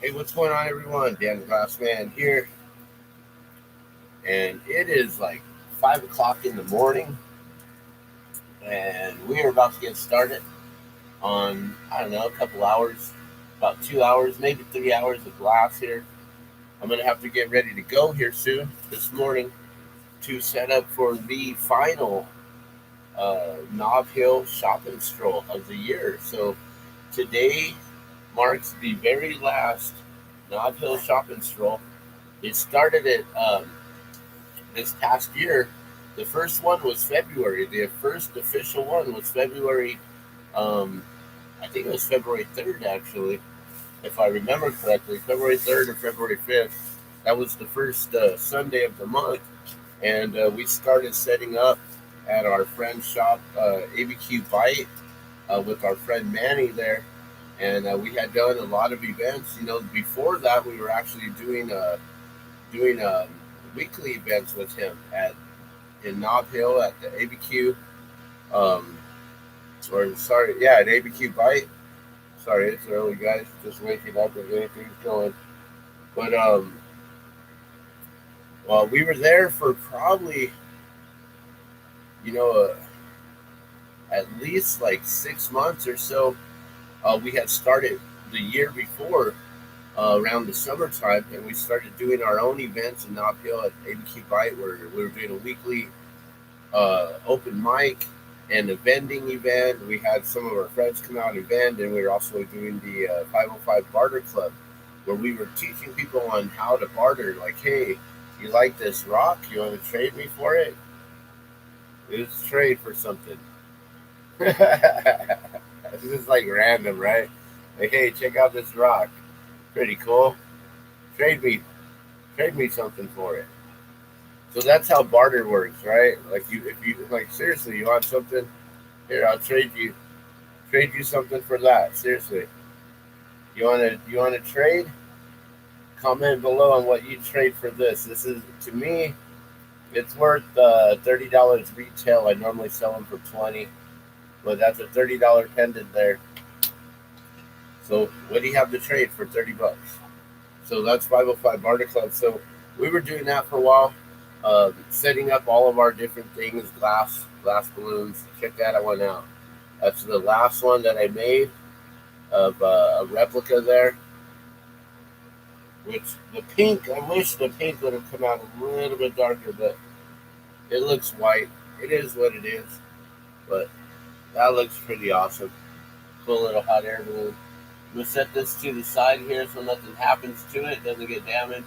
Hey, what's going on, everyone? Dan the Glass Man here, and it is like 5 o'clock in the morning, and we are about to get started on I don't know a couple hours, about 2 hours, maybe 3 hours of glass here. I'm gonna have to get ready to go here soon this morning to set up for the final Knob Hill shopping stroll of the year. So today marks the very last Knob Hill shopping stroll. It started at this past year. The first one was February. The first official one was February. Um, I think it was February 3rd, actually, if I remember correctly. February 3rd or February 5th. That was the first Sunday of the month. And we started setting up at our friend's shop, ABQ Bite, with our friend Manny there. And we had done a lot of events. You know, before that, we were actually doing weekly events with him at in Nob Hill at the ABQ. Um, or sorry, yeah, at ABQ Bite. Sorry, it's early, guys. Just waking up and getting things going. But well, we were there for probably you know at least like 6 months or so. We had started the year before around the summertime, and we started doing our own events in Nob Hill at ABQ Bite, where we were doing a weekly open mic and a vending event. We had some of our friends come out and vend, and we were also doing the 505 Barter Club, where we were teaching people on how to barter. Like, hey, you like this rock? You want to trade me for it? Let's trade for something. This is like random, right? Like, hey, check out this rock. Pretty cool. Trade me, trade me something for it. So that's how barter works, right? Like if you like seriously, you want something? Here, I'll trade you something for that. Seriously, you wanna trade? Comment below on what you trade for this. This is to me, it's worth $30 retail. I normally sell them for 20, but that's a $30 pendant there. So what do you have to trade for 30 bucks? So that's 505 Barter Club. So we were doing that for a while, setting up all of our different things, glass balloons. Check that one out. That's the last one that I made of a replica there. Which the pink, I wish the pink would have come out a little bit darker, but it looks white. It is what it is. But that looks pretty awesome. Cool little hot air balloon. I'm gonna set this to the side here so nothing happens to it, doesn't get damaged.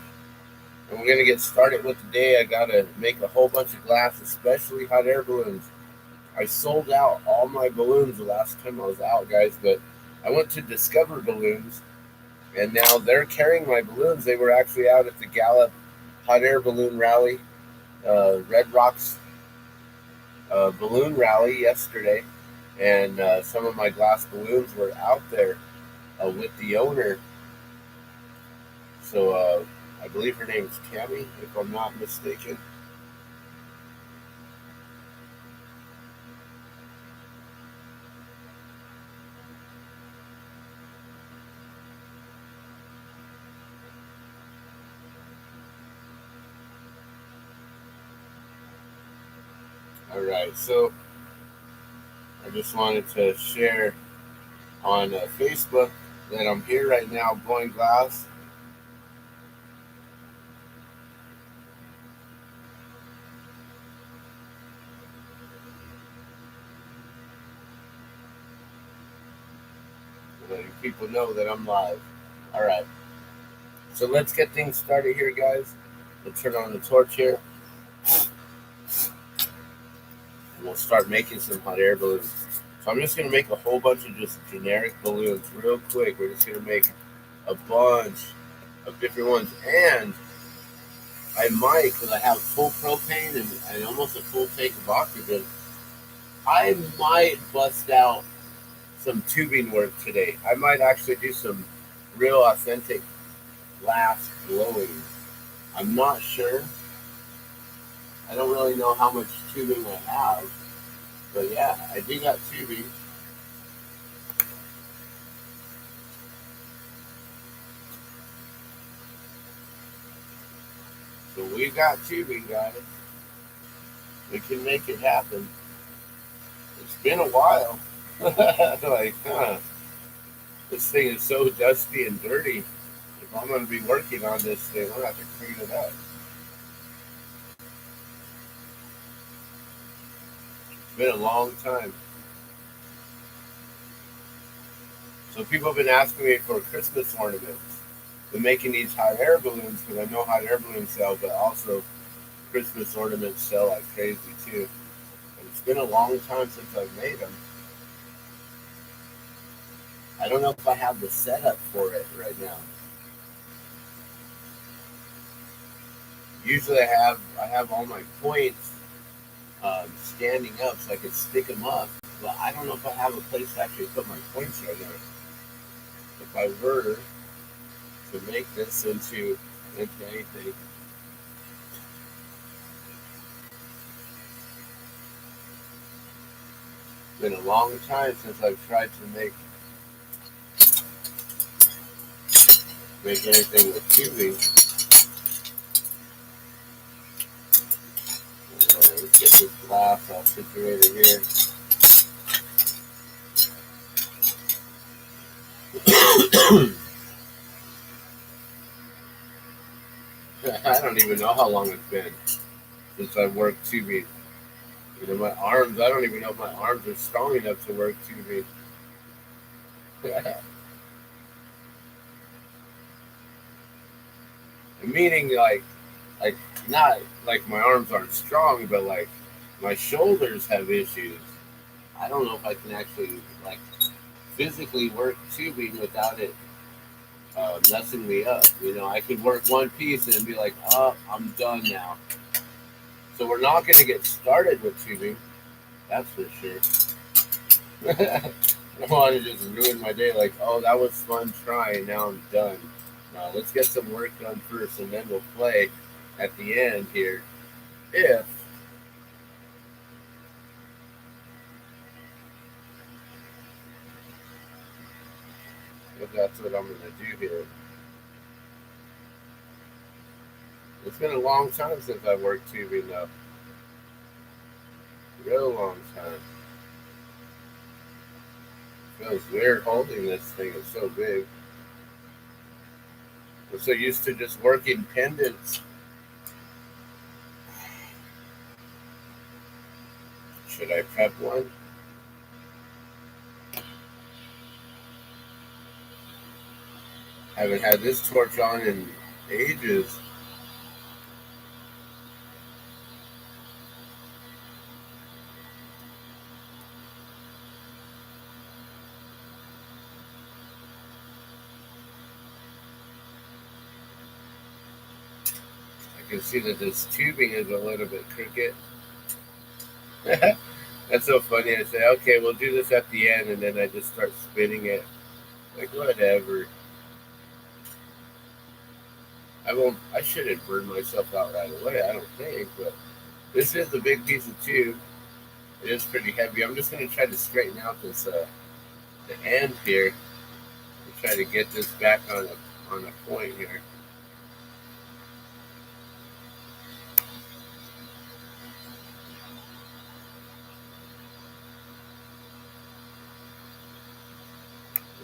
And we're gonna get started with the day. I gotta make a whole bunch of glass, especially hot air balloons. I sold out all my balloons the last time I was out, guys, but I went to Discover Balloons, and now they're carrying my balloons. They were actually out at the Gallup Hot Air Balloon Rally, Red Rocks Balloon Rally yesterday, and some of my glass balloons were out there with the owner. So I believe her name is Tammy, if I'm not mistaken. All right, so I just wanted to share on Facebook that I'm here right now blowing glass. Letting people know that I'm live. All right, so let's get things started here, guys. Let's turn on the torch here, and we'll start making some hot air balloons. So I'm just gonna make a whole bunch of just generic balloons real quick. We're just gonna make a bunch of different ones, and I might, because I have full propane and almost a full tank of oxygen, I might bust out some tubing work today. I might actually do some real authentic glass blowing. I'm not sure. I don't really know how much tubing I have, but yeah, I do got tubing. So we got tubing, guys. We can make it happen. It's been a while. Like, this thing is so dusty and dirty. If I'm going to be working on this thing, I'm going to have to clean it up. It's been a long time. So people have been asking me for Christmas ornaments. Been making these hot air balloons because I know hot air balloons sell, but also Christmas ornaments sell like crazy too. And it's been a long time since I've made them. I don't know if I have the setup for it right now. Usually I have all my points standing up so I can stick them up, but I don't know if I have a place to actually put my points right now. If I were to make this into anything. It's been a long time since I've tried to make anything with tubing. Let's get this glass all situated here. I don't even know how long it's been since I worked tubing. You know, my arms, I don't even know if my arms are strong enough to work tubing. Meaning like not like my arms aren't strong, but like my shoulders have issues. I don't know if I can actually like physically work tubing without it messing me up. You know, I could work one piece and be like, oh, I'm done now. So we're not going to get started with tubing. That's for sure. I don't want to just ruin my day like, oh, that was fun trying. Now I'm done. No, let's get some work done first, and then we'll play at the end here. If that's what I'm going to do here. It's been a long time since I worked tubing, though. Real long time. Feels weird holding this thing. It's so big. I'm so used to just working pendants. Should I prep one? Haven't had this torch on in ages. I can see that this tubing is a little bit crooked. That's so funny. I say, okay, we'll do this at the end, and then I just start spinning it. Like, whatever. I shouldn't burn myself out right away, I don't think, but this is a big piece of tube. It is pretty heavy. I'm just going to try to straighten out this, the end here, and try to get this back on a point here.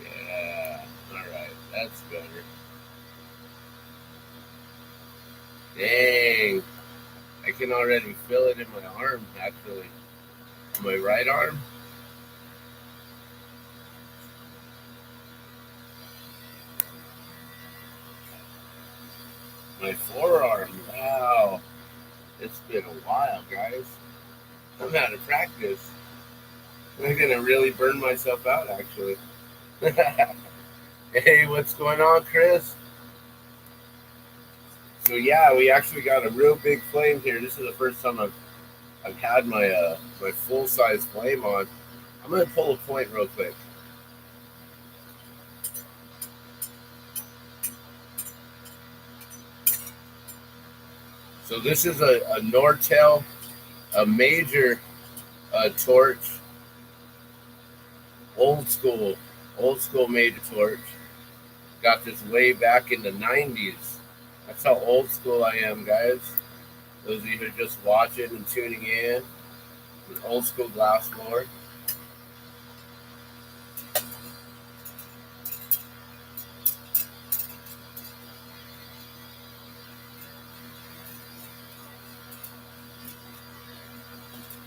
Yeah, alright, that's better. Dang, I can already feel it in my arm, actually. On my right arm. My forearm. Wow. It's been a while, guys. I'm out of practice. I'm going to really burn myself out, actually. Hey, what's going on, Chris? So, yeah, we actually got a real big flame here. This is the first time I've had my my full-size flame on. I'm going to pull a point real quick. So this is a Nortel, a major torch, old school major torch. Got this way back in the 90s. That's how old school I am, guys. Those of you who are just watching and tuning in, an old school glass blower.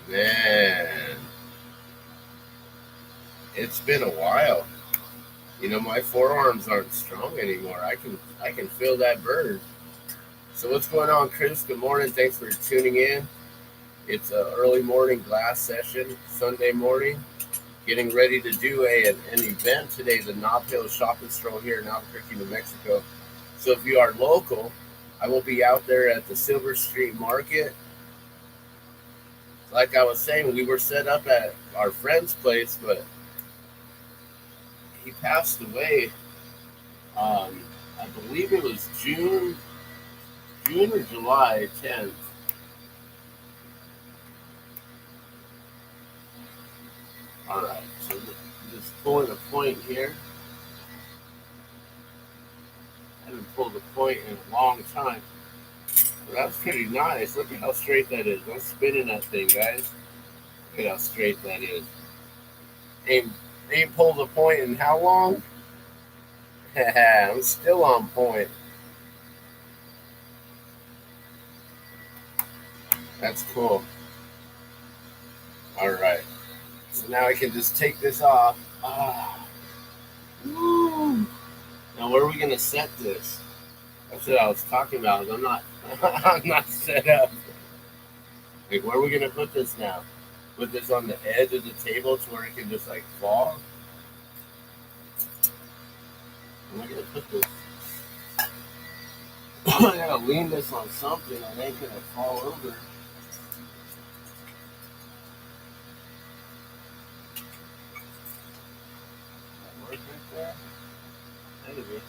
Man, it's been a while. You know, my forearms aren't strong anymore. I can feel that burn. So what's going on, Chris? Good morning. Thanks for tuning in. It's an early morning glass session, Sunday morning. Getting ready to do an event today, the NOB Shop and Stroll here in Albuquerque, New Mexico. So if you are local, I will be out there at the Silver Street Market. Like I was saying, we were set up at our friend's place, but he passed away. I believe it was June or July 10th. All right, so just pulling a point here. I haven't pulled a point in a long time. Well, that's pretty nice. Look at how straight that is. I'm spinning that thing, guys. Look at how straight that is. Ain't pulled a point in how long? I'm still on point. That's cool. All right. So now I can just take this off. Ah. Woo. Now where are we gonna set this? That's what I was talking about. I'm not I'm not set up. Like where are we gonna put this now? Put this on the edge of the table to where it can just like fall? Am I gonna put this? I gotta lean this on something. I ain't gonna fall over. That work right there? Maybe.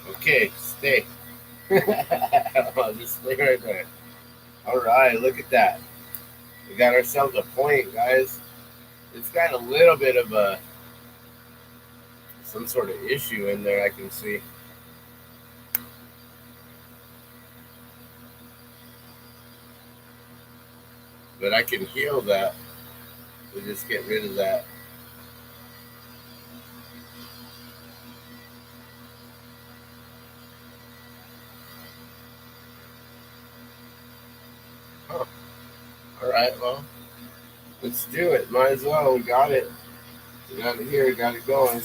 Okay, stay. I'll just stay right there. All right, look at that. We got ourselves a point, guys. It's got a little bit of some sort of issue in there. I can see, but I can heal that. We just get rid of that. Huh. All right, well, let's do it. Might as well. We got it. We got it here. Got it going.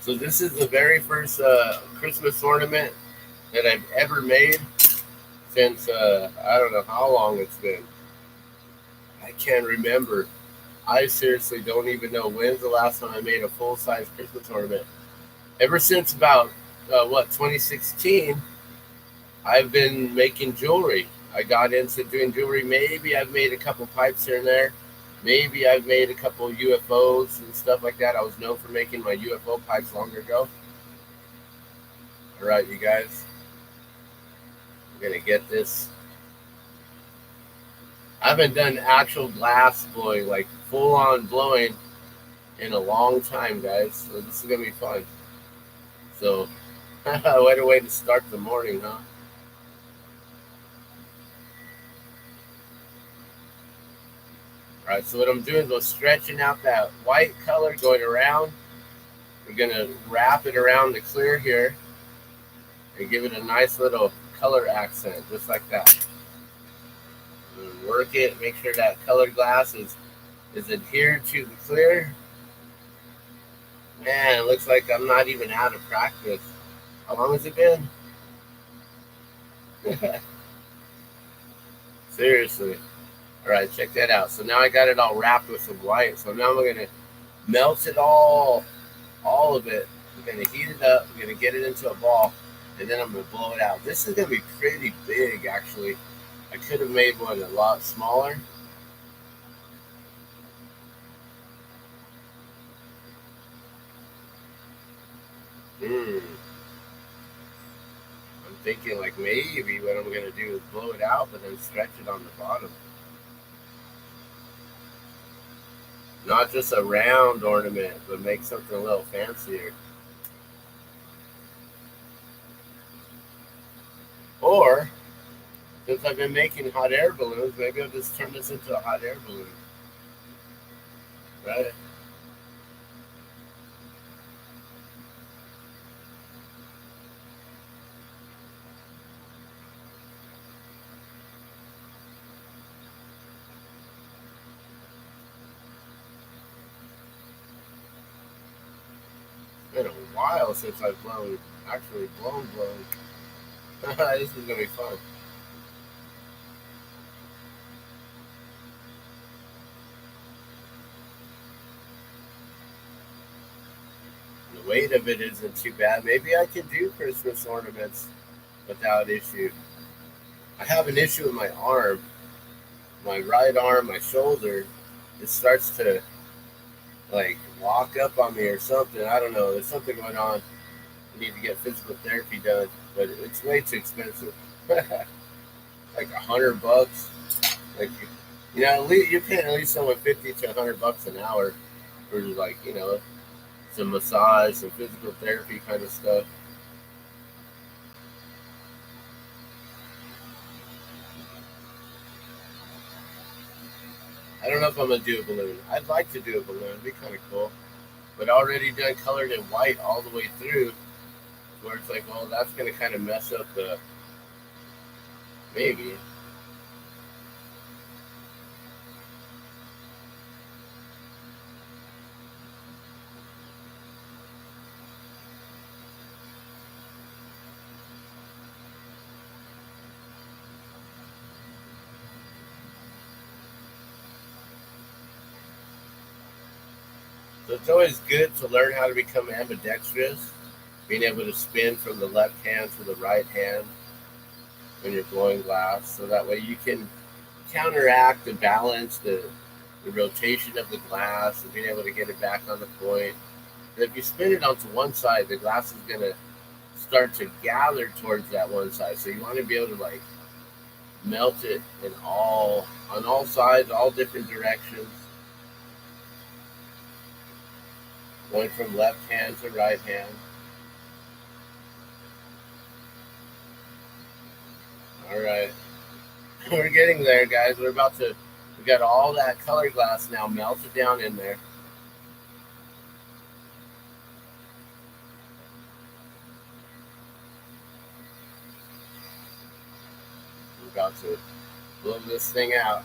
So this is the very first Christmas ornament that I've ever made since I don't know how long it's been. I can't remember. I seriously don't even know when's the last time I made a full size Christmas ornament. Ever since about 2016, I've been making jewelry. I got into doing jewelry. Maybe I've made a couple pipes here and there. Maybe I've made a couple UFOs and stuff like that. I was known for making my UFO pipes longer ago. All right, you guys. I'm gonna get this. I haven't done actual glass blowing, like full on blowing, in a long time, guys. So this is gonna be fun. So, what a way to start the morning, huh? All right, so what I'm doing is I'm stretching out that white color going around. We're gonna wrap it around the clear here and give it a nice little color accent, just like that. Work it, make sure that colored glass is adhered to the clear. Man, it looks like I'm not even out of practice. How long has it been? Seriously. All right, check that out. So now I got it all wrapped with some white. So now I'm gonna melt it all of it. I'm gonna heat it up. I'm gonna get it into a ball, and then I'm gonna blow it out. This is gonna be pretty big, actually. I could have made one a lot smaller. Mm. thinking like maybe what I'm gonna do is blow it out, but then stretch it on the bottom. Not just a round ornament, but make something a little fancier. Or, since I've been making hot air balloons, maybe I'll just turn this into a hot air balloon. Right? It's been a while since I've actually blown. This is gonna be fun. The weight of it isn't too bad. Maybe I can do Christmas ornaments without issue. I have an issue with my arm, my right arm, my shoulder. It starts to like lock up on me or something. I don't know. There's something going on. I need to get physical therapy done, but it's way too expensive. Like $100. Like, at least you're paying at least someone 50 to $100 an hour for like some massage, some physical therapy kind of stuff. I don't know if I'm gonna do a balloon. I'd like to do a balloon. It'd be kind of cool. But already done colored in white all the way through, where it's like, well, that's gonna kind of mess up the maybe. So it's always good to learn how to become ambidextrous, being able to spin from the left hand to the right hand when you're blowing glass, so that way you can counteract and balance the rotation of the glass and being able to get it back on the point. And if you spin it onto one side, the glass is going to start to gather towards that one side. So you want to be able to like melt it on all sides, all different directions, going from left hand to right hand. All right, we're getting there, guys. We got all that color glass now melted down in there. We're about to blow this thing out.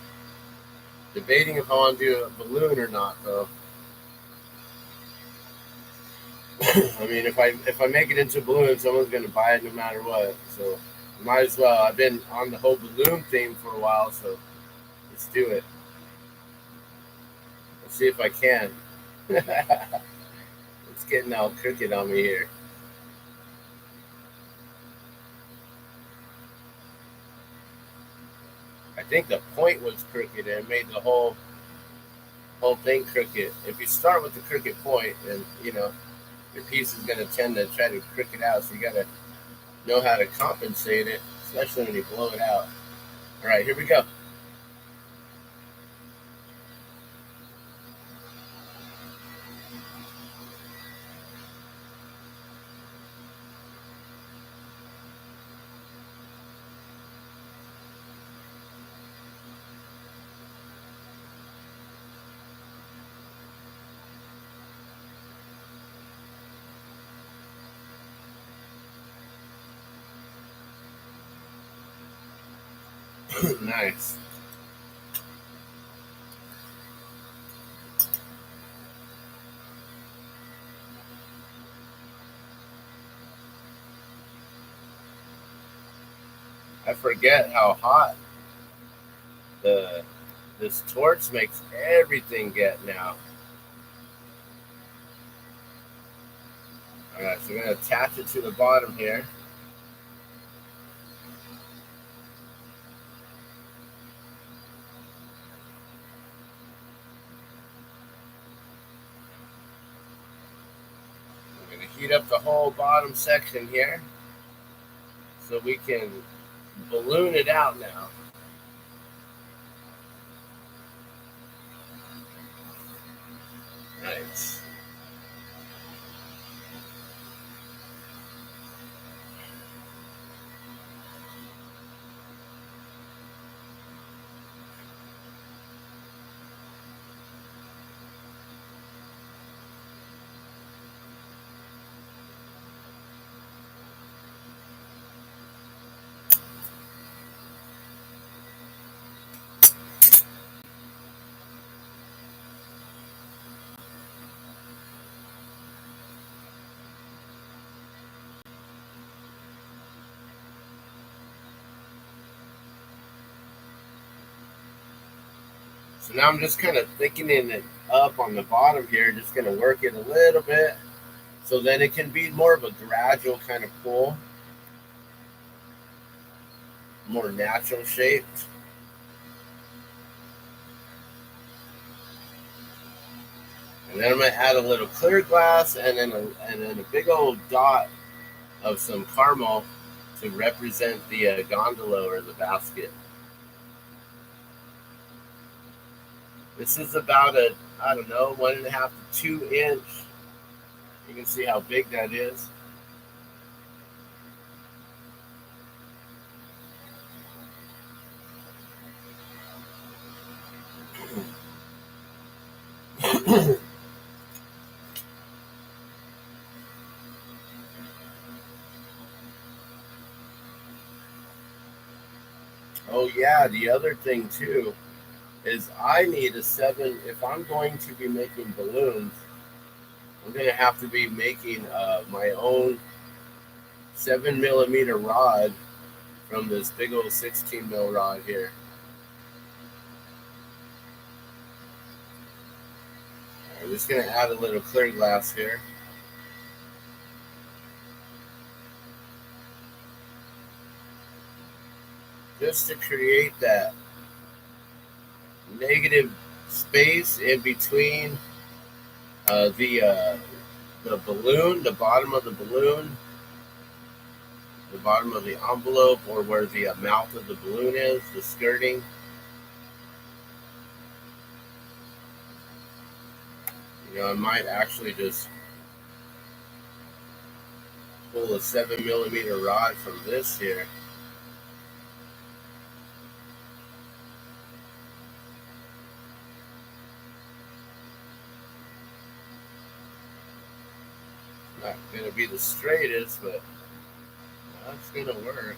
Debating if I want to do a balloon or not, though. I mean, if I make it into a balloon, someone's gonna buy it no matter what. So might as well. I've been on the whole balloon theme for a while, so let's do it. Let's see if I can. It's getting all crooked on me here. I think the point was crooked and it made the whole thing crooked. If you start with the crooked point, then your piece is gonna tend to try to crook it out. So you gotta know how to compensate it, especially when you blow it out. All right, here we go. Nice. I forget how hot the this torch makes everything get now. All right, so we're gonna attach it to the bottom here. We're gonna heat up the whole bottom section here. so we can balloon it out now. Right. So now I'm just kind of thickening it up on the bottom here, just going to work it a little bit so then it can be more of a gradual kind of pull, more natural shaped. And then I'm going to add a little clear glass and then a big old dot of some caramel to represent the gondola or the basket. This is about a, I don't know, 1.5 to 2 inch. You can see how big that is. Oh yeah, the other thing too is I need a 7, if I'm going to be making balloons, I'm going to have to be making my own 7mm rod from this big old 16mm rod here. I'm just going to add a little clear glass here. Just to create that negative space in between the balloon, the bottom of the balloon, the bottom of the envelope, or where the mouth of the balloon is, the skirting. You know, I might actually just pull a 7mm rod from this here. Not going to be the straightest, but that's going to work.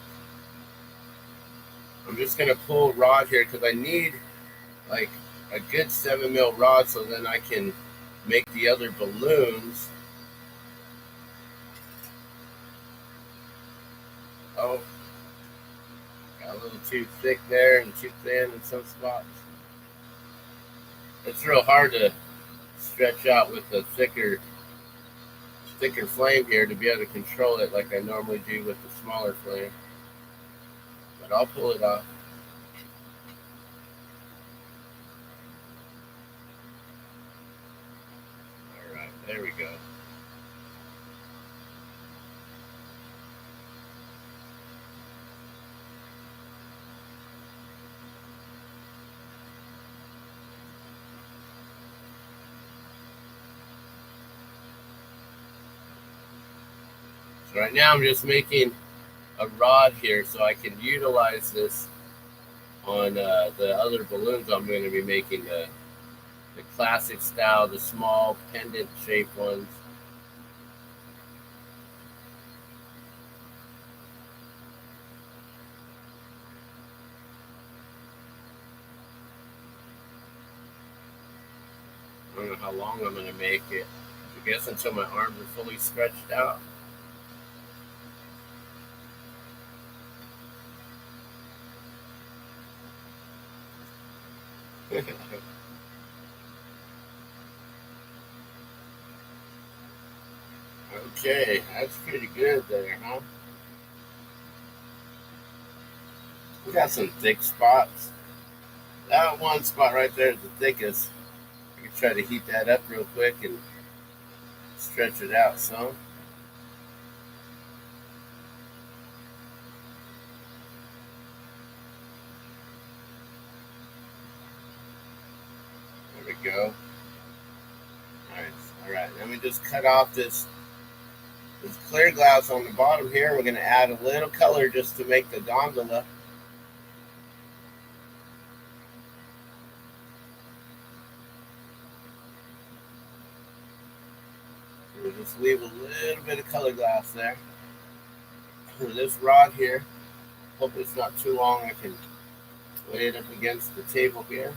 I'm just going to pull a rod here because I need like a good 7mm rod so then I can make the other balloons. Oh, got a little too thick there and too thin in some spots. It's real hard to stretch out with a thicker flame here to be able to control it like I normally do with the smaller flame. But I'll pull it off. Alright, there we go. So right now I'm just making a rod here so I can utilize this on the other balloons I'm going to be making, the classic style, the small pendant shaped ones. I don't know how long I'm going to make it. I guess until my arms are fully stretched out. Okay, that's pretty good there, huh? We got some thick spots. That one spot right there is the thickest. I can try to heat that up real quick and stretch it out some. go. All right. Let me just cut off this clear glass on the bottom here. We're going to add a little color just to make the gondola. We'll just leave a little bit of color glass there. This rod here, hope it's not too long. I can lay it up against the table here.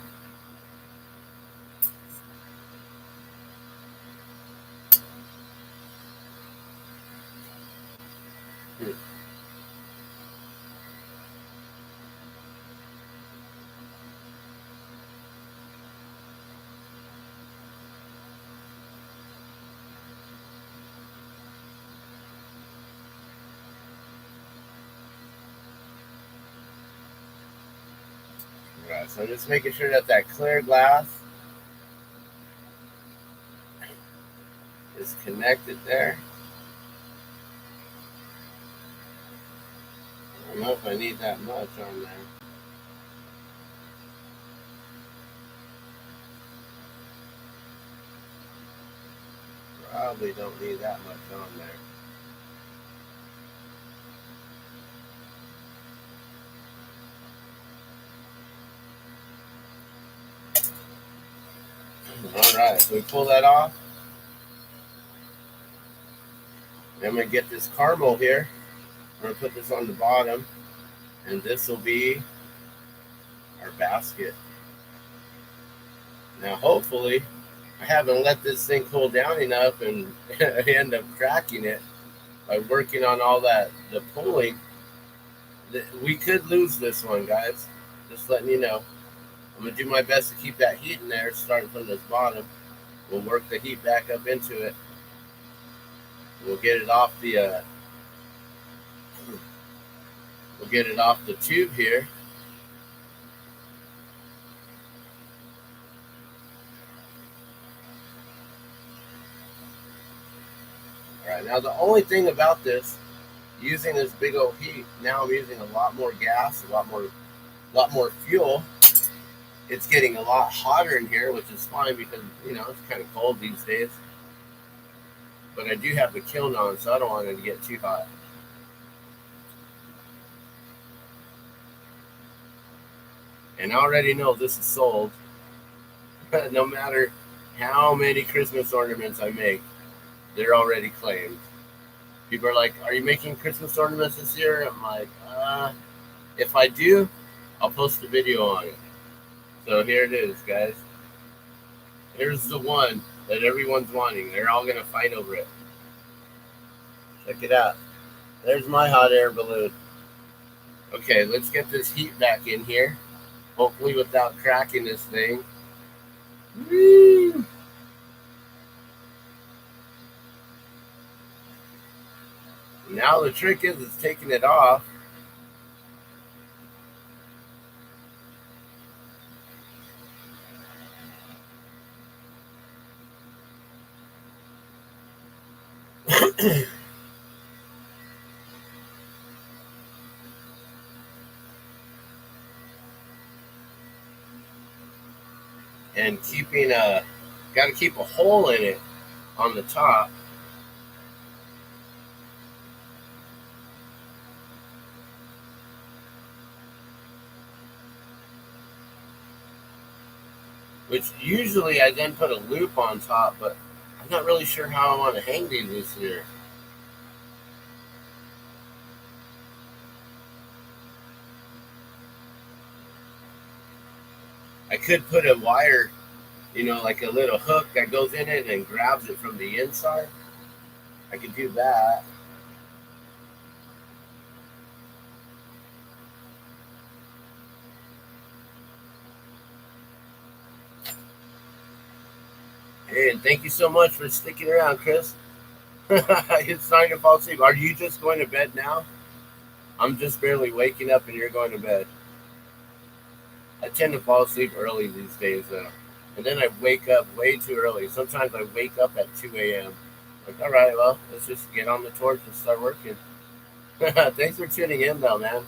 Alright, so just making sure that that clear glass is connected there. I don't know if I need that much on there. Probably don't need that much on there. Alright, so we pull that off. I'm going to get this caramel here. I'm going to put this on the bottom. And this will be our basket. Now, hopefully, I haven't let this thing cool down enough and end up cracking it by working on all that, the pulling. We could lose this one, guys. Just letting you know. I'm going to do my best to keep that heat in there, starting from this bottom. We'll work the heat back up into it. We'll get it off the tube here. All right, now the only thing about this, using this big old heat, now I'm using a lot more gas, a lot more fuel. It's getting a lot hotter in here, which is fine because, you know, it's kind of cold these days. But I do have the kiln on, so I don't want it to get too hot. And I already know this is sold. No matter how many Christmas ornaments I make, they're already claimed. People are like, are you making Christmas ornaments this year? I'm like, if I do, I'll post a video on it. So here it is, guys. Here's the one that everyone's wanting. They're all going to fight over it. Check it out. There's my hot air balloon. Okay, let's get this heat back in here. Hopefully without cracking this thing. Woo! Now the trick is taking it off. And keeping got to keep a hole in it on the top. Which usually I then put a loop on top, but I'm not really sure how I want to hang these this year. I could put a wire, you know, like a little hook that goes in it and grabs it from the inside. I could do that. Hey, and thank you so much for sticking around, Chris. It's time to fall asleep. Are you just going to bed now? I'm just barely waking up and you're going to bed. I tend to fall asleep early these days, though. And then I wake up way too early. Sometimes I wake up at 2 a.m. Like, all right, well, let's just get on the torch and start working. Thanks for tuning in, though, man.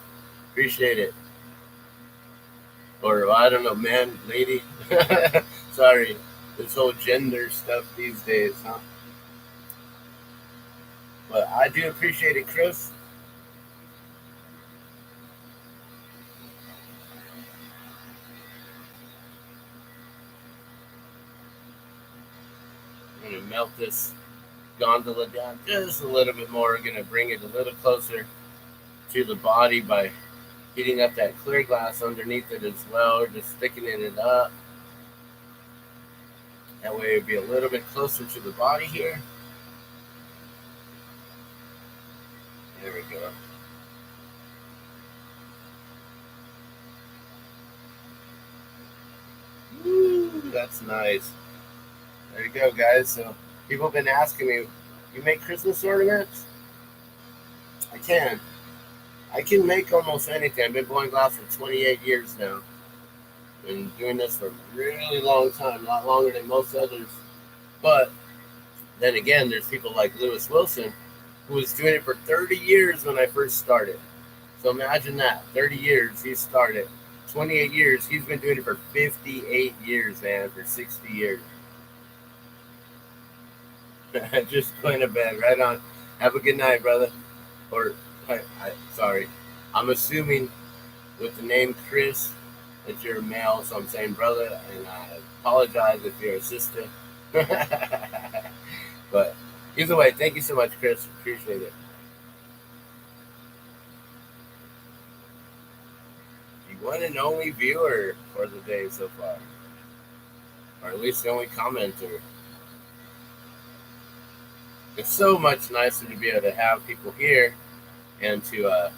Appreciate it. Or, I don't know, man, lady. Sorry. This whole gender stuff these days, huh? But I do appreciate it, Chris. I'm gonna melt this gondola down just a little bit more. We're gonna bring it a little closer to the body by heating up that clear glass underneath it as well. We're just thickening it up. That way it'll be a little bit closer to the body here. There we go. Woo, that's nice. There you go, guys. So people have been asking me, you make Christmas ornaments? I can. I can make almost anything. I've been blowing glass for 28 years now. Been doing this for a really long time, a lot longer than most others. But then again, there's people like Lewis Wilson, who was doing it for 30 years when I first started. So imagine that, 30 years he started. 28 years, he's been doing it for 58 years, man, for 60 years. Just going to bed, right on. Have a good night, brother. Or, sorry, I'm assuming with the name Chris that you're a male, so I'm saying brother, and I apologize if you're a sister. But either way, thank you so much, Chris. Appreciate it. The one and only viewer for the day so far, or at least the only commenter. It's so much nicer to be able to have people here and to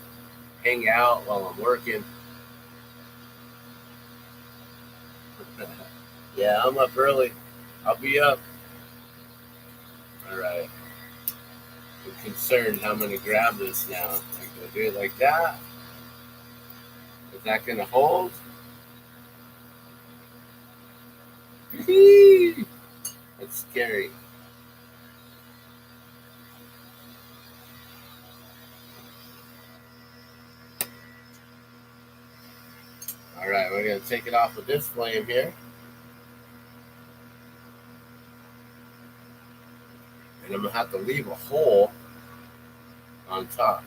hang out while I'm working. Yeah, I'm up early. I'll be up. All right. I'm concerned how I'm going to grab this now. I'm going to do it like that. Is that going to hold? That's scary. All right, we're going to take it off with this flame here. And I'm going to have to leave a hole on top.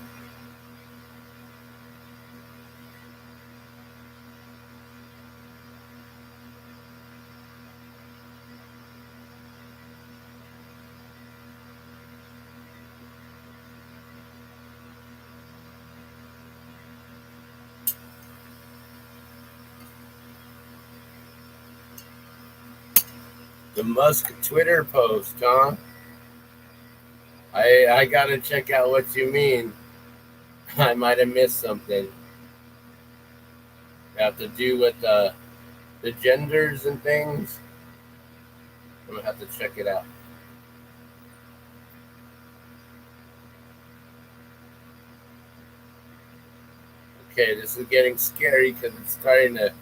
The Musk Twitter post, huh? I gotta check out what you mean. I might have missed something. Have to do with the genders and things. I'm gonna have to check it out. Okay, this is getting scary because it's starting to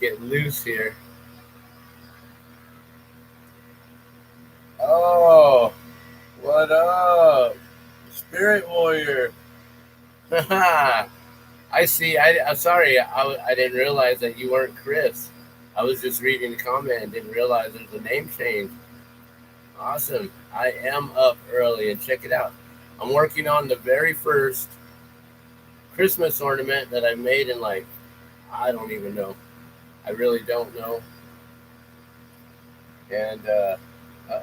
get loose here. Oh, what up, Spirit Warrior? I see. I'm sorry. I didn't realize that you weren't Chris. I was just reading the comment and didn't realize there's a name change. Awesome. I am up early and check it out. I'm working on the very first Christmas ornament that I made in I don't even know. I really don't know. And uh-oh.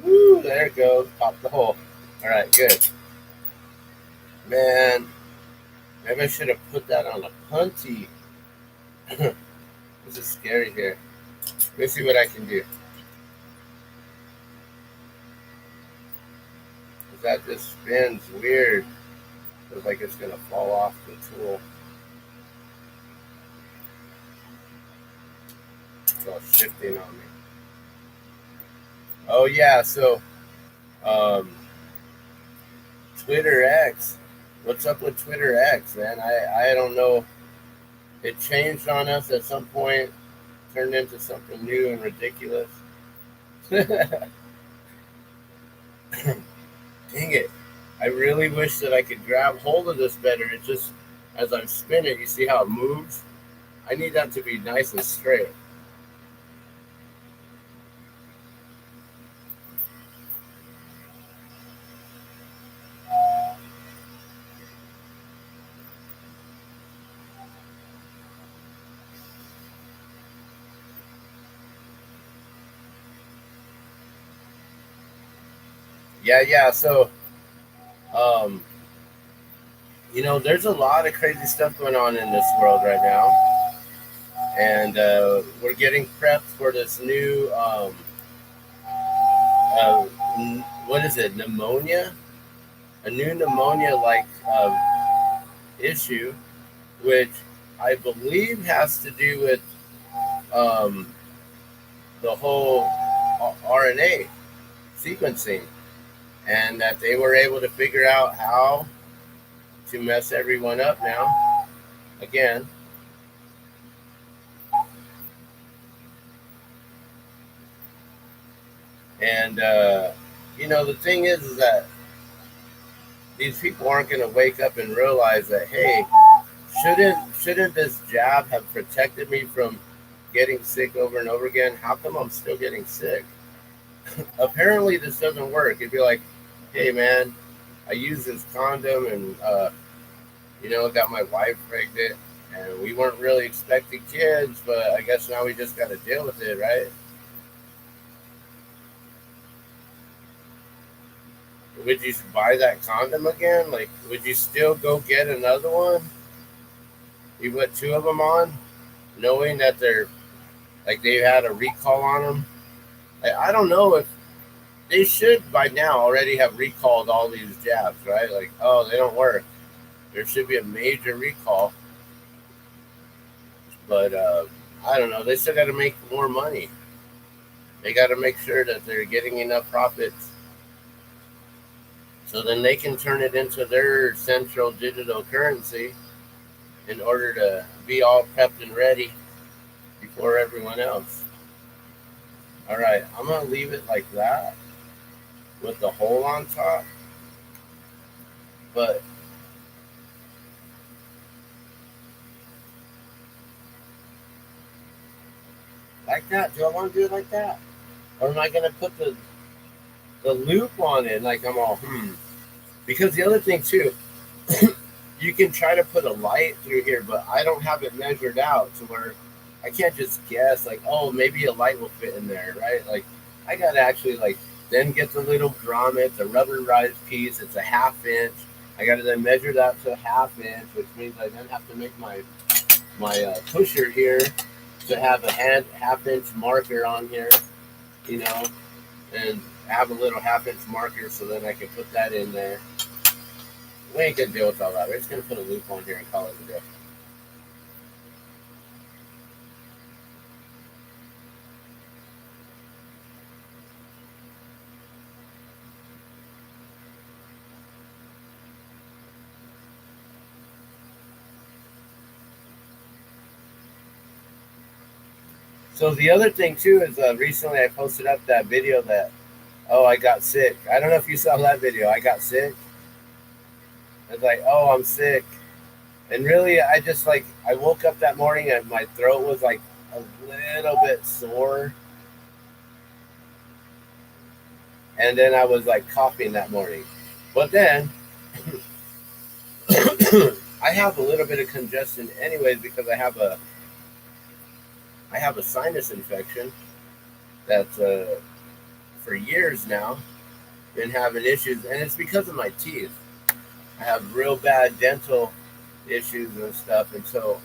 Woo, there it goes. Pop the hole. All right, good. Man, maybe I should have put that on a punty. This is scary here. Let me see what I can do. That just spins weird. Feels like it's gonna fall off the tool. It's all shifting on me. Oh yeah, so Twitter X. What's up with Twitter X, man? I don't know. It changed on us at some point, turned into something new and ridiculous. Dang it. I really wish that I could grab hold of this better. It just, as I spin it, you see how it moves? I need that to be nice and straight. Yeah, yeah. So, um, there's a lot of crazy stuff going on in this world right now, and we're getting prepped for this new, uh, what is it, pneumonia? A new pneumonia-like issue, which I believe has to do with um, the whole RNA sequencing, and that they were able to figure out how to mess everyone up now again. And the thing is that these people aren't going to wake up and realize that, hey, shouldn't this jab have protected me from getting sick over and over again? How come I'm still getting sick? Apparently, this doesn't work. It'd be like, hey, man, I used this condom and got my wife pregnant, and we weren't really expecting kids, but I guess now we just got to deal with it, right? Would you buy that condom again? Like, would you still go get another one? You put two of them on, knowing that they had a recall on them. I don't know if they should by now already have recalled all these jabs, right? Like, oh, they don't work. There should be a major recall, but I don't know. They still got to make more money. They got to make sure that they're getting enough profits so then they can turn it into their central digital currency in order to be all prepped and ready before everyone else. All right, I'm going to leave it like that with the hole on top. But like that, do I want to do it like that? Or am I going to put the loop on it like I'm all, Because the other thing, too, you can try to put a light through here, but I don't have it measured out to where I can't just guess, like, oh, maybe a light will fit in there, right? Like, I got to actually, then get the little grommet, the rubberized piece. It's a 1/2 inch. I got to then measure that to a 1/2 inch, which means I then have to make my pusher here to have a 1/2 inch marker on here, you know, and have a little 1/2 inch marker so then I can put that in there. We ain't gonna deal with all that. We're just gonna put a loop on here and call it a day. So the other thing too is recently I posted up that video that, oh, I got sick. I don't know if you saw that video. I got sick. It's like, oh, I'm sick. And really, I just I woke up that morning and my throat was like a little bit sore. And then I was like coughing that morning. But then I have a little bit of congestion anyways because I have a sinus infection that's for years now been having issues, and it's because of my teeth. I have real bad dental issues and stuff, and so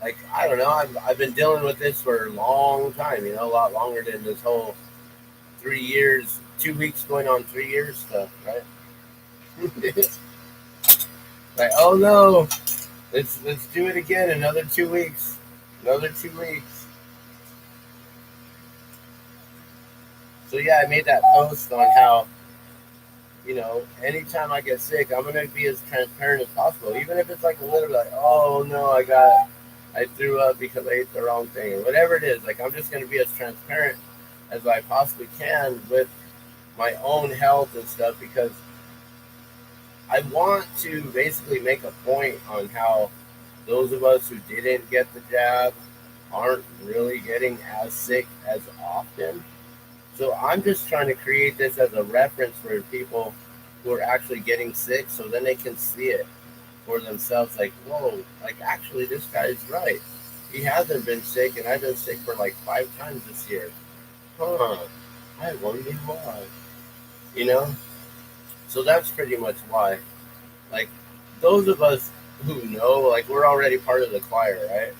I don't know. I've been dealing with this for a long time, a lot longer than this whole 3 years, 2 weeks going on 3 years stuff, right? Like, oh no, let's do it again. Another 2 weeks. Another 2 weeks. So yeah, I made that post on how, anytime I get sick, I'm gonna be as transparent as possible, even if it's like a little like, oh no, I threw up because I ate the wrong thing or whatever it is. Like I'm just gonna be as transparent as I possibly can with my own health and stuff, because I want to basically make a point on how those of us who didn't get the jab aren't really getting as sick as often. So I'm just trying to create this as a reference for people who are actually getting sick, so then they can see it for themselves. Like, whoa, like actually this guy's right. He hasn't been sick, and I've been sick for like 5 times this year. Huh? I wonder why. You know. So that's pretty much why. Like those of us who know, like we're already part of the choir, right?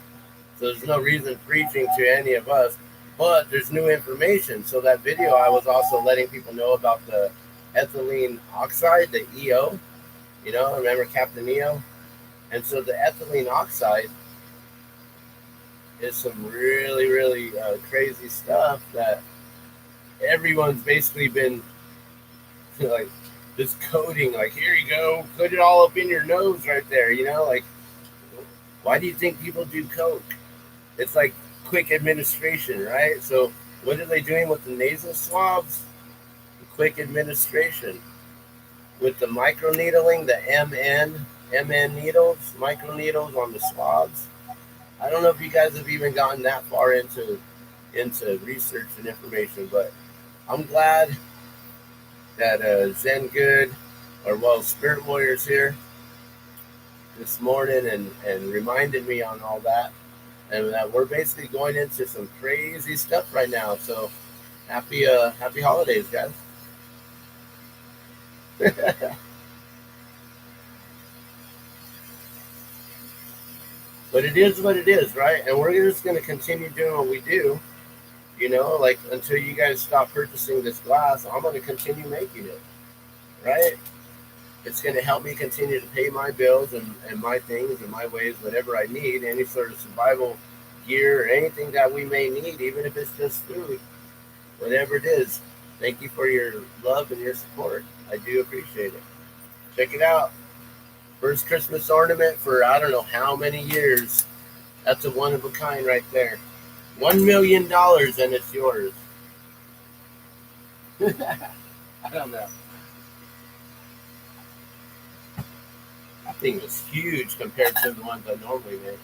So there's no reason preaching to any of us, but there's new information. So that video, I was also letting people know about the ethylene oxide, the EO. You know, remember Captain EO? And so the ethylene oxide is some really, really crazy stuff that everyone's basically been like this coding. Like, here you go, put it all up in your nose right there. You know, like, why do you think people do coke? It's like quick administration, right? So what are they doing with the nasal swabs? Quick administration. With the microneedling, the MN needles, microneedles on the swabs. I don't know if you guys have even gotten that far into research and information, but I'm glad that Zen Good, or well, Spirit Warriors here this morning and reminded me on all that, and that we're basically going into some crazy stuff right now. So happy holidays, guys. But it is what it is, right? And we're just going to continue doing what we do, you know, like until you guys stop purchasing this glass. I'm going to continue making it, right? It's going to help me continue to pay my bills and my things and my ways, whatever I need, any sort of survival gear or anything that we may need, even if it's just food, whatever it is. Thank you for your love and your support. I do appreciate it. Check it out. First Christmas ornament for I don't know how many years. That's a one of a kind right there. $1 million and it's yours. I don't know. That thing was huge compared to the ones I normally make.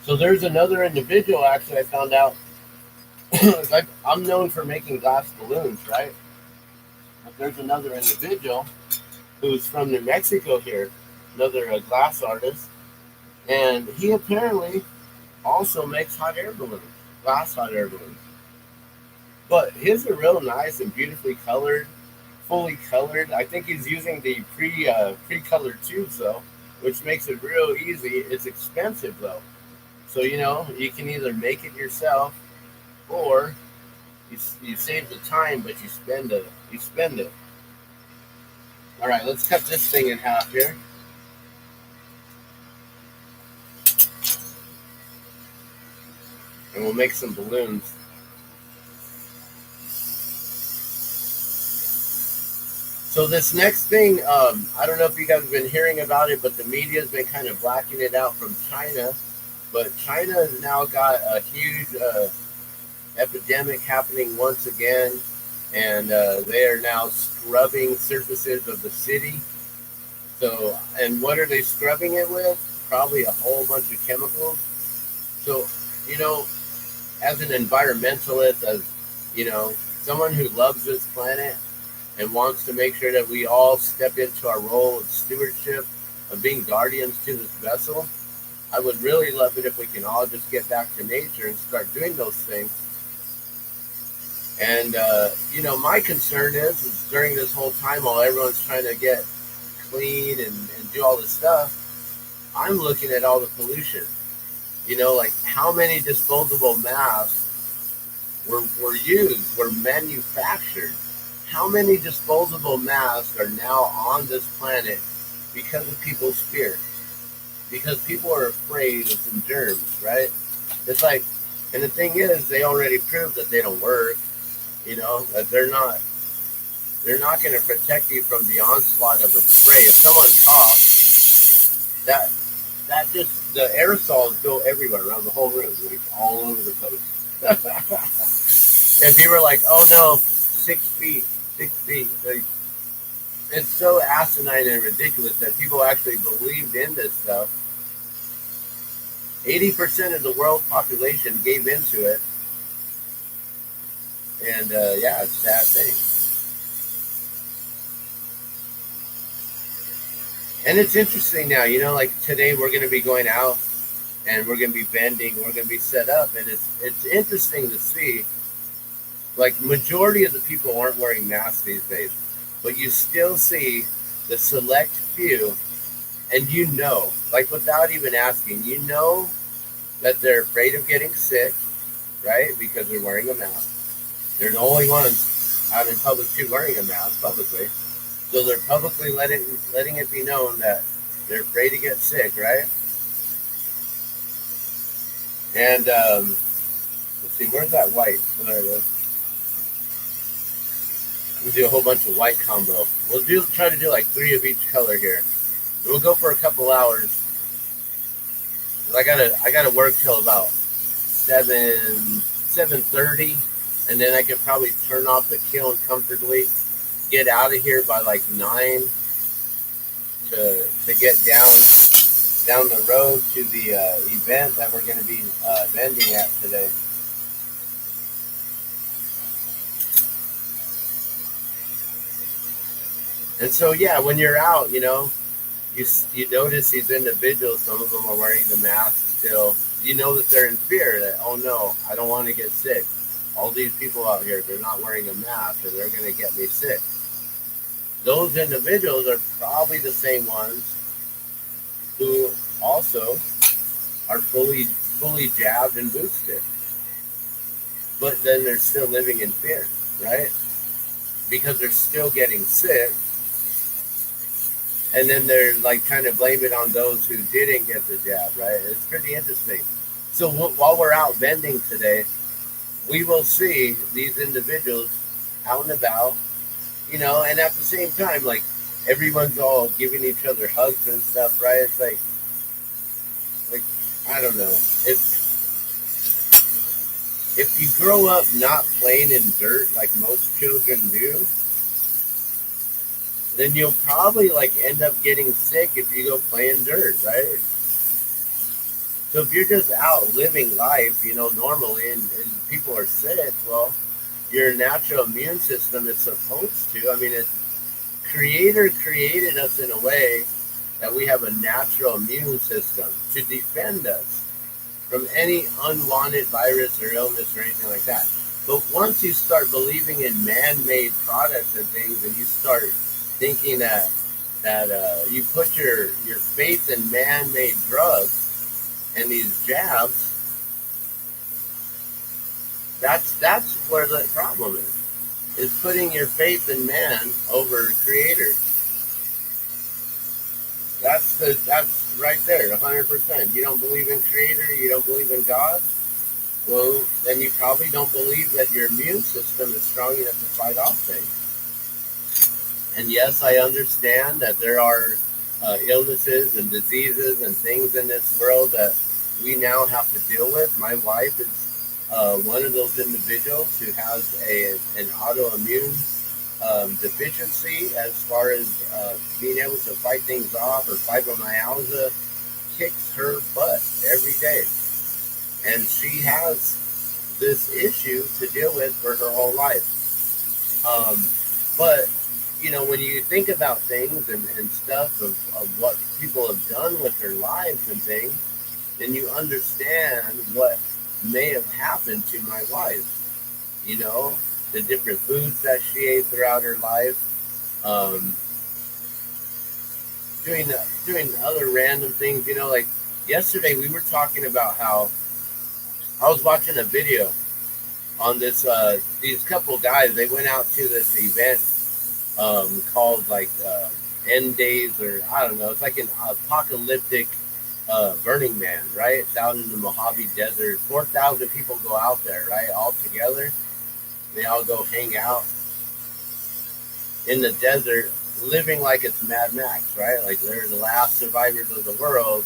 So there's another individual, actually, I found out. I'm known for making glass balloons, right? But there's another individual who's from New Mexico here, another glass artist, and he apparently also makes hot air balloons, glass hot air balloons. But his are real nice and beautifully colored, fully colored. I think he's using the pre-colored tubes though, which makes it real easy. It's expensive though, so you know you can either make it yourself or you save the time, but you spend it. All right, let's cut this thing in half here. And we'll make some balloons. So this next thing, I don't know if you guys have been hearing about it, but the media's been kind of blacking it out from China. But China has now got a huge epidemic happening once again, and they are now scrubbing surfaces of the city. So, and what are they scrubbing it with? Probably a whole bunch of chemicals. So, you know, as an environmentalist, as you know, someone who loves this planet and wants to make sure that we all step into our role of stewardship, of being guardians to this vessel, I would really love it if we can all just get back to nature and start doing those things. And, you know, my concern is during this whole time while everyone's trying to get clean and do all this stuff, I'm looking at all the pollution. You know, like how many disposable masks were used, were manufactured. How many disposable masks are now on this planet because of people's fear? Because people are afraid of some germs, right? It's like, and the thing is, they already proved that they don't work. You know, that they're not going to protect you from the onslaught of a spray. If someone coughs, that just, the aerosols go everywhere around the whole room, like all over the place. And people are like, oh no, 6 feet, 6 feet. Like, it's so asinine and ridiculous that people actually believed in this stuff. 80% of the world population gave into it, and yeah, it's a sad thing. And it's interesting now, like today we're going to be going out and we're going to be bending, we're going to be set up, and it's interesting to see. Like majority of the people aren't wearing masks these days, but you still see the select few, and like without even asking, that they're afraid of getting sick, right? Because they're wearing a mask. They're the only ones out in public too wearing a mask publicly. So they're publicly letting it be known that they're afraid to get sick, right? And let's see, where's that white? There it is. We'll do a whole bunch of white combo. We'll try to do like 3 of each color here. We'll go for a couple hours. I gotta work till about 7:30, and then I could probably turn off the kiln comfortably, get out of here by like 9 to get down the road to the event that we're going to be vending at today. And so yeah, when you're out, you notice these individuals. Some of them are wearing the mask still. You know that they're in fear that, oh no, I don't want to get sick. All these people out here, they're not wearing a mask and they're going to get me sick. Those individuals are probably the same ones who also are fully jabbed and boosted. But then they're still living in fear, right? Because they're still getting sick. And then they're like kind of blame it on those who didn't get the jab, right? It's pretty interesting. So while we're out vending today, we will see these individuals out and about, and at the same time, like everyone's all giving each other hugs and stuff, right? It's like I don't know. If you grow up not playing in dirt like most children do, then you'll probably like end up getting sick if you go play in dirt, right? So if you're just out living life, normally, and people are sick, well, your natural immune system is supposed to. I mean, Creator created us in a way that we have a natural immune system to defend us from any unwanted virus or illness or anything like that. But once you start believing in man-made products and things, and you start thinking that you put your faith in man-made drugs and these jabs, that's where the problem is putting your faith in man over Creator. That's right there, 100%. You don't believe in Creator, you don't believe in God, well, then you probably don't believe that your immune system is strong enough to fight off things. And yes, I understand that there are illnesses and diseases and things in this world that we now have to deal with. My wife is one of those individuals who has an autoimmune deficiency as far as being able to fight things off. Her fibromyalgia kicks her butt every day. And she has this issue to deal with for her whole life. But when you think about things and stuff of what people have done with their lives and things, then you understand what may have happened to my wife. The different foods that she ate throughout her life, doing other random things. Like yesterday we were talking about how I was watching a video on this these couple guys. They went out to this event called like End Days, or I don't know. It's like an apocalyptic Burning Man, right? It's out in the Mojave Desert. 4,000 people go out there, right? All together. They all go hang out in the desert, living like it's Mad Max, right? Like they're the last survivors of the world.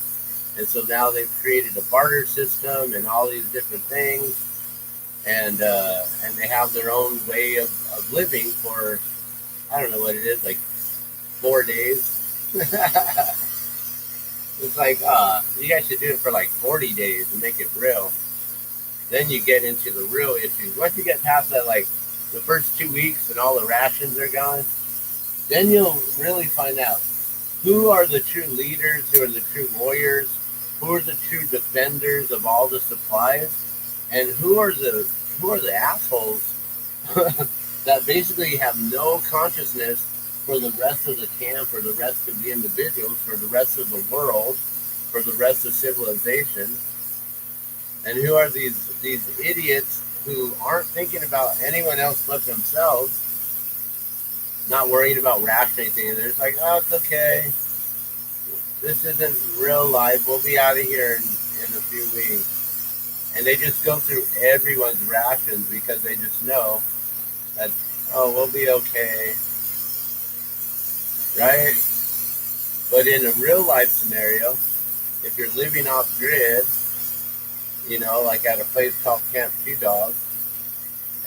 And so now they've created a barter system and all these different things. and they have their own way of living for, I don't know what it is, like 4 days. It's like, you guys should do it for like 40 days and make it real. Then you get into the real issues. Once you get past that, like the first 2 weeks and all the rations are gone, then you'll really find out who are the true leaders, who are the true warriors, who are the true defenders of all the supplies, and who are the assholes that basically have no consciousness for the rest of the camp, or the rest of the individuals, for the rest of the world, for the rest of civilization, and who are these idiots who aren't thinking about anyone else but themselves, not worrying about rationing anything. They're just like, oh, it's okay. This isn't real life. We'll be out of here in a few weeks. And they just go through everyone's rations because they just know that, oh, we'll be okay, right? But in a real life scenario, if you're living off grid, like at a place called Camp Two Dog,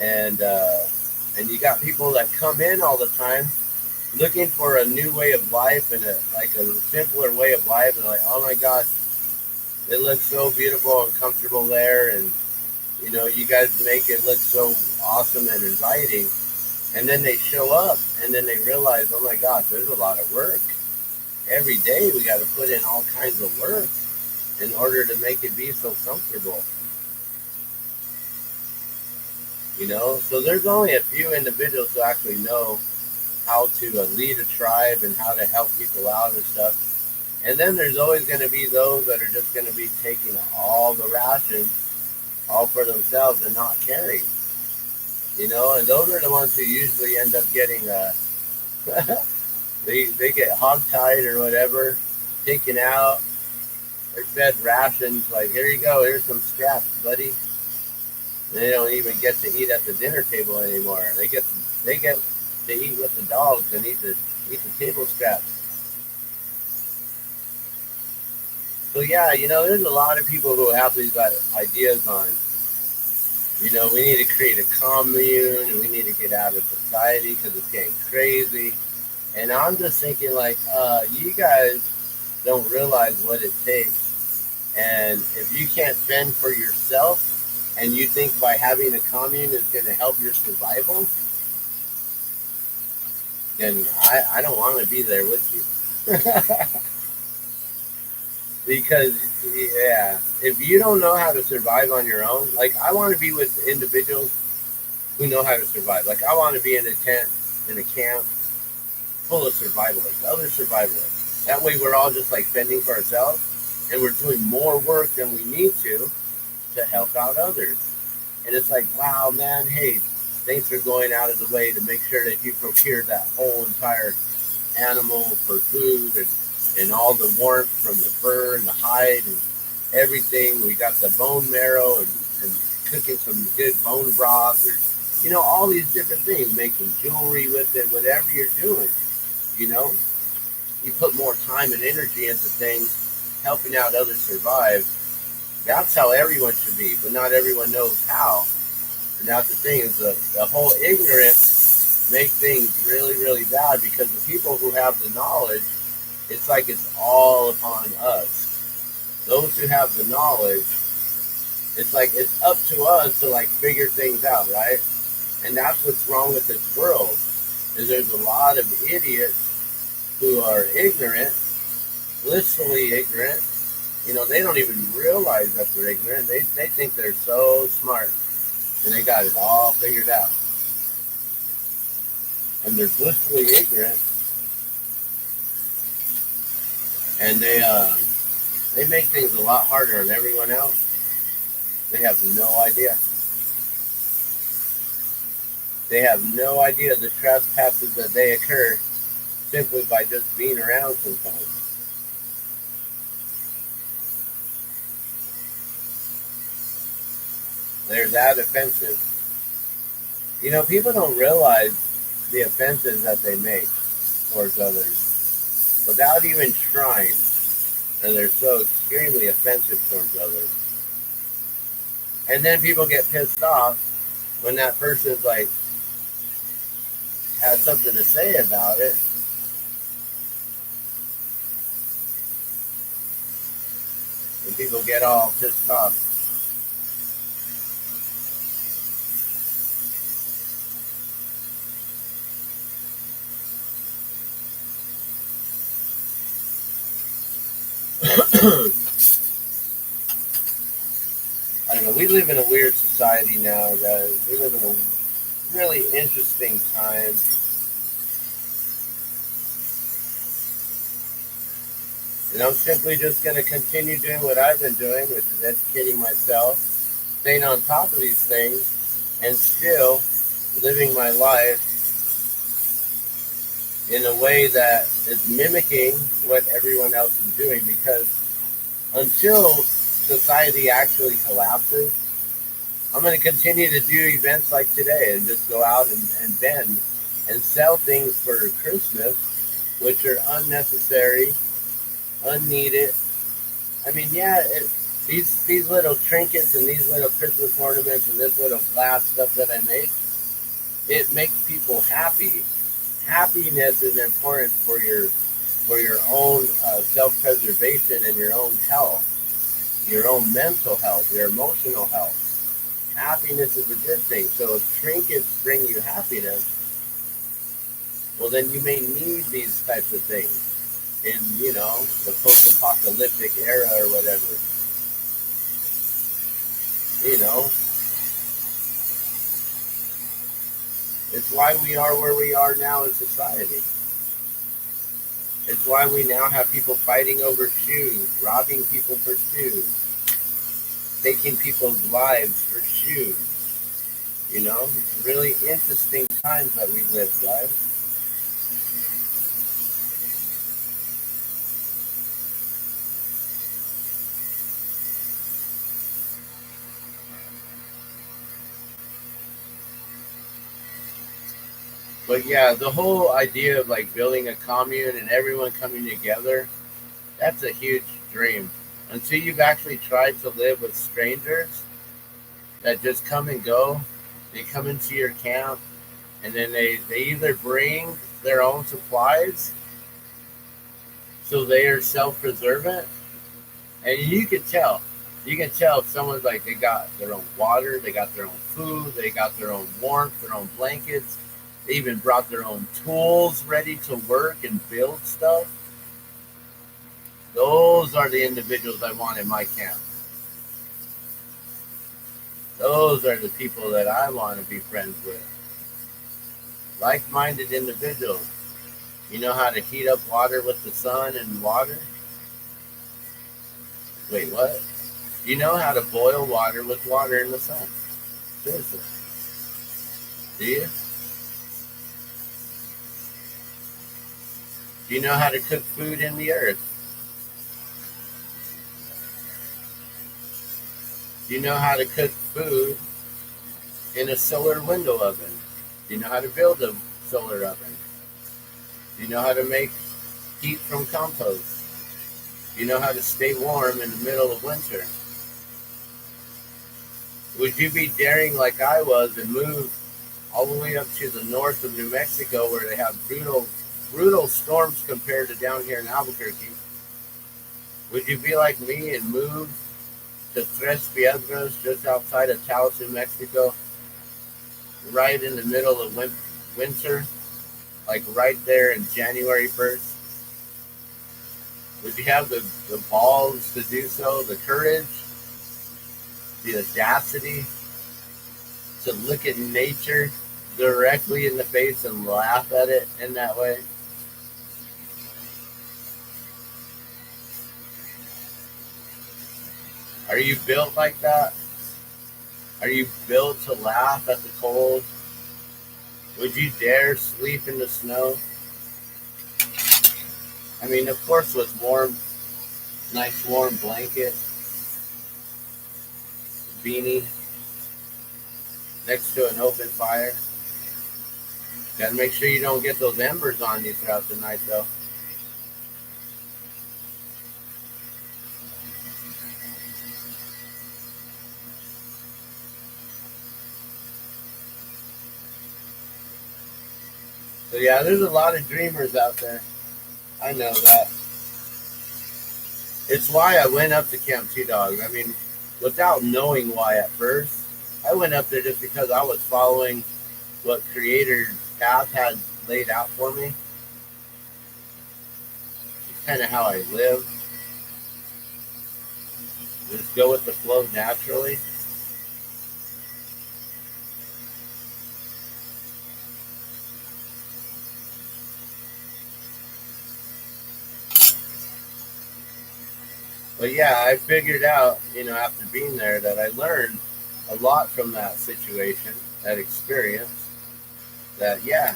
and you got people that come in all the time looking for a new way of life and a simpler way of life, and like, oh my gosh, it looks so beautiful and comfortable there, and you guys make it look so awesome and inviting. And then they show up, and then they realize, oh my gosh, there's a lot of work. Every day we got to put in all kinds of work in order to make it be so comfortable. So there's only a few individuals who actually know how to lead a tribe and how to help people out and stuff. And then there's always going to be those that are just going to be taking all the rations all for themselves and not caring. And those are the ones who usually end up getting they get hogtied or whatever, taken out. They're fed rations like, here you go, here's some scraps, buddy. They don't even get to eat at the dinner table anymore. They get to eat with the dogs and eat the table scraps. So yeah, there's a lot of people who have these ideas on, we need to create a commune and we need to get out of society because it's getting crazy. And I'm just thinking like, you guys don't realize what it takes. And if you can't fend for yourself, and you think by having a commune is going to help your survival, then I don't want to be there with you. Because, yeah, if you don't know how to survive on your own, like I want to be with individuals who know how to survive. Like I want to be in a tent, in a camp, full of survivalists, other survivalists. That way we're all just like fending for ourselves, and we're doing more work than we need to help out others. And it's like, wow, man, hey, thanks for going out of the way to make sure that you procured that whole entire animal for food, and all the warmth from the fur and the hide and everything. We got the bone marrow and cooking some good bone broth, or all these different things, making jewelry with it, whatever you're doing. You put more time and energy into things, helping out others survive. That's how everyone should be, but not everyone knows how. And that's the thing, is the whole ignorance makes things really, really bad, because the people who have the knowledge, it's like it's all upon us. Those who have the knowledge, it's like it's up to us to like figure things out, right? And that's what's wrong with this world, is there's a lot of idiots who are ignorant, blissfully ignorant. They don't even realize that they're ignorant. They think they're so smart, and they got it all figured out. And they're blissfully ignorant, and they make things a lot harder on everyone else. They have no idea. They have no idea the trespasses that they occur simply by just being around sometimes. They're that offensive. People don't realize the offenses that they make towards others without even trying. And they're so extremely offensive towards others. And then people get pissed off when that person's like has something to say about it. And people get all pissed off. I don't know. We live in a weird society now, guys. We live in a really interesting time. And I'm simply just going to continue doing what I've been doing, which is educating myself, staying on top of these things, and still living my life in a way that is mimicking what everyone else is doing. Because until society actually collapses, I'm going to continue to do events like today and just go out and bend and sell things for Christmas, which are unnecessary, unneeded. I mean, yeah, these little trinkets and these little Christmas ornaments and this little glass stuff that I make, it makes people happy. Happiness is important for your own self-preservation and your own health, your own mental health, your emotional health. Happiness is a good thing. So if trinkets bring you happiness, well, then you may need these types of things in, the post-apocalyptic era or whatever. You know, it's why we are where we are now in society. It's why we now have people fighting over shoes, robbing people for shoes, taking people's lives for shoes. It's really interesting times that we live, guys. But yeah, the whole idea of like building a commune and everyone coming together, that's a huge dream. Until you've actually tried to live with strangers that just come and go, they come into your camp and then they either bring their own supplies so they are self-preservant, and you can tell if someone's like they got their own water, they got their own food, they got their own warmth, their own blankets, they even brought their own tools ready to work and build stuff. Those are the individuals I want in my camp. Those are the people that I want to be friends with. Like-minded individuals. You know how to heat up water with the sun and water? Wait, what? You know how to boil water with water in the sun? Seriously. Do you? Do you know how to cook food in the earth? Do you know how to cook food in a solar window oven? Do you know how to build a solar oven? Do you know how to make heat from compost? Do you know how to stay warm in the middle of winter? Would you be daring like I was and move all the way up to the north of New Mexico where they have brutal storms compared to down here in Albuquerque? Would you be like me and move to Tres Piedras just outside of Taos, New Mexico, right in the middle of winter, like right there in January 1st? Would you have the balls to do so, the courage, the audacity to look at nature directly in the face and laugh at it in that way? Are you built like that? Are you built to laugh at the cold? Would you dare sleep in the snow? I mean, of course, with nice warm blanket, beanie, next to an open fire. Gotta make sure you don't get those embers on you throughout the night, though. So yeah, there's a lot of dreamers out there. I know that. It's why I went up to Camp Two Dog. I mean, without knowing why at first, I went up there just because I was following what Creator's path had laid out for me. It's kind of how I live. Just go with the flow naturally. But yeah, I figured out, after being there, that I learned a lot from that situation, that experience. That, yeah,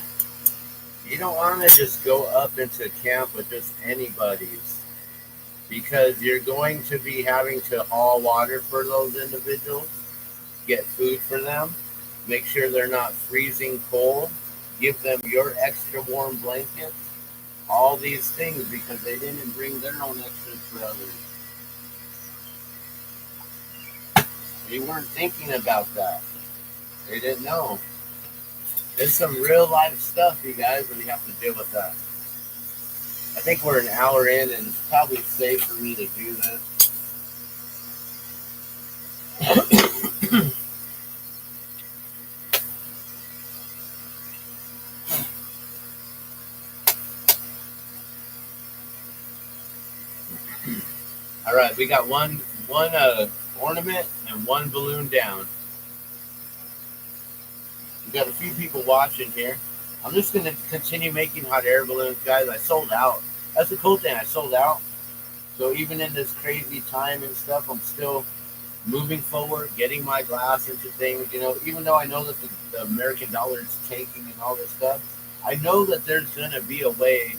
you don't want to just go up into camp with just anybody's, because you're going to be having to haul water for those individuals, get food for them, make sure they're not freezing cold, give them your extra warm blankets, all these things because they didn't bring their own extras for others. They weren't thinking about that. They didn't know. There's some real life stuff, you guys, when you have to deal with that. I think we're an hour in, and it's probably safe for me to do this. All right, we got one ornament and one balloon down. We got a few people watching here. I'm just gonna continue making hot air balloons, guys. I sold out. That's the cool thing. I sold out. So even in this crazy time and stuff, I'm still moving forward, getting my glass into things. Even though I know that the American dollar is tanking and all this stuff, I know that there's gonna be a way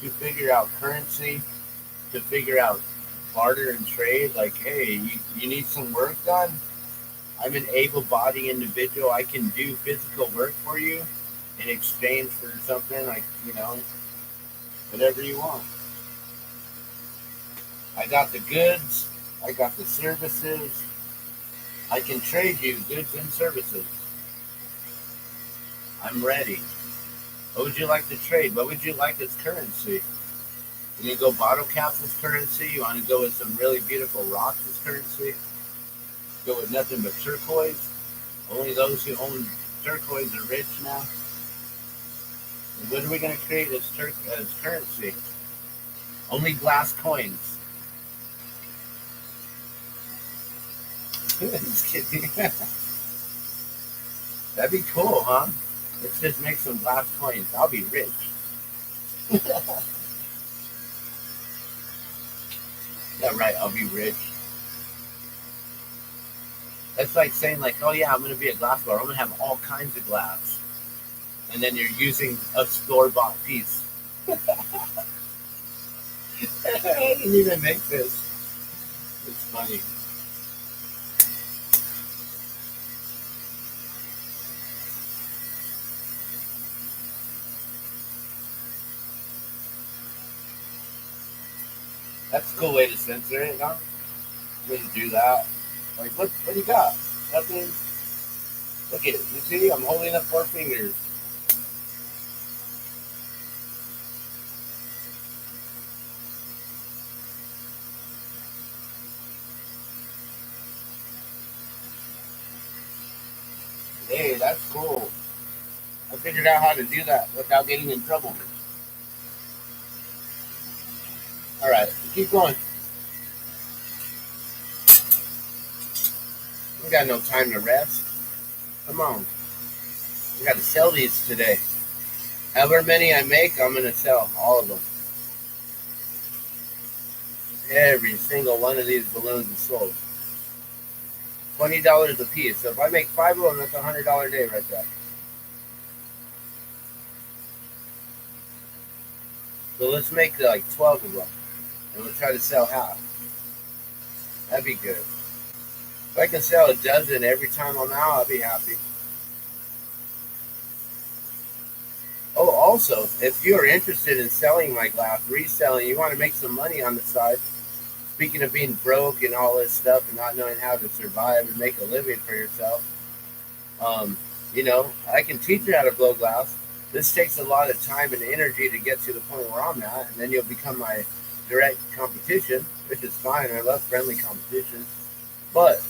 to figure out currency, to figure out barter and trade. Like, hey, you need some work done? I'm an able-bodied individual. I can do physical work for you in exchange for something like, whatever you want. I got the goods. I got the services. I can trade you goods and services. I'm ready. What would you like to trade? What would you like as currency? You go bottle caps as currency? You want to go with some really beautiful rocks as currency? Go with nothing but turquoise? Only those who own turquoise are rich now? And what are we going to create as currency? Only glass coins. Just kidding. That'd be cool, huh? Let's just make some glass coins. I'll be rich. Yeah, right. I'll be rich. That's like saying, like, oh yeah, I'm going to be a glass blower. I'm going to have all kinds of glass. And then you're using a store-bought piece. I didn't even make this. It's funny. That's a cool way to censor it, huh? Way to do that. Like, what do you got? Nothing. Look at it. You see? I'm holding up 4 fingers. Hey, that's cool. I figured out how to do that without getting in trouble. All right, keep going. We got no time to rest. Come on. We got to sell these today. However many I make, I'm going to sell all of them. Every single one of these balloons is sold. $20 a piece. So if I make 5 of them, that's $100 a day right there. So let's make like 12 of them. And we'll try to sell half. That'd be good. If I can sell a dozen every time I'm out, I'll be happy. Oh, also, if you're interested in selling my glass, reselling, you want to make some money on the side. Speaking of being broke and all this stuff and not knowing how to survive and make a living for yourself, I can teach you how to blow glass. This takes a lot of time and energy to get to the point where I'm at, and then you'll become my direct competition, which is fine. I love friendly competition. But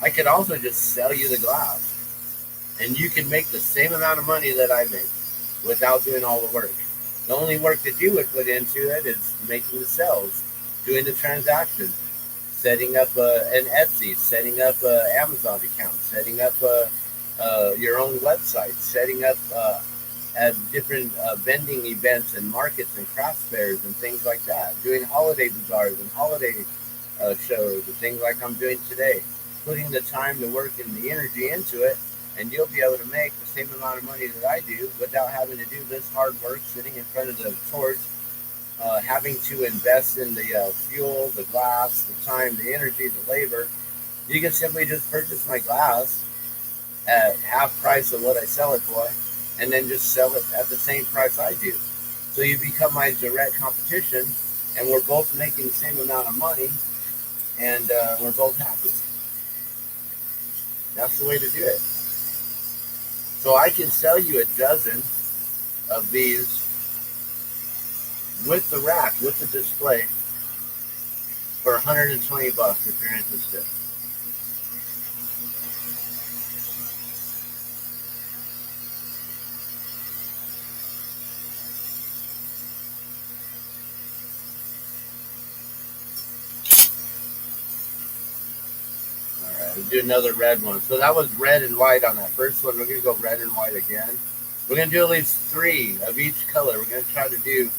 I could also just sell you the glass, and you can make the same amount of money that I make without doing all the work. The only work that you would put into it is making the sales, doing the transactions, setting up an Etsy, setting up an Amazon account, setting up your own website, setting up at different vending events and markets and craft fairs and things like that, doing holiday bazaars and holiday shows and things like I'm doing today, putting the time, the work, and the energy into it, and you'll be able to make the same amount of money that I do without having to do this hard work, sitting in front of the torch, having to invest in the fuel, the glass, the time, the energy, the labor. You can simply just purchase my glass at half price of what I sell it for, and then just sell it at the same price I do. So you become my direct competition, and we're both making the same amount of money, and we're both happy. That's the way to do it. So I can sell you a dozen of these with the rack, with the display, for $120 if you're interested. We'll do another red one. So that was red and white on that first one. We're going to go red and white again. We're going to do at least 3 of each color. We're going to try to do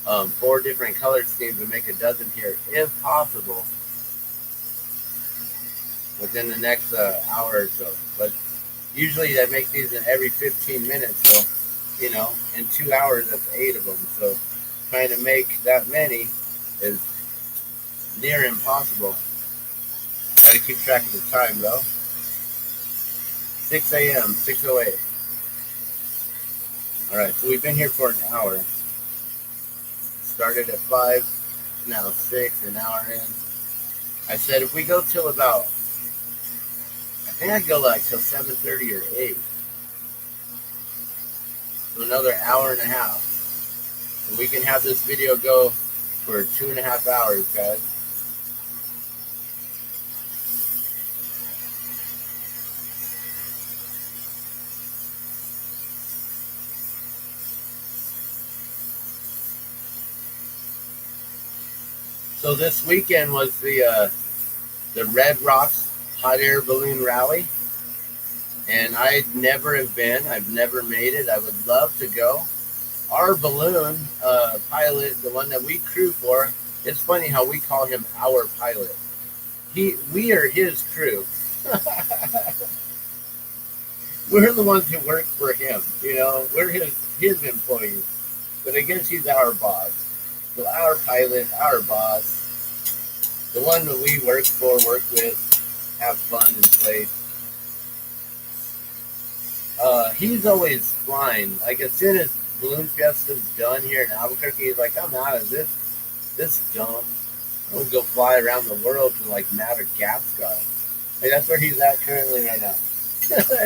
4 different color schemes and make a dozen here, if possible, within the next hour or so. But usually I make these in every 15 minutes. So, in 2 hours, that's 8 of them. So trying to make that many is near impossible. Gotta keep track of the time though. 6 a.m., 6:08. Alright, so we've been here for an hour. Started at 5, now 6, an hour in. I said if we go till about, I think I'd go like till 7:30 or 8. So another hour and a half. And we can have this video go for 2.5 hours, guys. So this weekend was the Red Rocks Hot Air Balloon Rally, and I'd never have been. I've never made it. I would love to go. Our balloon pilot, the one that we crew for, it's funny how we call him our pilot. We are his crew. We're the ones who work for him. We're his employees. But I guess he's our boss. So our pilot, our boss, the one that we work for, work with, have fun and play. He's always flying. Like as soon as Balloon Fiesta's done here in Albuquerque, he's like, I'm out of this dump. I'm gonna go fly around the world to like Madagascar. Hey, that's where he's at currently right now.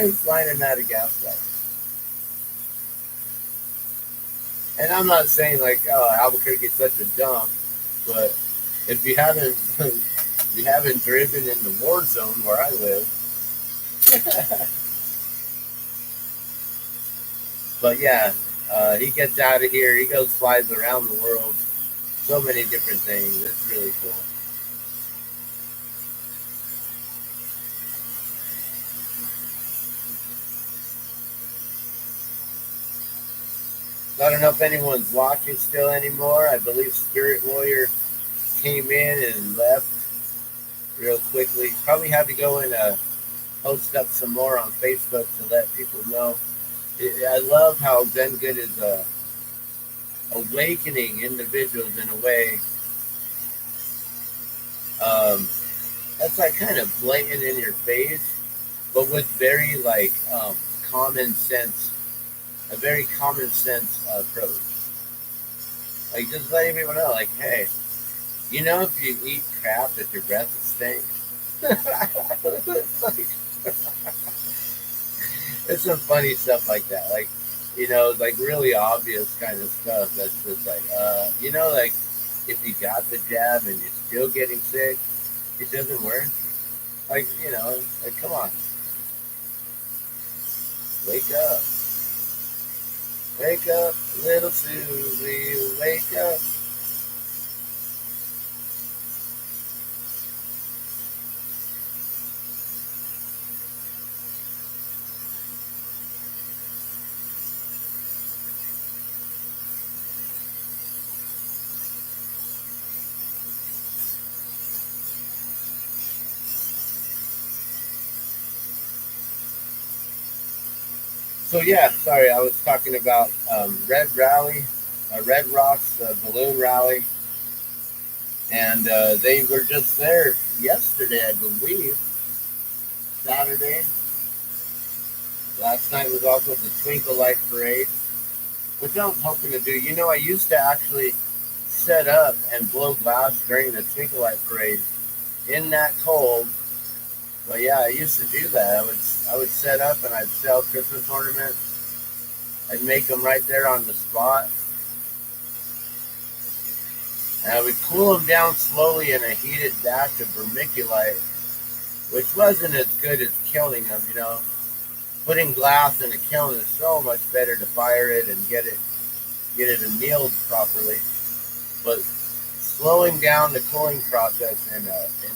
He's flying in Madagascar. And I'm not saying like, Albuquerque is such a dump, but if you haven't driven in the war zone where I live, but yeah, he gets out of here. He goes flies around the world, so many different things. It's really cool. I don't know if anyone's watching still anymore. I believe Spirit Warrior came in and left real quickly. Probably have to go and post up some more on Facebook to let people know. I love how Zen Good is awakening individuals in a way that's like kind of blatant in your face, but with very like common sense. A very common sense approach. Like just letting people know, like, hey, if you eat crap, that your breath is stink. It's some funny stuff like that. Like, like really obvious kind of stuff. That's just like, like if you got the jab and you're still getting sick, it doesn't work. Like, like come on, wake up, wake up, little Susie, wake up. So yeah, sorry, I was talking about Red Rocks balloon rally, and they were just there yesterday, I believe, Saturday. Last night was also the Twinkle Light Parade, which I was hoping to do. I used to actually set up and blow glass during the Twinkle Light Parade in that cold. But yeah, I used to do that. I would set up and I'd sell Christmas ornaments. I'd make them right there on the spot. And I would cool them down slowly in a heated batch of vermiculite, which wasn't as good as kilning them. Putting glass in a kiln is so much better to fire it and get it annealed properly. But slowing down the cooling process in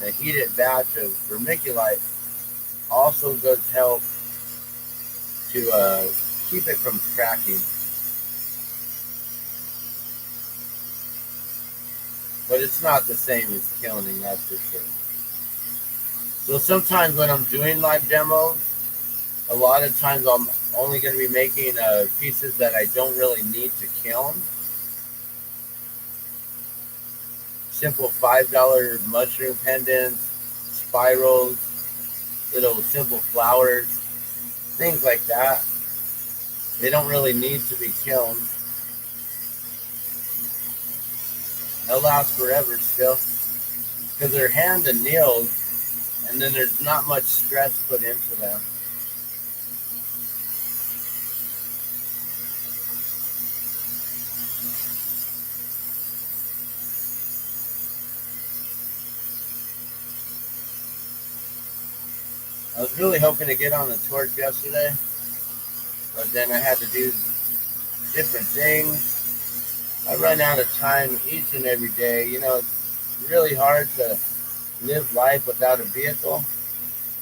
a heated batch of vermiculite also does help to keep it from cracking. But it's not the same as kilning, that's for sure. So sometimes when I'm doing live demos, a lot of times I'm only going to be making pieces that I don't really need to kiln. Simple $5 mushroom pendants, spirals, little simple flowers, things like that. They don't really need to be kilned. They'll last forever still because they're hand annealed, and then there's not much stress put into them. I was really hoping to get on the torch yesterday, but then I had to do different things. I run out of time each and every day. It's really hard to live life without a vehicle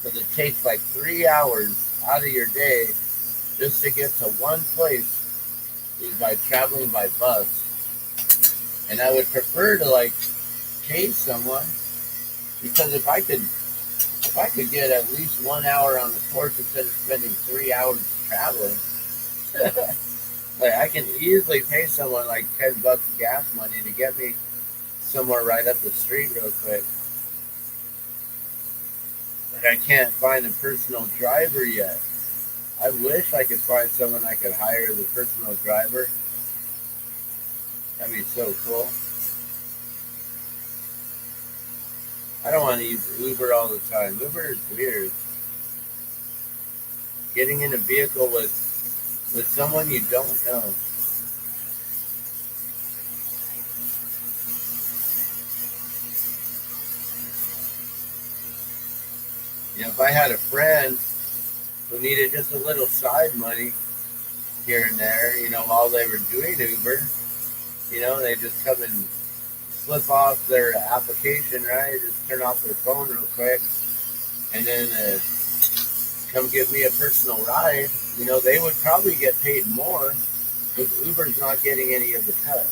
because it takes like 3 hours out of your day just to get to one place by traveling by bus. And I would prefer to like pay someone because if I could get at least 1 hour on the torch instead of spending 3 hours traveling, like I can easily pay someone like $10 gas money to get me somewhere right up the street real quick. But I can't find a personal driver yet. I wish I could find someone I could hire as a personal driver. That'd be so cool. I don't want to use Uber all the time. Uber is weird. Getting in a vehicle with someone you don't know. If I had a friend who needed just a little side money here and there, while they were doing Uber, they just come and slip off their application, right? Just turn off their phone real quick, and then come give me a personal ride. They would probably get paid more because Uber's not getting any of the cut.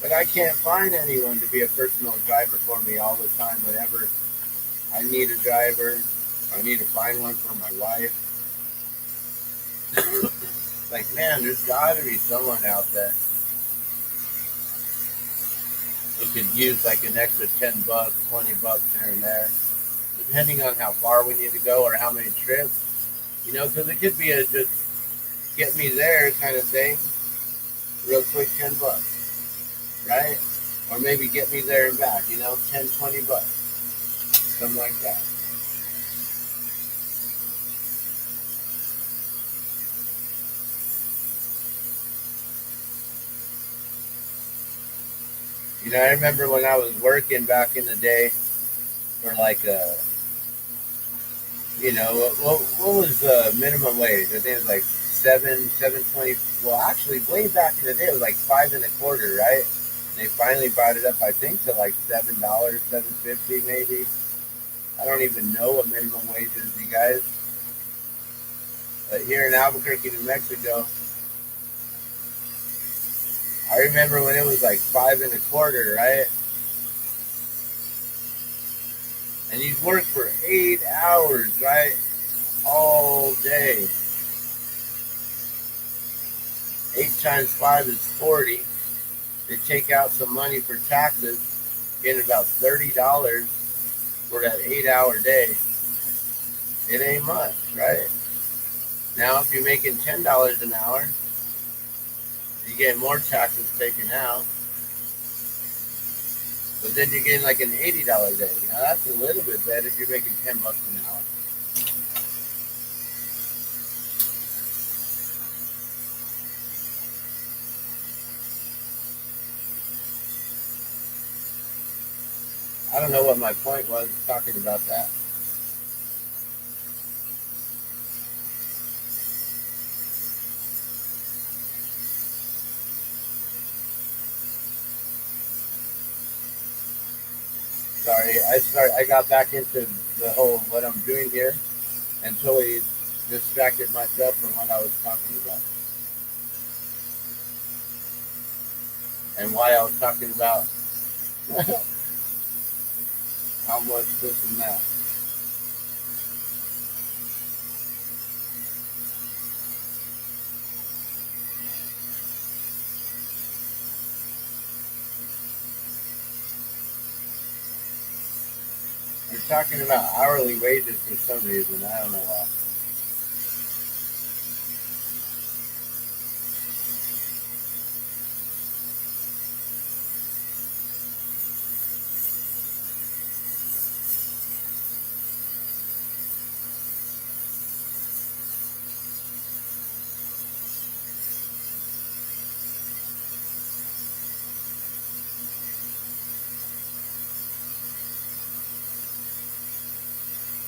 But I can't find anyone to be a personal driver for me all the time. Whenever I need a driver, I need to find one for my wife. Like, man, there's got to be someone out there who could use like an extra $10, $20 here and there, depending on how far we need to go or how many trips. Because it could be a just get me there kind of thing, real quick, $10, right? Or maybe get me there and back, $10, $20, something like that. I remember when I was working back in the day for like what was the minimum wage? I think it was like 7.20. Well, actually, way back in the day, it was like 5.25, right? And they finally brought it up, I think, to like $7, 7.50 maybe. I don't even know what minimum wage is, you guys. But here in Albuquerque, New Mexico, I remember when it was like 5.25, right? And you'd work for 8 hours, right? All day. 8 times 5 is 40. They take out some money for taxes, getting about $30 for that 8 hour day. It ain't much, right? Now, if you're making $10 an hour, you get more taxes taken out, but then you're getting like an $80 day. Now, that's a little bit better if you're making $10 an hour. I don't know what my point was talking about that. Sorry, I got back into the whole what I'm doing here and totally distracted myself from what I was talking about and why I was talking about how much this and that. We're talking about hourly wages for some reason. I don't know why.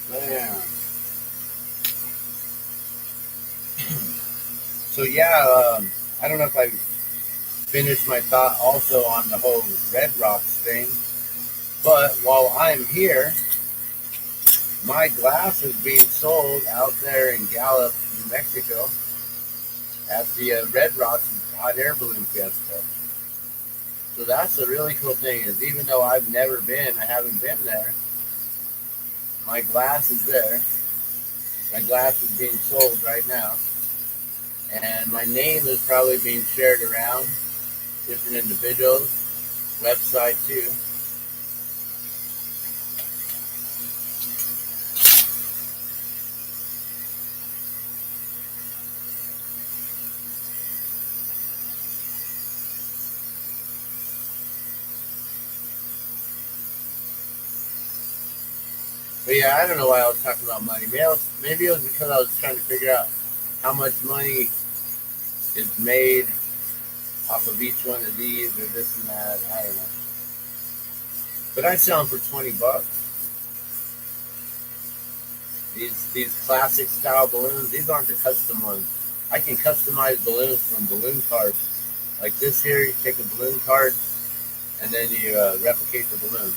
Man. So yeah, I don't know if I finished my thought also on the whole Red Rocks thing, but while I'm here, my glass is being sold out there in Gallup, New Mexico, at the Red Rocks Hot Air Balloon Fiesta. So that's the really cool thing is even though I've never been, I haven't been there, my glass is there. My glass is being sold right now. And my name is probably being shared around different individuals, website too. But yeah, I don't know why I was talking about money. Maybe it was because I was trying to figure out how much money is made off of each one of these or this and that. I don't know. But I sell them for $20. These classic style balloons. These aren't the custom ones. I can customize balloons from balloon cards. Like this here, you take a balloon card and then you replicate the balloon.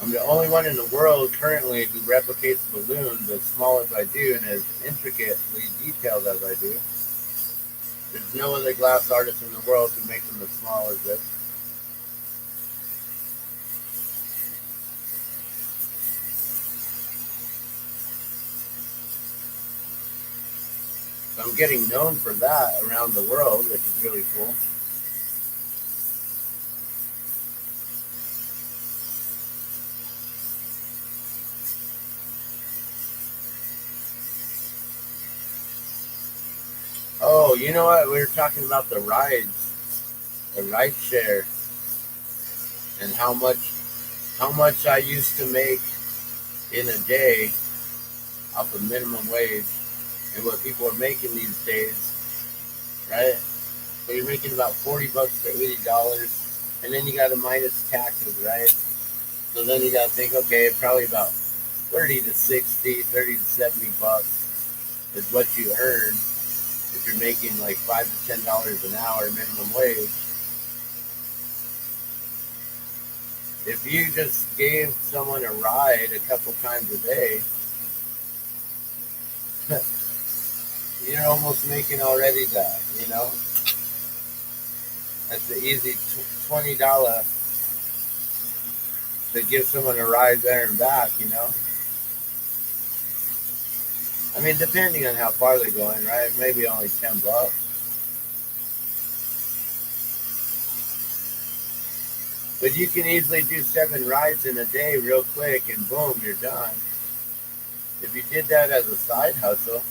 I'm the only one in the world currently who replicates balloons as small as I do and as intricately detailed as I do. There's no other glass artist in the world who makes them as small as this. So I'm getting known for that around the world, which is really cool. Oh, you know what? We were talking about the ride share, and how much I used to make in a day off of minimum wage and what people are making these days, right? So you're making about $40 to $80, and then you got to minus taxes, right? So then you got to think, okay, probably about 30 to 60, 30 to 70 bucks is what you earn if you're making like $5 to $10 an hour minimum wage. If you just gave someone a ride a couple times a day, you're almost making already that, you know? That's the easy $20 to give someone a ride there and back, you know? I mean, depending on how far they're going, right? Maybe only 10 bucks. But you can easily do 7 rides in a day real quick and boom, you're done. If you did that as a side hustle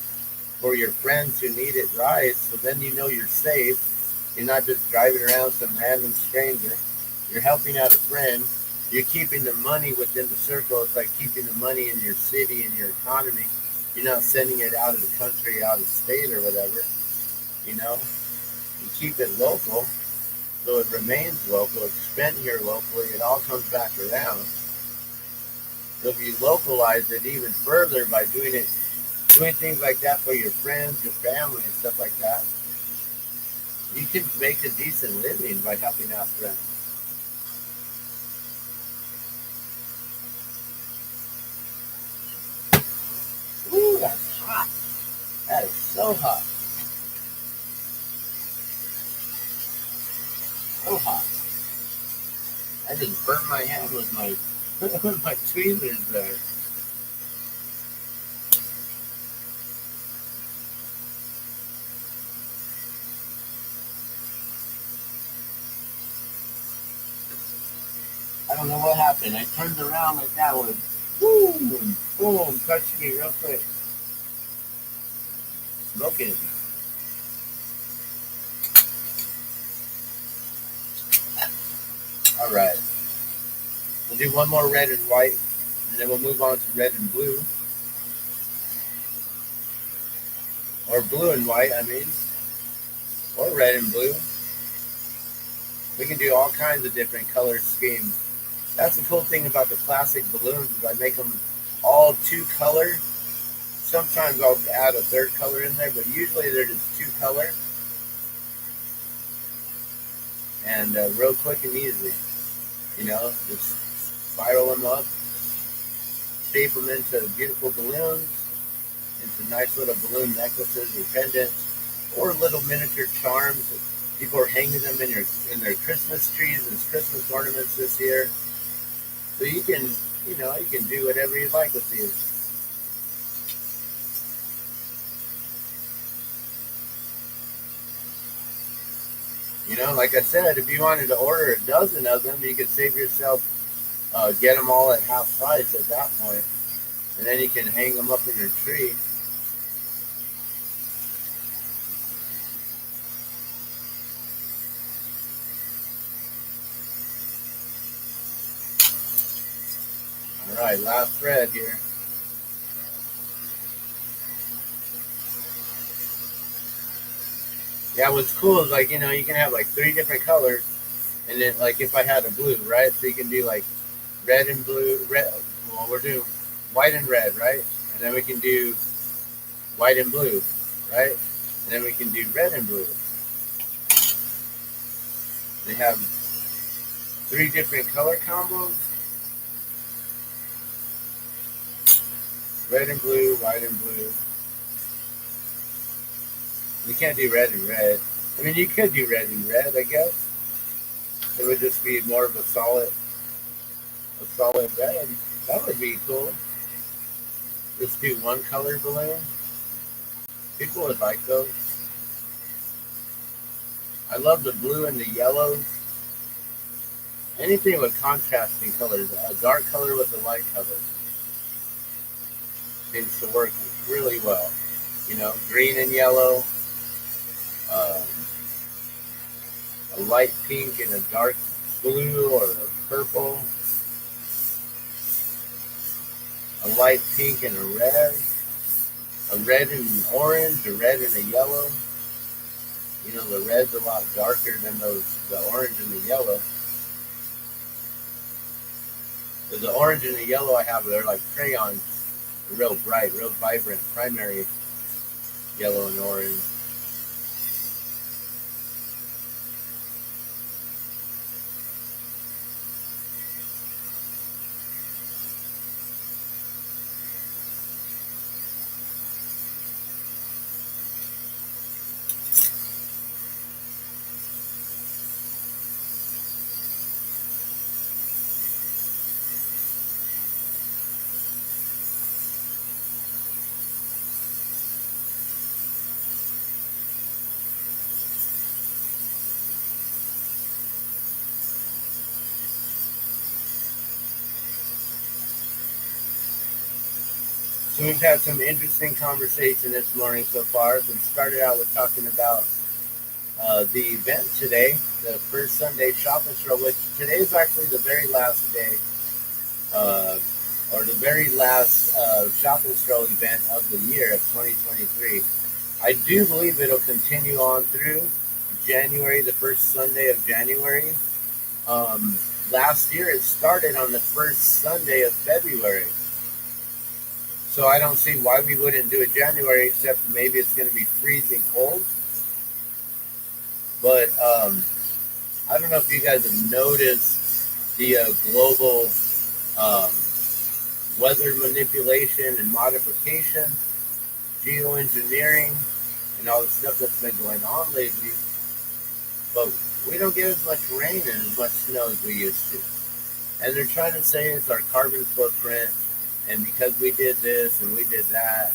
for your friends who needed rides, so then you know you're safe. You're not just driving around some random stranger. You're helping out a friend. You're keeping the money within the circle. It's like keeping the money in your city and your economy. You're not sending it out of the country, out of state or whatever. You know, you keep it local, so it remains local. It's spent here locally. It all comes back around. So if you localize it even further by doing things like that for your friends, your family, and stuff like that, you can make a decent living by helping out friends. Ooh, that's hot. That is so hot. So hot. I just burnt my hand with my with my tweezers there. I don't know what happened. I turned around like that was boom, boom, touched me real quick. Smoking. All right. We'll do one more red and white, and then we'll move on to red and blue. Or blue and white, I mean. Or red and blue. We can do all kinds of different color schemes. That's the cool thing about the classic balloons is I make them all 2-color. Sometimes I'll add a 3rd color in there, but usually they're just 2-color. And real quick and easy. You know, just spiral them up, shape them into beautiful balloons, into nice little balloon necklaces or pendants, or little miniature charms. People are hanging them in their Christmas trees as Christmas ornaments this year. So you can do whatever you like with these. You know, like I said, if you wanted to order a dozen of them, you could save yourself, get them all at half price at that point, and then you can hang them up in your tree. All right, last thread here. Yeah, what's cool is like, you know, you can have like 3 different colors, and then like if I had a blue, right? So you can do like red and blue, red. Well, we're doing white and red, right? And then we can do white and blue, right? And then we can do red and blue. They have 3 different color combos. Red and blue, white and blue. You can't do red and red. I mean, you could do red and red, I guess. It would just be more of a solid red. That would be cool. Just do 1-color balloon. People would like those. I love the blue and the yellows. Anything with contrasting colors. A dark color with a light color seems to work really well. You know, green and yellow. A light pink and a dark blue or a purple. A light pink and a red. a red and an orange, a red and a yellow. You know, the red's a lot darker than the orange and the yellow. Because the orange and the yellow I have, they're like crayons, real bright, real vibrant, primary yellow and orange. So we've had some interesting conversation this morning so far. So we started out with talking about the event today, the first Sunday shopping stroll, which today is actually the very last day, or the very last shopping stroll event of the year of 2023. I do believe it'll continue on through January, the first Sunday of January. Last year it started on the first Sunday of February. So I don't see why we wouldn't do it January, except maybe it's going to be freezing cold. But I don't know if you guys have noticed the global weather manipulation and modification, geoengineering, and all the stuff that's been going on lately. But we don't get as much rain and as much snow as we used to. And they're trying to say it's our carbon footprint, and because we did this and we did that.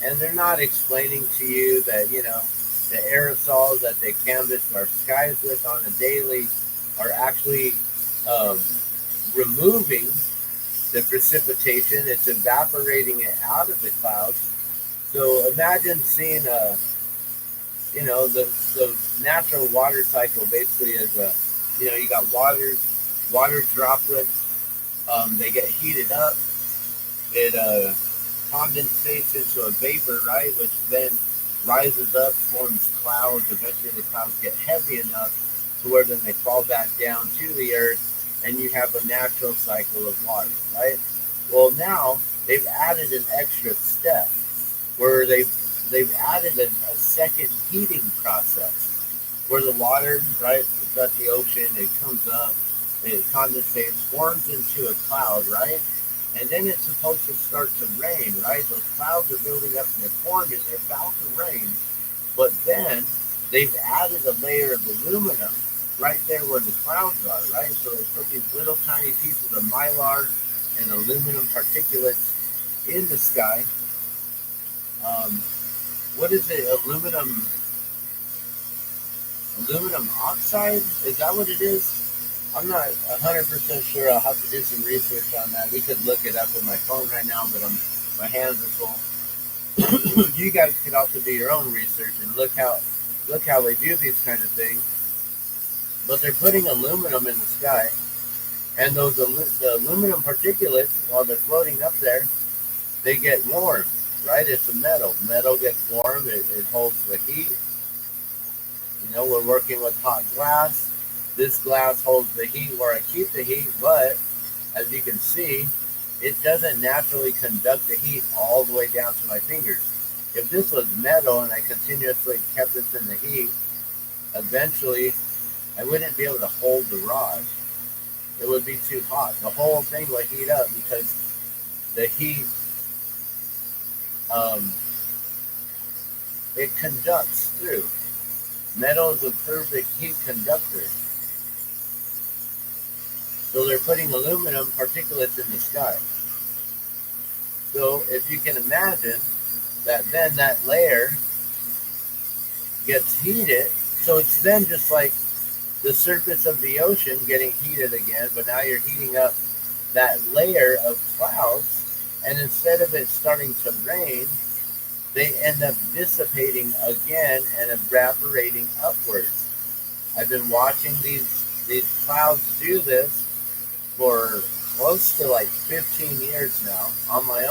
And they're not explaining to you that, you know, the aerosols that they canvas our skies with on a daily are actually removing the precipitation. It's evaporating it out of the clouds. So imagine seeing you know, the natural water cycle basically is you know, you got water droplets. They get heated up. It condensates into a vapor, right, which then rises up, forms clouds. Eventually the clouds get heavy enough to where then they fall back down to the earth, and you have a natural cycle of water, right? Well, now they've added an extra step where they've added a second heating process where the water, right, it's at the ocean, it comes up, it condensates, forms into a cloud, right? And then it's supposed to start to rain, right? Those clouds are building up and they're forming, they're about to rain. But then they've added a layer of aluminum right there where the clouds are, right? So they put these little tiny pieces of mylar and aluminum particulates in the sky. What is it? Aluminum oxide? Is that what it is? I'm not 100% sure. I'll have to do some research on that. We could look it up with my phone right now, but my hands are full. You guys could also do your own research and look how they do these kind of things. But they're putting aluminum in the sky, and the aluminum particulates, while they're floating up there, they get warm, right? It's a metal. Metal gets warm. It holds the heat. You know, we're working with hot glass. This glass holds the heat where I keep the heat, but as you can see, it doesn't naturally conduct the heat all the way down to my fingers. If this was metal and I continuously kept this in the heat, eventually I wouldn't be able to hold the rod. It would be too hot. The whole thing would heat up because the heat, it conducts through. Metal is a perfect heat conductor. So they're putting aluminum particulates in the sky. So if you can imagine that then that layer gets heated, so it's then just like the surface of the ocean getting heated again, but now you're heating up that layer of clouds, and instead of it starting to rain, they end up dissipating again and evaporating upwards. I've been watching these clouds do this for close to like 15 years now on my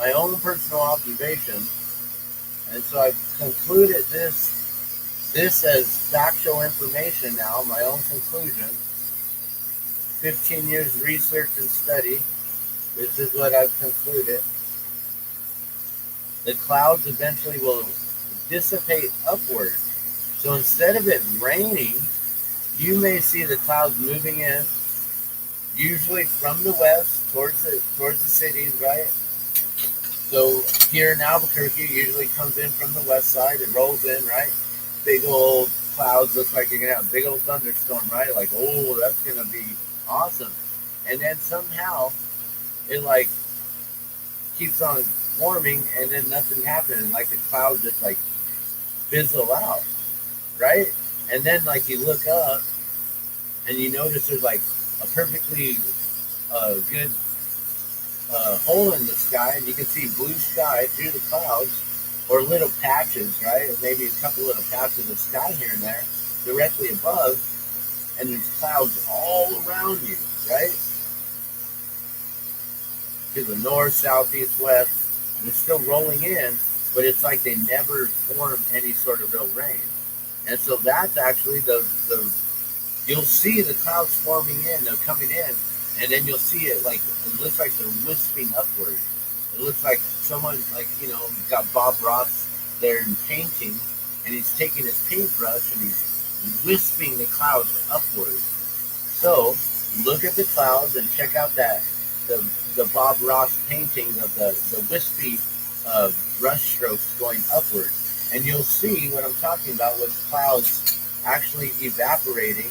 my own personal observation. And so I've concluded this as factual information now, my own conclusion. 15 years of research and study. This is what I've concluded. The clouds eventually will dissipate upward. So instead of it raining, you may see the clouds moving in, usually from the west towards the cities, right? So here in Albuquerque, it usually comes in from the west side. It rolls in, right? Big old clouds, look like you're going to have a big old thunderstorm, right? Like, oh, that's going to be awesome. And then somehow it like keeps on forming and then nothing happens. Like the clouds just like fizzle out, right? And then like you look up and you notice there's like a perfectly good hole in the sky, and you can see blue sky through the clouds, or little patches, right? Or maybe a couple little patches of sky here and there, directly above, and there's clouds all around you, right? To the north, south, east, west, and it's still rolling in, but it's like they never form any sort of real rain. And so that's actually you'll see the clouds forming in, they're coming in, and then you'll see it like, it looks like they're wisping upward. It looks like someone, like, got Bob Ross there in painting, and he's taking his paintbrush and he's wisping the clouds upward. So look at the clouds and check out the Bob Ross painting of the wispy brush strokes going upward. And you'll see what I'm talking about with clouds actually evaporating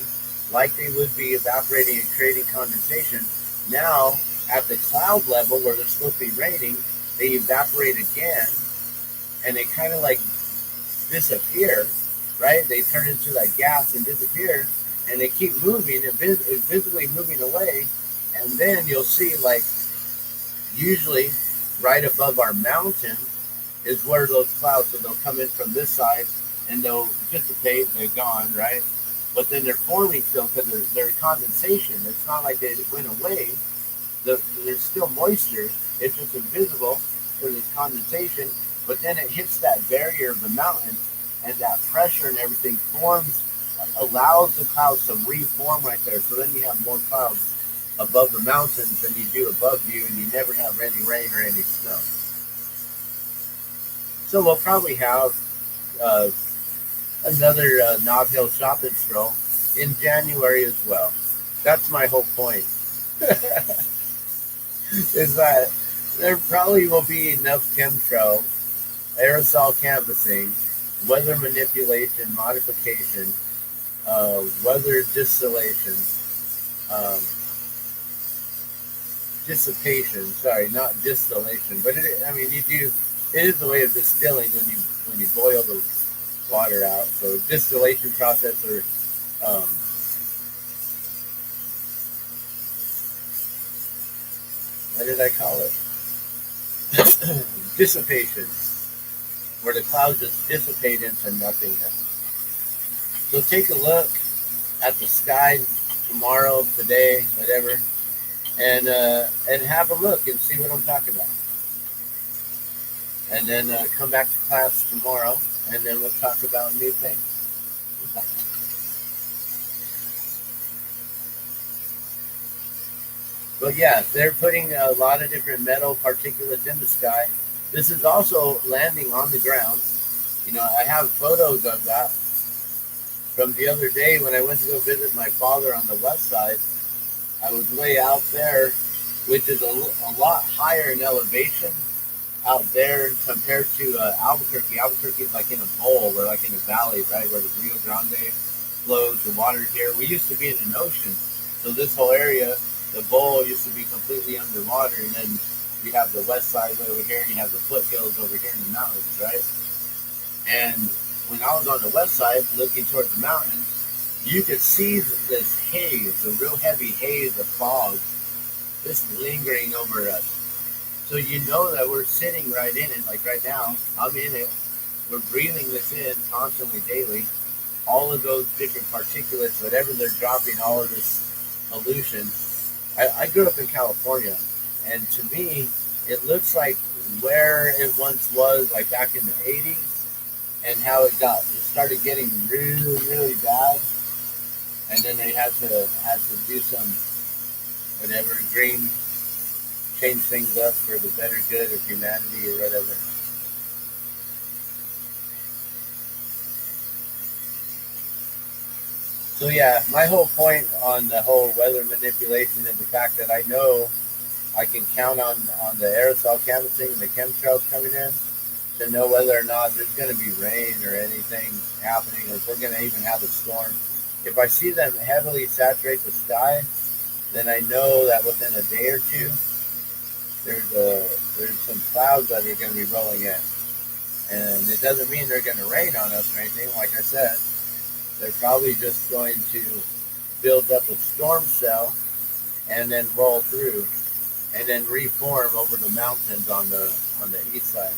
like they would be evaporating and creating condensation. Now, at the cloud level where they're supposed to be raining, they evaporate again, and they kind of like disappear, right? They turn into that gas and disappear, and they keep moving, visibly moving away, and then you'll see, like, usually right above our mountain is where those clouds, so they'll come in from this side, and they'll dissipate, and they're gone, right? But then they're forming still because they're condensation. It's not like they went away. There's still moisture. It's just invisible because it's condensation. But then it hits that barrier of the mountain, and that pressure and everything allows the clouds to reform right there. So then you have more clouds above the mountains than you do above you, and you never have any rain or any snow. So we'll probably have another Knob Hill shopping stroll in January as well. That's my whole point. Is that there probably will be enough chemtrails, aerosol canvassing, weather manipulation, modification, weather distillation, dissipation. Sorry, not distillation, but it is a way of distilling when you boil the water out. So distillation process, or what did I call it? Dissipation, where the clouds just dissipate into nothingness. So take a look at the sky tomorrow, today, whatever, and have a look and see what I'm talking about. And then come back to class tomorrow, and then we'll talk about new things. But yeah, they're putting a lot of different metal particulates in the sky. This is also landing on the ground. I have photos of that from the other day when I went to go visit my father on the west side. I was way out there, which is a lot higher in elevation out there compared to Albuquerque. Albuquerque is like in a bowl, we're like in a valley, right, where the Rio Grande flows, the water here. We used to be in an ocean, so this whole area, the bowl used to be completely underwater, and then you have the west side over here, and you have the foothills over here in the mountains, right? And when I was on the west side, looking towards the mountains, you could see this haze, a real heavy haze of fog, just lingering over us. So you know that we're sitting right in it, like right now, I'm in it. We're breathing this in constantly, daily. All of those different particulates, whatever they're dropping, all of this pollution. I grew up in California, and to me, it looks like where it once was, like back in the 80s, and how it started getting really, really bad, and then they had to do some whatever green, change things up for the better good of humanity or whatever. So yeah, my whole point on the whole weather manipulation is the fact that I know I can count on the aerosol canvassing and the chemtrails coming in to know whether or not there's going to be rain or anything happening, or if we're going to even have a storm. If I see them heavily saturate the sky, then I know that within a day or two, there's some clouds that are going to be rolling in, and it doesn't mean they're going to rain on us or anything. Like I said, they're probably just going to build up a storm cell and then roll through, and then reform over the mountains on the east side.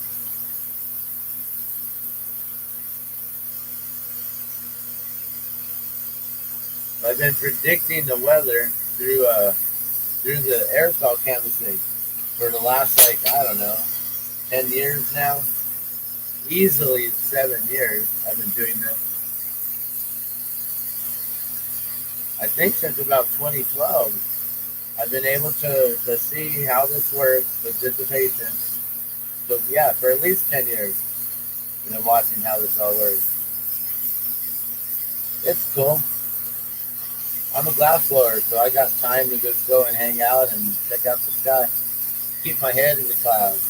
I've been predicting the weather through the aerosol canvassing for the last, like, I don't know, 10 years now. Easily 7 years I've been doing this. I think since about 2012, I've been able to see how this works, the dissipation. So yeah, for at least 10 years, I've been watching how this all works. It's cool. I'm a glass blower, so I got time to just go and hang out and check out the sky. Keep my head in the clouds.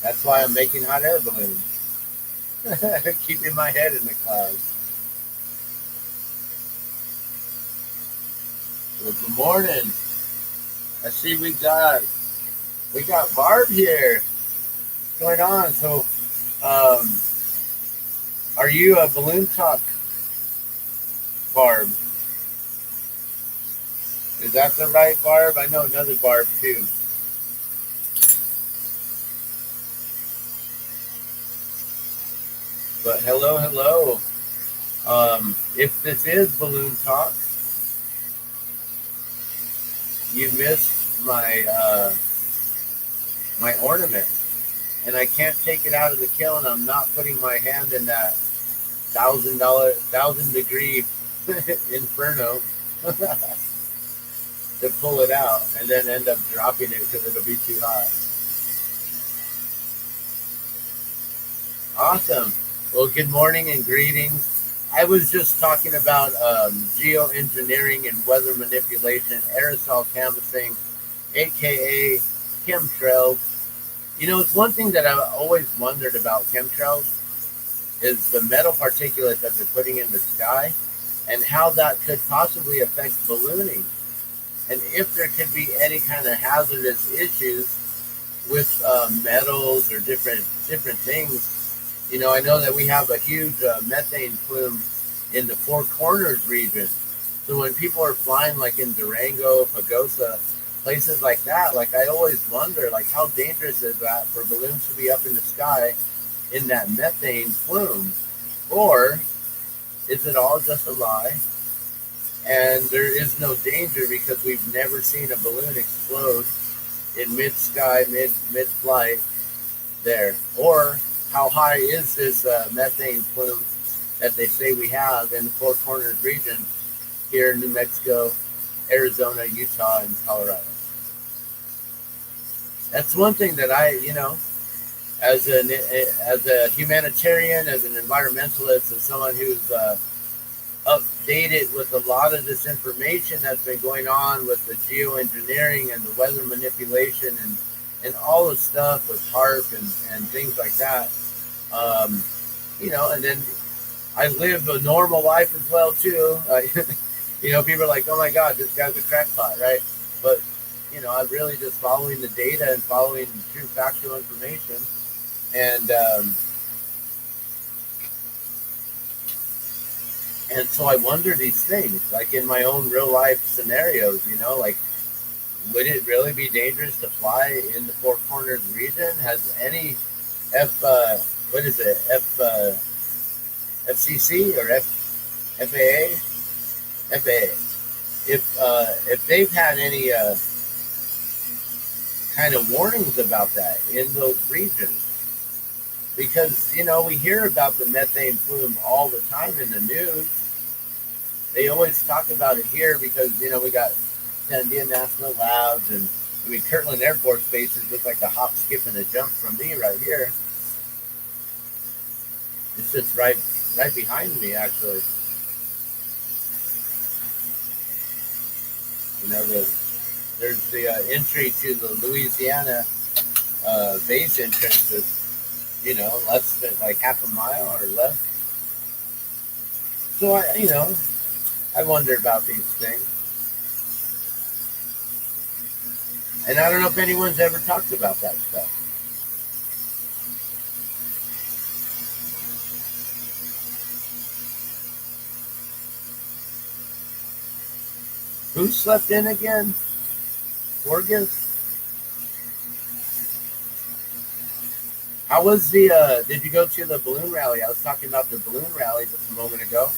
That's why I'm making hot air balloons. Keeping my head in the clouds. Well, good morning. I see we got Barb here. What's going on? So, um, are you a balloon talk, Barb? Is that the right Barb? I know another Barb too. But hello, hello. If this is balloon talk, you missed my ornament, and I can't take it out of the kiln. I'm not putting my hand in that $1,000 degree inferno to pull it out, and then end up dropping it because it'll be too hot. Awesome. Well, good morning and greetings. I was just talking about geoengineering and weather manipulation, aerosol canvassing, aka chemtrails. You know, it's one thing that I've always wondered about chemtrails is the metal particulate that they're putting in the sky and how that could possibly affect ballooning. And if there could be any kind of hazardous issues with metals or different things. You know, I know that we have a huge methane plume in the Four Corners region. So when people are flying like in Durango, Pagosa, places like that, like I always wonder, like how dangerous is that for balloons to be up in the sky in that methane plume? Or is it all just a lie? And there is no danger because we've never seen a balloon explode in mid-sky, mid-flight there. Or how high is this methane plume that they say we have in the Four Corners region here in New Mexico, Arizona, Utah, and Colorado? That's one thing that as a humanitarian, as an environmentalist, as someone who's updated with a lot of this information that's been going on with the geoengineering and the weather manipulation and all the stuff with HARP and things like that. And then I live a normal life as well too. People are like, "Oh my God, this guy's a crackpot," right? But I'm really just following the data and following true factual information, and so I wonder these things, like in my own real life scenarios. Like, would it really be dangerous to fly in the Four Corners region? Has any FCC or FAA? FAA. if they've had any kind of warnings about that in those regions, because we hear about the methane plume all the time in the news. They always talk about it here because we got Sandia National Labs, and I mean Kirtland Air Force Base is just like a hop, skip, and a jump from me right here. It's just right behind me actually. There's the entry to the Louisiana base entrance is less than like half a mile or less. So I wonder about these things, and I don't know if anyone's ever talked about that stuff. Who slept in again? Gorgas? How was did you go to the balloon rally? I was talking about the balloon rally just a moment ago.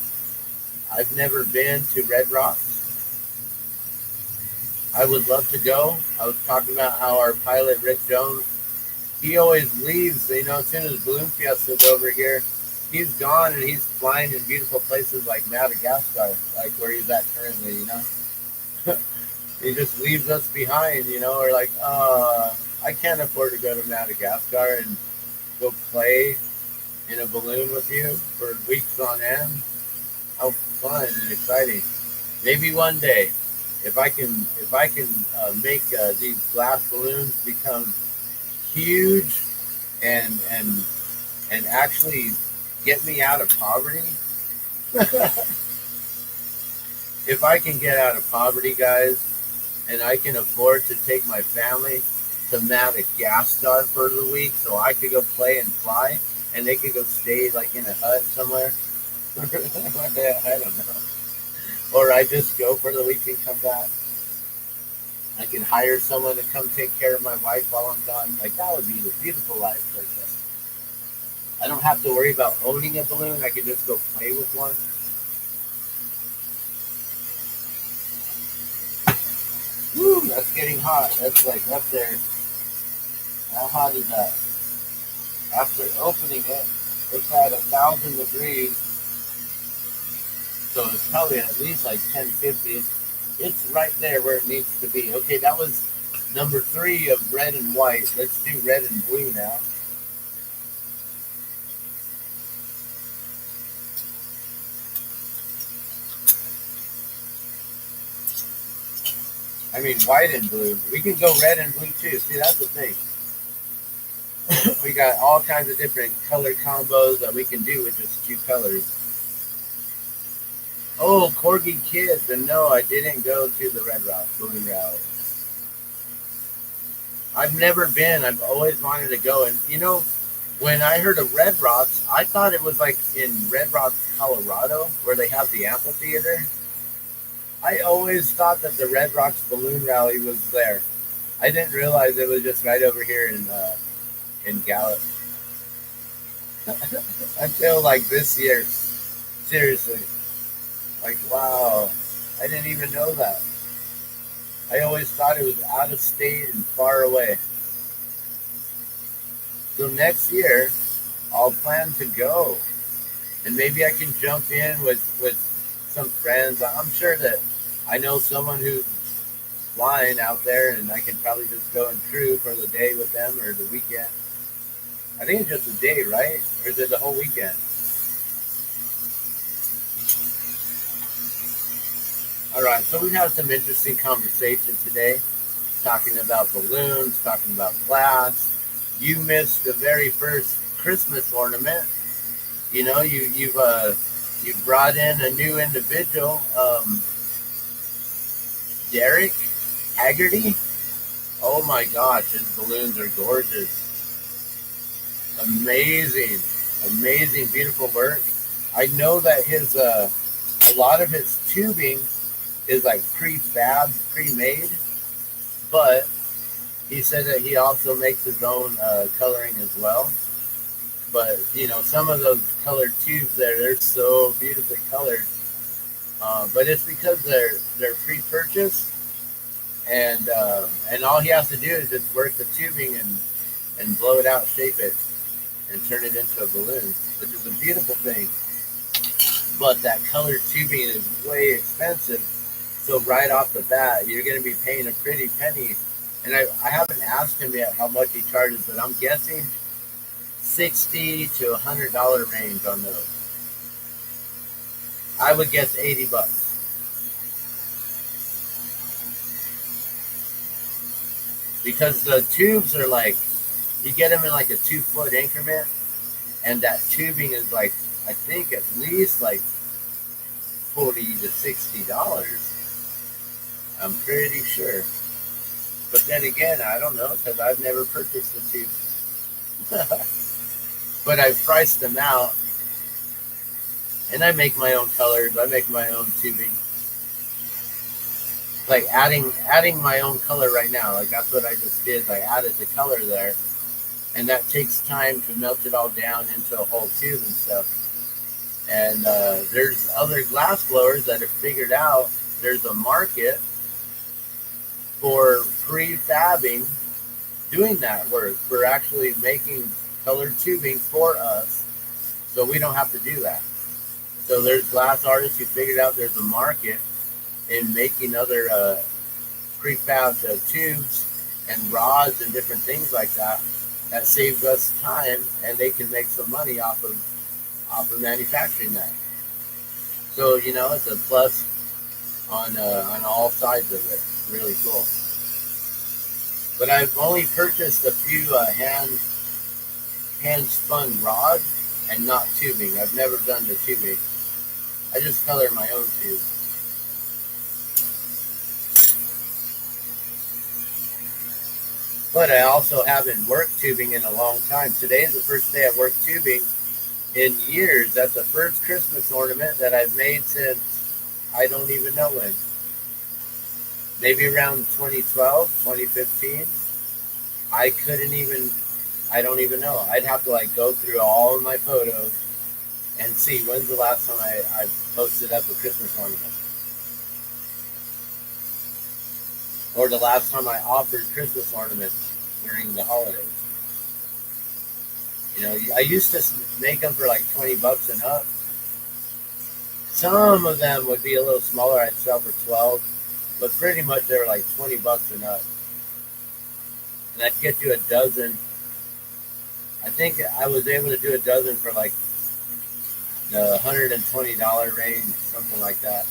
I've never been to Red Rocks. I would love to go. I was talking about how our pilot, Rick Jones, he always leaves, as soon as Balloon Fiesta's over here, he's gone and he's flying in beautiful places like Madagascar, like where he's at currently, He just leaves us behind, We're like, I can't afford to go to Madagascar and go play in a balloon with you for weeks on end. How fun and exciting! Maybe one day, if I can make these glass balloons become huge and actually get me out of poverty. If I can get out of poverty, guys, and I can afford to take my family to Madagascar for the week so I could go play and fly, and they could go stay like in a hut somewhere. I don't know. Or I just go for the week and come back. I can hire someone to come take care of my wife while I'm gone. Like, that would be the beautiful life right there. I don't have to worry about owning a balloon. I can just go play with one. Woo, that's getting hot. That's like up there. How hot is that? After opening it, it's at 1,000 degrees. So it's probably at least like 1050. It's right there where it needs to be. Okay, that was number 3 of red and white. Let's do red and blue now. I mean white and blue. We can go red and blue too. See, that's the thing. We got all kinds of different color combos that we can do with just 2 colors. Oh, Corgi Kids. And no, I didn't go to the Red Rock Balloon Rally. I've never been. I've always wanted to go. And, when I heard of Red Rocks, I thought it was like in Red Rocks, Colorado, where they have the amphitheater. I always thought that the Red Rocks Balloon Rally was there. I didn't realize it was just right over here in Gallup. Until like this year. Seriously. Like, wow. I didn't even know that. I always thought it was out of state and far away. So next year, I'll plan to go. And maybe I can jump in with some friends. I'm sure that I know someone who's flying out there, and I can probably just go and crew for the day with them or the weekend. I think it's just a day, right? Or is it the whole weekend? All right, so we've had some interesting conversation today, talking about balloons, talking about glass. You missed the very first Christmas ornament. You've brought in a new individual, Derek Haggerty. Oh my gosh, his balloons are gorgeous. Amazing, beautiful work. I know that his a lot of his tubing is like prefab, pre-made, but he said that he also makes his own coloring as well. But some of those colored tubes they're so beautifully colored. But it's because they're pre-purchased, and all he has to do is just work the tubing and blow it out, shape it, and turn it into a balloon, which is a beautiful thing. But that colored tubing is way expensive. So right off the bat, you're going to be paying a pretty penny. And I haven't asked him yet how much he charges, but I'm guessing $60 to $100 range on those. I would guess $80. Because the tubes are like, you get them in like a 2 foot increment, and that tubing is like, I think at least like $40 to $60. I'm pretty sure. But then again, I don't know because I've never purchased the tubes. But I've priced them out, and I make my own colors. I make my own tubing. Like adding my own color right now. Like that's what I just did. I added the color there, and that takes time to melt it all down into a whole tube and stuff. And there's other glass blowers that have figured out there's a market for prefabbing, doing that work, for actually making colored tubing for us, so we don't have to do that. So there's glass artists who figured out there's a market in making other prefabbed tubes and rods and different things like that. That saves us time, and they can make some money off of manufacturing that. So it's a plus on all sides of it. Really cool. But I've only purchased a few hand spun rods and not tubing. I've never done the tubing. I just color my own tube. But I also haven't worked tubing in a long time. Today is the first day I've worked tubing in years. That's the first Christmas ornament that I've made since I don't even know when. Maybe around 2012, 2015. I don't even know. I'd have to like go through all of my photos and see when's the last time I posted up a Christmas ornament. Or the last time I offered Christmas ornaments during the holidays. I used to make them for like $20 and up. Some of them would be a little smaller. I'd sell for 12, but pretty much they were like $20 and up. And I'd get you a dozen. I think I was able to do a dozen for like the $120 range, something like that.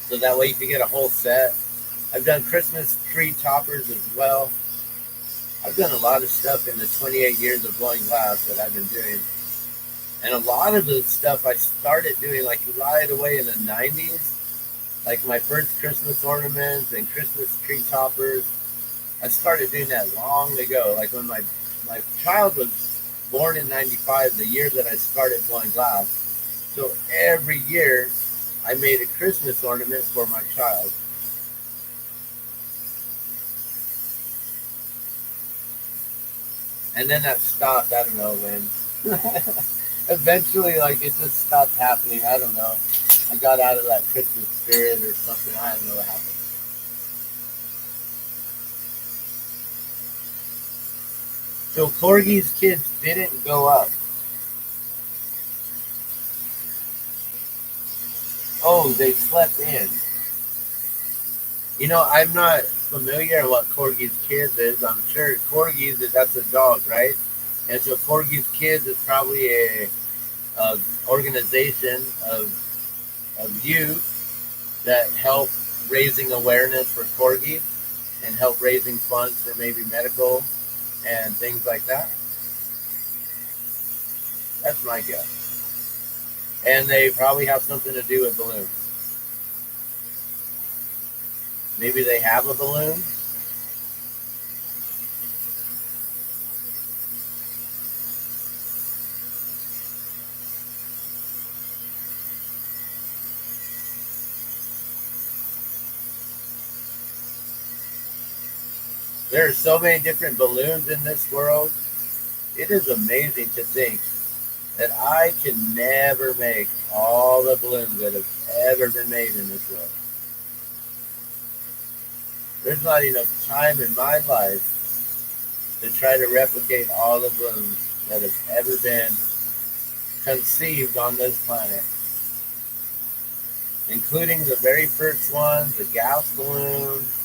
So that way you can get a whole set. I've done Christmas tree toppers as well. I've done a lot of stuff in the 28 years of blowing glass that I've been doing. And a lot of the stuff I started doing like right away in the 90s. Like my first Christmas ornaments and Christmas tree toppers. I started doing that long ago. Like when my child was born in 95, the year that I started blowing glass. So every year I made a Christmas ornament for my child. And then that stopped, I don't know when. Eventually, like, it just stopped happening. I don't know. I got out of that Christmas spirit or something. I don't know what happened. So Corgi's kids didn't go up. Oh, they slept in. I'm not familiar with what Corgi's kids is. I'm sure Corgi's, that's a dog, right? And so Corgi's kids is probably a organization of youth that help raising awareness for Corgi and help raising funds for maybe medical and things like that. That's my guess. And they probably have something to do with balloons. Maybe they have a balloon. There are so many different balloons in this world. It is amazing to think that I can never make all the balloons that have ever been made in this world. There's not enough time in my life to try to replicate all the balloons that have ever been conceived on this planet, including the very first ones, the gas balloons,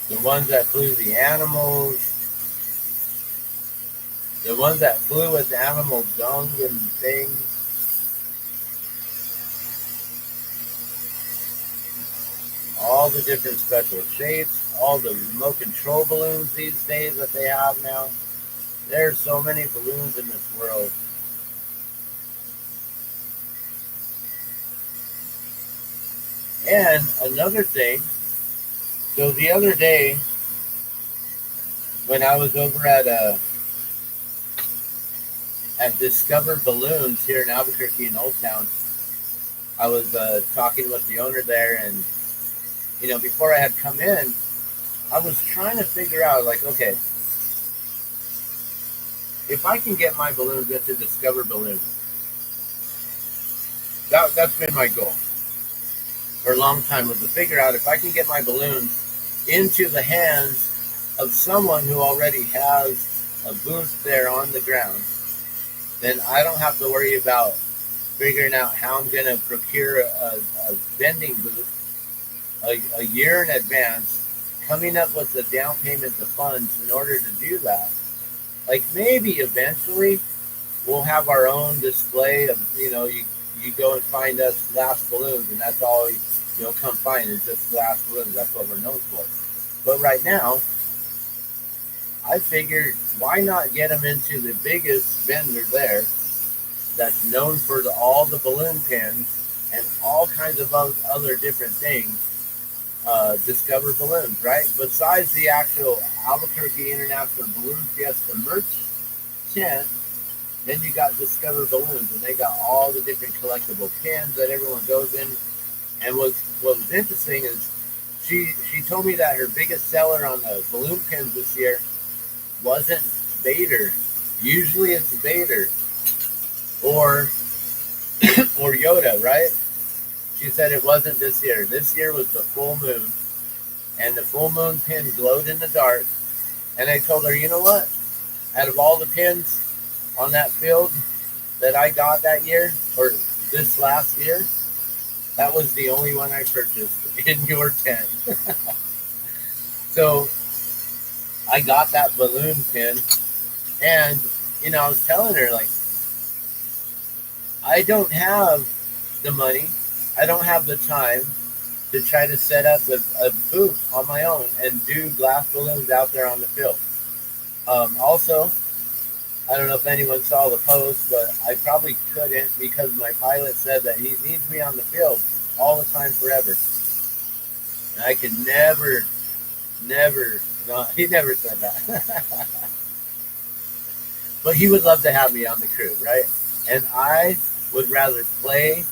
the ones that flew the animals, the ones that flew with animal dung and things. All the different special shapes, all the remote control balloons these days that they have now. There's so many balloons in this world. And another thing, so the other day when I was over at Discover Balloons here in Albuquerque in Old Town, I was talking with the owner there, and before I had come in, I was trying to figure out, like, okay, if I can get my balloons into Discover Balloons, that's been my goal for a long time, was to figure out if I can get my balloons into the hands of someone who already has a booth there on the ground, then I don't have to worry about figuring out how I'm going to procure a vending booth a year in advance, coming up with the down payment, the funds in order to do that. Like, maybe eventually we'll have our own display of, you go and find us glass balloons, and that's all you'll come find is just glass balloons. That's what we're known for. But right now, I figured, why not get them into the biggest vendor there that's known for all the balloon pins and all kinds of other different things, Discover Balloons, right? Besides the actual Albuquerque International Balloon Fiesta merch tent, then you got Discover Balloons, and they got all the different collectible pins that everyone goes in. And what was interesting is she told me that her biggest seller on the balloon pins this year wasn't Vader. Usually it's Vader or Yoda, right? She said it wasn't this year. This year was the full moon, and the full moon pin glowed in the dark. And I told her, you know what? Out of all the pins on that field that I got that year, or this last year, that was the only one I purchased in your tent. So I got that balloon pin, and I was telling her, like, I don't have the money, I don't have the time to try to set up a booth on my own and do glass balloons out there on the field. Also, I don't know if anyone saw the post, but I probably couldn't because my pilot said that he needs me on the field all the time forever. And I can never, no, he never said that. But he would love to have me on the crew, right? And I would rather play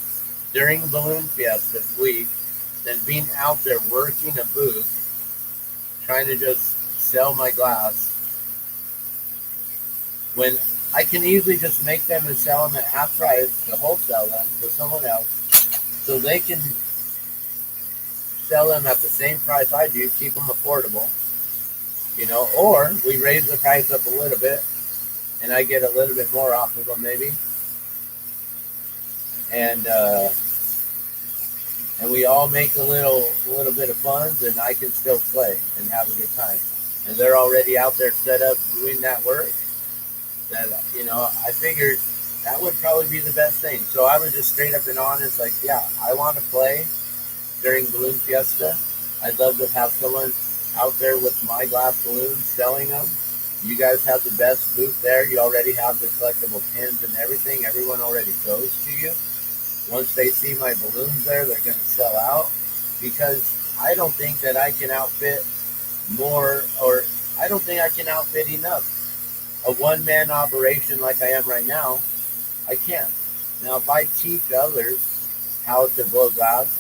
during Balloon Fiesta week than being out there working a booth, trying to just sell my glass, when I can easily just make them and sell them at half price to wholesale them to someone else, so they can sell them at the same price I do, keep them affordable, or we raise the price up a little bit and I get a little bit more off of them maybe, and we all make a little bit of funds, and I can still play and have a good time. And they're already out there set up doing that work. That I figured that would probably be the best thing. So I was just straight up and honest, like, yeah, I want to play during Balloon Fiesta. I'd love to have someone out there with my glass balloons selling them. You guys have the best booth there. You already have the collectible pins and everything. Everyone already goes to you. Once they see my balloons there, they're going to sell out, because I don't think that I can outfit more, or I don't think I can outfit enough. A one-man operation like I am right now, I can't. Now, if I teach others how to blow glass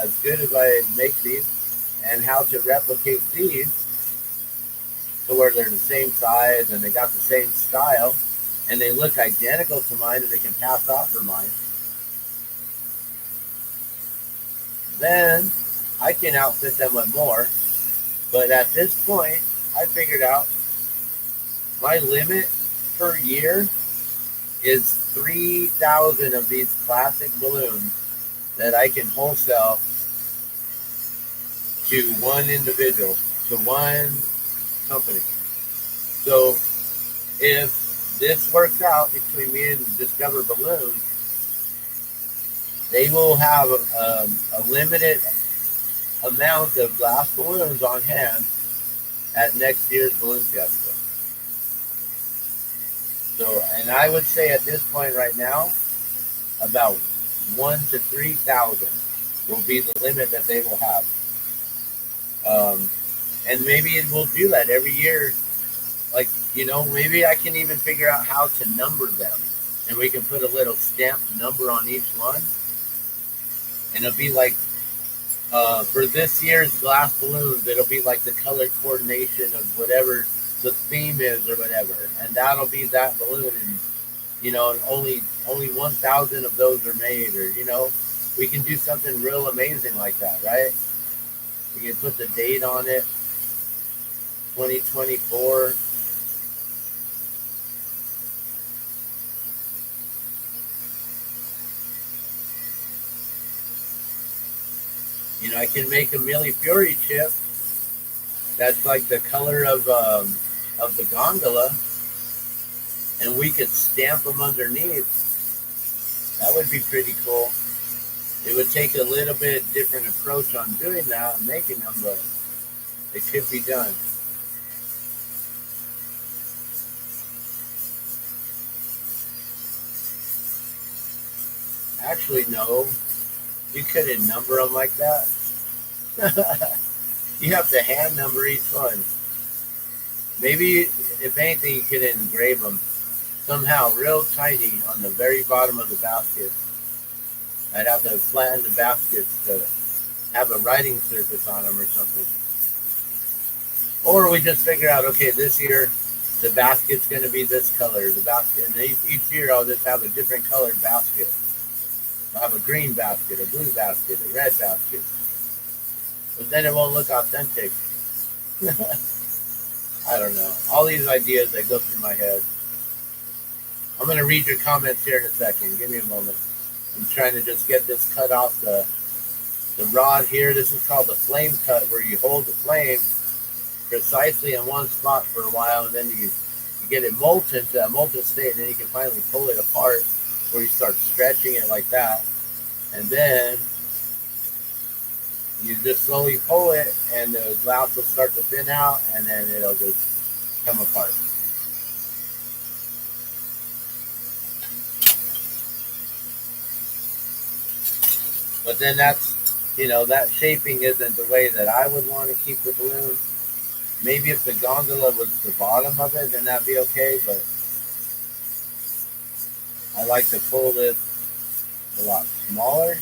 as good as I make these and how to replicate these, to where they're the same size and they got the same style and they look identical to mine and they can pass off for mine, then I can outfit them with more. But at this point, I figured out my limit per year is 3,000 of these classic balloons that I can wholesale to one individual, to one company. So if this works out between me and Discover Balloons, they will have a limited amount of glass balloons on hand at next year's Balloon Fiesta. So, and I would say at this point right now, about 1,000 to 3,000 will be the limit that they will have. And maybe it will do that every year. Like, maybe I can even figure out how to number them. And we can put a little stamped number on each one. And it'll be like, for this year's glass balloons, it'll be like the color coordination of whatever the theme is or whatever. And that'll be that balloon. And, and only 1,000 of those are made. Or, we can do something real amazing like that, right? We can put the date on it, 2024. I can make a Milli Fury chip that's like the color of the gondola, and we could stamp them underneath. That would be pretty cool. It would take a little bit different approach on doing that and making them, but it could be done. Actually, no. You couldn't number them like that. You have to hand number each one. Maybe, if anything, you could engrave them somehow real tiny on the very bottom of the basket. I'd have to flatten the baskets to have a writing surface on them or something. Or we just figure out, okay, this year the basket's going to be this color. The basket, and each year I'll just have a different colored basket. I'll have a green basket, a blue basket, a red basket. But then it won't look authentic. I don't know. All these ideas that go through my head. I'm going to read your comments here in a second. Give me a moment. I'm trying to just get this cut off the rod here. This is called the flame cut, where you hold the flame precisely in one spot for a while, and then you get it molten to that molten state, and then you can finally pull it apart, where you start stretching it like that. And then you just slowly pull it, and the glass will start to thin out, and then it'll just come apart. But then that's, that shaping isn't the way that I would want to keep the balloon. Maybe if the gondola was the bottom of it, then that'd be okay, but I like to pull this a lot smaller,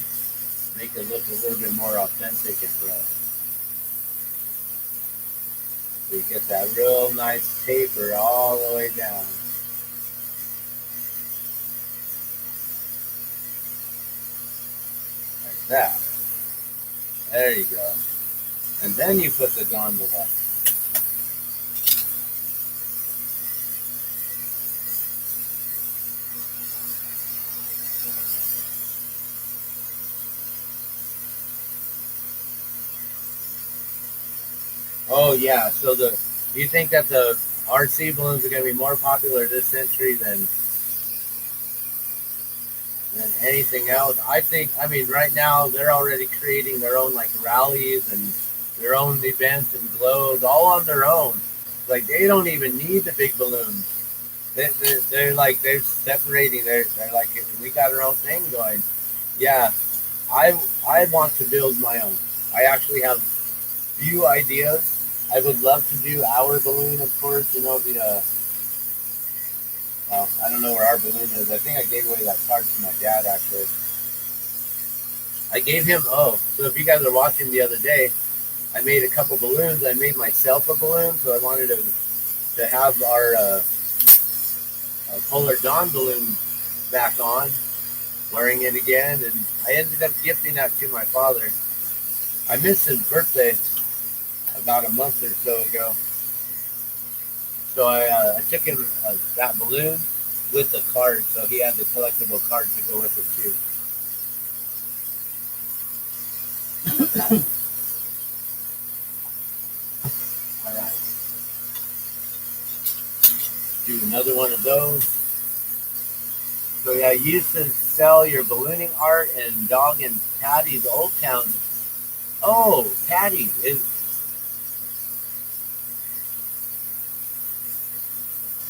make it look a little bit more authentic and real. So you get that real nice taper all the way down. Like that. There you go. And then you put the gondola. Oh yeah, so do you think that the RC balloons are going to be more popular this century than anything else? I mean, right now they're already creating their own like rallies and their own events and glows all on their own. Like they don't even need the big balloons. They're separating. They're like, we got our own thing going. Yeah, I want to build my own. I actually have few ideas. I would love to do our balloon, of course. I don't know where our balloon is. I think I gave away that card to my dad, actually. I gave him, so if you guys are watching the other day, I made a couple balloons. I made myself a balloon, so I wanted to to have our Polar Dawn balloon back on, wearing it again, and I ended up gifting that to my father. I missed his birthday about a month or so ago, so I took him that balloon with the card, so he had the collectible card to go with it too. All right, do another one of those. So yeah, you used to sell your ballooning art and dog and Patty's Old Town. Oh, Patty is.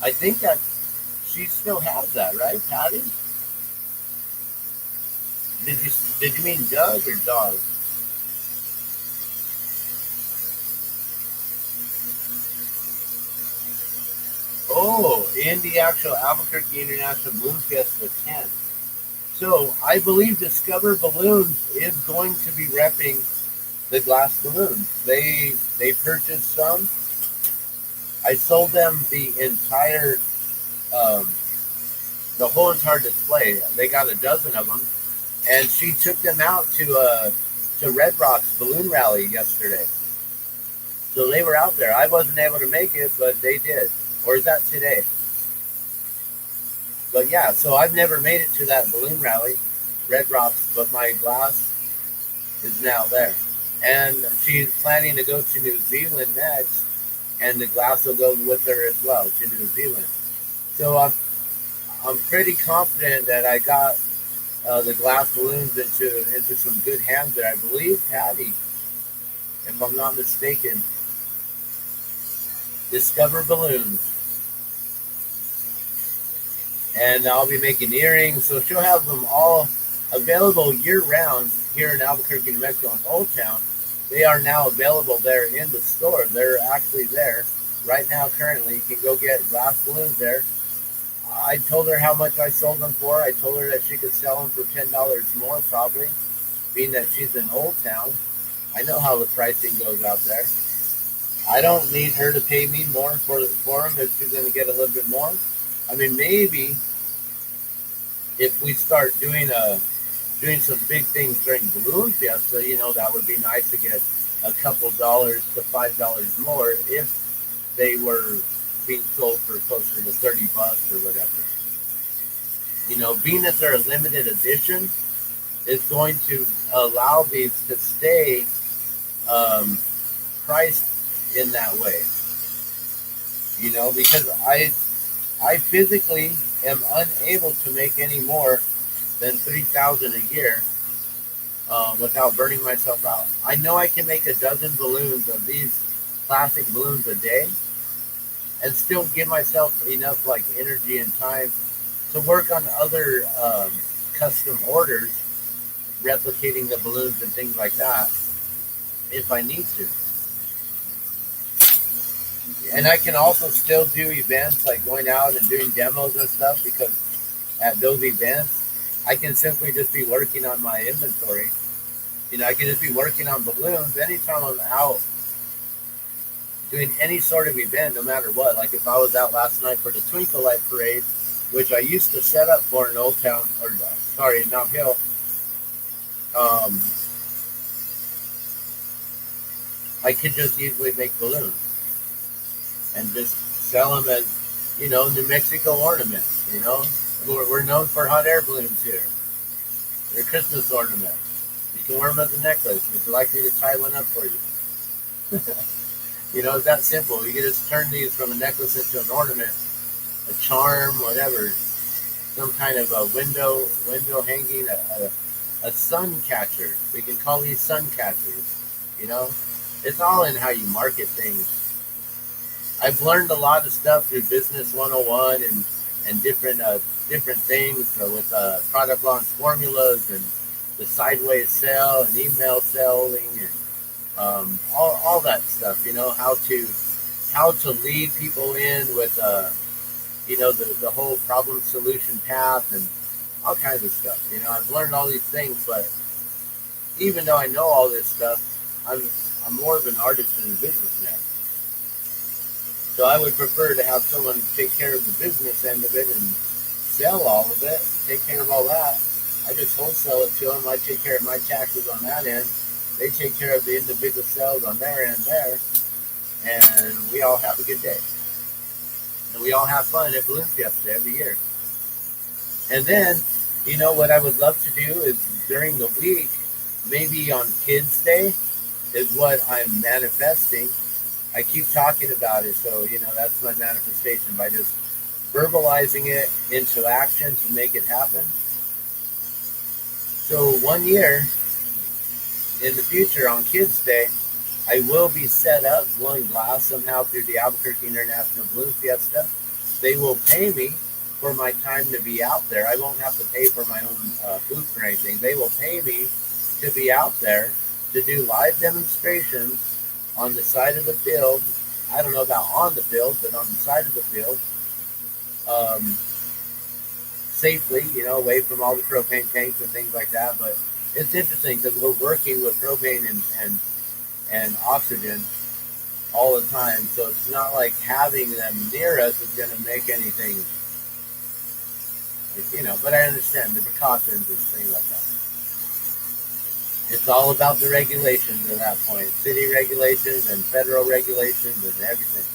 I think that she still has that, right, Patty? Did you mean Doug or dog? Oh, in the actual Albuquerque International Balloon Fiesta 10. So I believe Discover Balloons is going to be repping the glass balloons. They purchased some. I sold them um, the whole entire display. They got a dozen of them, and she took them out to Red Rock's balloon rally yesterday. So they were out there. I wasn't able to make it, but they did. Or is that today? But yeah, so I've never made it to that balloon rally, Red Rocks, but my glass is now there. And she's planning to go to New Zealand next, and the glass will go with her as well to New Zealand. So I'm pretty confident that I got the glass balloons into some good hands there. I believe Patty, if I'm not mistaken, Discover Balloons, and I'll be making earrings. So she'll have them all available year round here in Albuquerque, New Mexico, in Old Town. They are now available there in the store. They're actually there right now. Currently, you can go get glass balloons there. I told her how much I sold them for. I told her that she could sell them for $10 more, probably, being that she's in Old Town. I know how the pricing goes out there. I don't need her to pay me more for them if she's going to get a little bit more. I mean, maybe if we start doing some big things during Balloon Fiesta, that would be nice to get a couple dollars to $5 more if they were being sold for closer to $30 or whatever. Being that they're a limited edition is going to allow these to stay priced in that way. Because I physically am unable to make any more than 3,000 a year without burning myself out. I know I can make a dozen balloons of these plastic balloons a day and still give myself enough energy and time to work on other custom orders, replicating the balloons and things like that if I need to. And I can also still do events like going out and doing demos and stuff, because at those events I can simply just be working on my inventory. I can just be working on balloons anytime I'm out doing any sort of event, no matter what. Like if I was out last night for the Twinkle Light Parade, which I used to set up for in Old Town, in Nob Hill. I could just easily make balloons and just sell them as, New Mexico ornaments. We're known for hot air balloons here. They're Christmas ornaments. You can wear them as a necklace. Would you like me to tie one up for you? It's that simple. You can just turn these from a necklace into an ornament, a charm, whatever, some kind of a window hanging, a sun catcher. We can call these sun catchers. It's all in how you market things. I've learned a lot of stuff through Business 101 and different things with product launch formulas and the sideways sell and email selling and all that stuff. How to lead people in with the whole problem solution path and all kinds of stuff. I've learned all these things, but even though I know all this stuff, I'm more of an artist than a businessman. So I would prefer to have someone take care of the business end of it and sell all of it, take care of all that. I just wholesale it to them. I take care of my taxes on that end. They take care of the individual sales on their end there, and we all have a good day. And we all have fun at Balloon Fiesta every year. And then, what I would love to do is during the week, maybe on Kids Day, is what I'm manifesting. I keep talking about it, so that's my manifestation by just verbalizing it into action to make it happen. So 1 year in the future on Kids Day, I will be set up blowing glass somehow through the Albuquerque International Balloon Fiesta. They will pay me for my time to be out there. I won't have to pay for my own booth or anything. They will pay me to be out there to do live demonstrations on the side of the field. I don't know about on the field, but on the side of the field, safely, away from all the propane tanks and things like that. But it's interesting because we're working with propane and oxygen all the time, so it's not like having them near us is going to make anything, but I understand the precautions and things like that. It's all about the regulations at that point, city regulations and federal regulations and everything.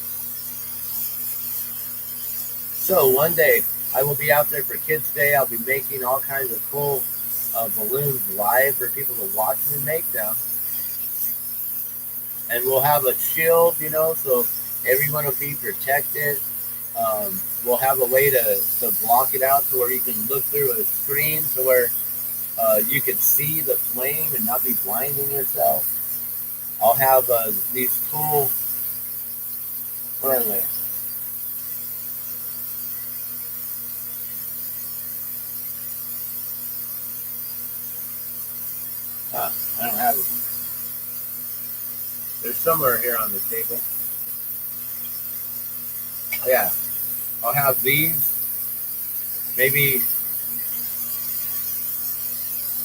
So one day I will be out there for Kids Day. I'll be making all kinds of cool balloons live for people to watch me make them. And we'll have a shield, so everyone will be protected. We'll have a way to block it out to where you can look through a screen to where you can see the flame and not be blinding yourself. I'll have these cool, where are they? I don't have it. There's somewhere here on the table. Yeah, I'll have these. Maybe,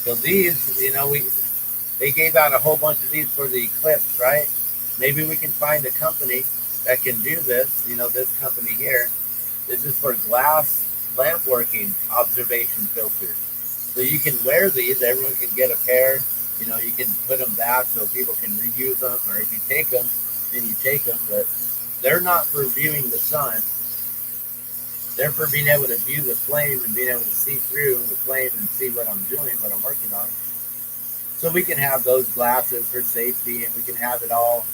so these, they gave out a whole bunch of these for the eclipse, right? Maybe we can find a company that can do this, this company here. This is for glass lamp working observation filters. So you can wear these, everyone can get a pair. You can put them back so people can reuse them, or if you take them, then you take them. But they're not for viewing the sun. They're for being able to view the flame and being able to see through the flame and see what I'm doing, what I'm working on. So we can have those glasses for safety, and we can have it all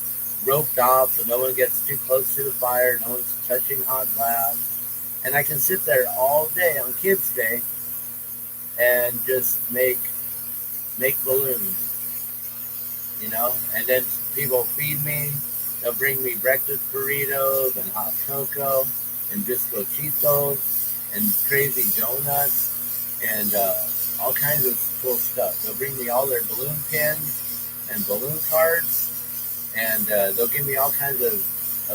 roped off so no one gets too close to the fire, no one's touching hot glass. And I can sit there all day on Kids Day and just make balloons, and then people feed me. They'll bring me breakfast burritos and hot cocoa and bizcochitos and crazy donuts and all kinds of cool stuff. They'll bring me all their balloon pins and balloon cards, and they'll give me all kinds of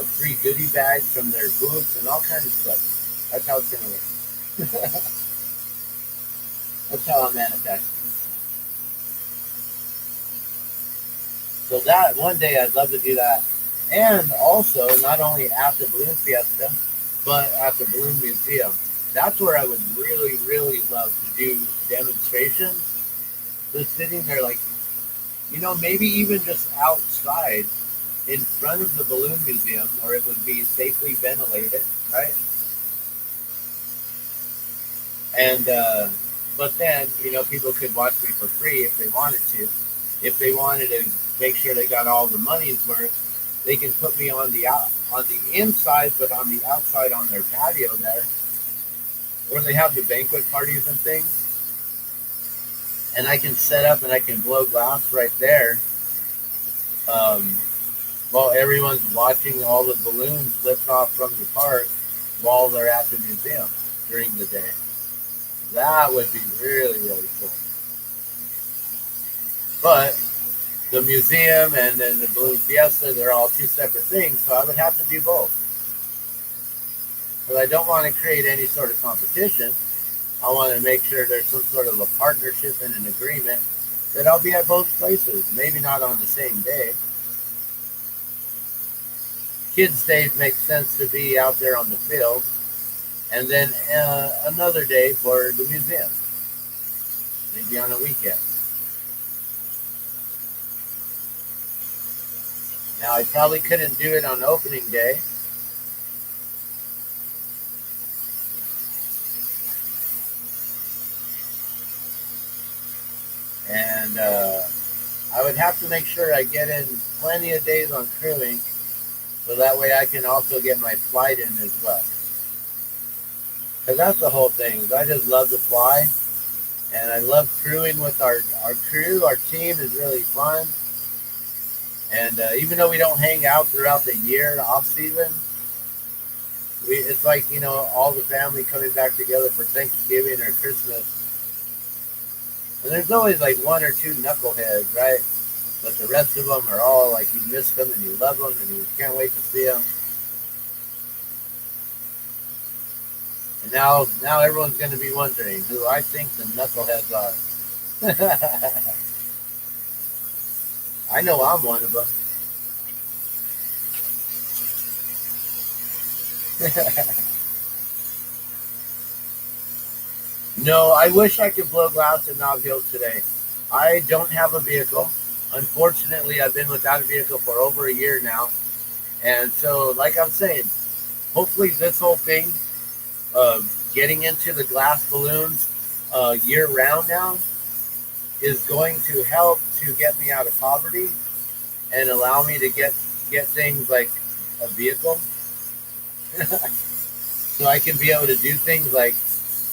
free goodie bags from their booths and all kinds of stuff. That's how it's going to work. That's how I'm manifesting. So that one day I'd love to do that. And also, not only at the Balloon Fiesta, but at the Balloon Museum. That's where I would really, really love to do demonstrations. Just sitting there like, maybe even just outside in front of the Balloon Museum, where it would be safely ventilated, right? And, but then, people could watch me for free if they wanted to. If they wanted to make sure they got all the money's worth, they can put me on the inside, but on the outside on their patio there, where they have the banquet parties and things. And I can set up and I can blow glass right there, while everyone's watching all the balloons lift off from the park while they're at the museum during the day. That would be really, really cool. But the museum and then the Balloon Fiesta, they're all two separate things, so I would have to do both. But I don't want to create any sort of competition. I want to make sure there's some sort of a partnership and an agreement that I'll be at both places. Maybe not on the same day. kids' days make sense to be out there on the field, and then another day for the museum, maybe on a weekend. Now, I probably couldn't do it on opening day, and I would have to make sure I get in plenty of days on crewing, so that way I can also get my flight in as well. Because that's the whole thing. I just love to fly, and I love crewing with our crew. Our team is really fun. And even though we don't hang out throughout the year, off season, it's like, all the family coming back together for Thanksgiving or Christmas. And there's always like one or two knuckleheads, right? But the rest of them are all like, you miss them and you love them and you can't wait to see them. And now everyone's going to be wondering who I think the knuckleheads are. I know I'm one of them. No, I wish I could blow glass in Nob Hill today. I don't have a vehicle. Unfortunately, I've been without a vehicle for over a year now. And so, like I'm saying, hopefully this whole thing of getting into the glass balloons year round now is going to help to get me out of poverty and allow me to get things like a vehicle. So I can be able to do things like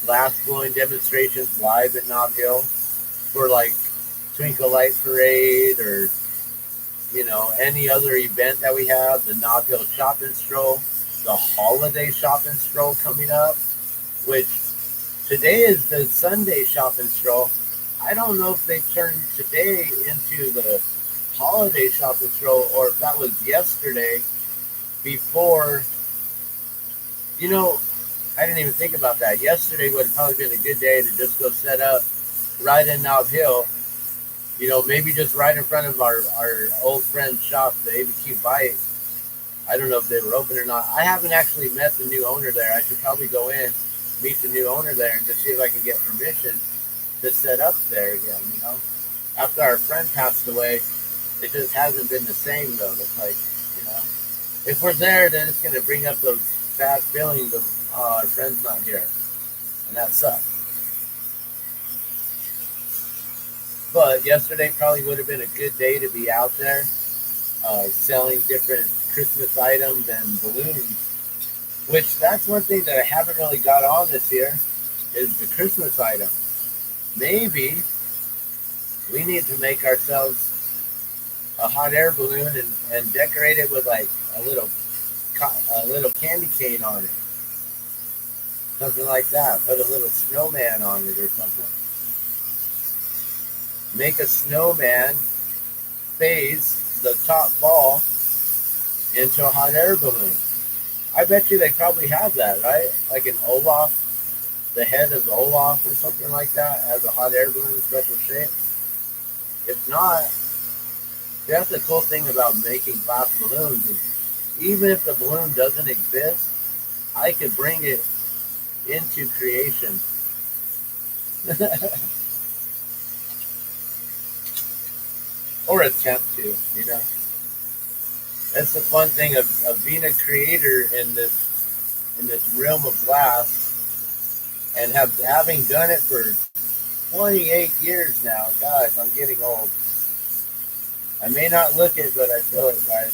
glass blowing demonstrations live at Nob Hill for like Twinkle Light Parade or any other event that we have, the Nob Hill Shop and Stroll, the holiday Shop and Stroll coming up, which today is the Sunday Shop and Stroll. I don't know if they turned today into the holiday Shop and Stroll or if that was yesterday before. I didn't even think about that. Yesterday would have probably been a good day to just go set up right in Nob Hill. Maybe just right in front of our old friend's shop, the ABQ Bite. I don't know if they were open or not. I haven't actually met the new owner there. I should probably go in, meet the new owner there, and just see if I can get permission to set up there again. After our friend passed away, it just hasn't been the same though. It's like, if we're there, then it's going to bring up those bad feelings of our friend's not here, and that sucks. But yesterday probably would have been a good day to be out there selling different Christmas items and balloons, which that's one thing that I haven't really got on this year is the Christmas items. Maybe we need to make ourselves a hot air balloon and decorate it with like a little candy cane on it. Something like that. Put a little snowman on it or something. Make a snowman phase the top ball into a hot air balloon. I bet you they probably have that, right? Like an Olaf, the head of Olaf or something like that as a hot air balloon special shape. If not, that's the cool thing about making glass balloons is even if the balloon doesn't exist, I could bring it into creation. Or attempt to, That's the fun thing of being a creator in this realm of glass and having done it for 28 years now. Gosh, I'm getting old. I may not look it, but I feel it, guys.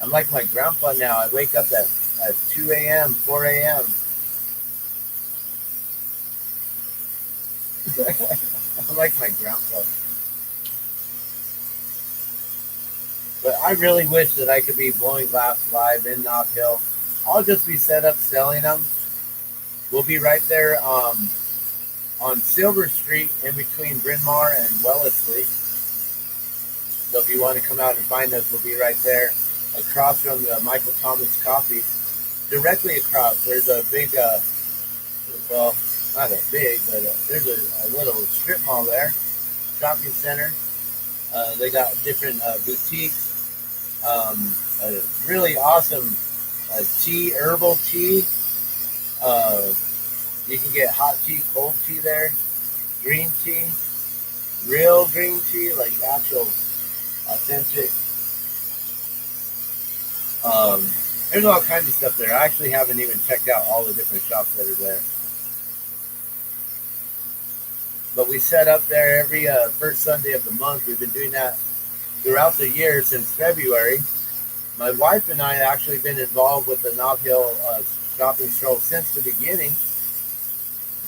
I'm like my grandpa now. I wake up at 2 a.m., 4 a.m. I'm like my grandpa. But I really wish that I could be blowing glass live in Nob Hill. I'll just be set up selling them. We'll be right there on Silver Street in between Bryn Mawr and Wellesley. So if you want to come out and find us, we'll be right there across from the Michael Thomas Coffee. Directly across, there's a big, well, not a big, but there's a little strip mall there, shopping center. They got different boutiques. A really awesome tea, herbal tea. Uh, you can get hot tea, cold tea there, green tea, real green tea, like actual authentic. Um, there's all kinds of stuff there. I actually haven't even checked out all the different shops that are there. But we set up there every first Sunday of the month. We've been doing that throughout the year since February. My wife and I have actually been involved with the Knob Hill Shop and Stroll since the beginning.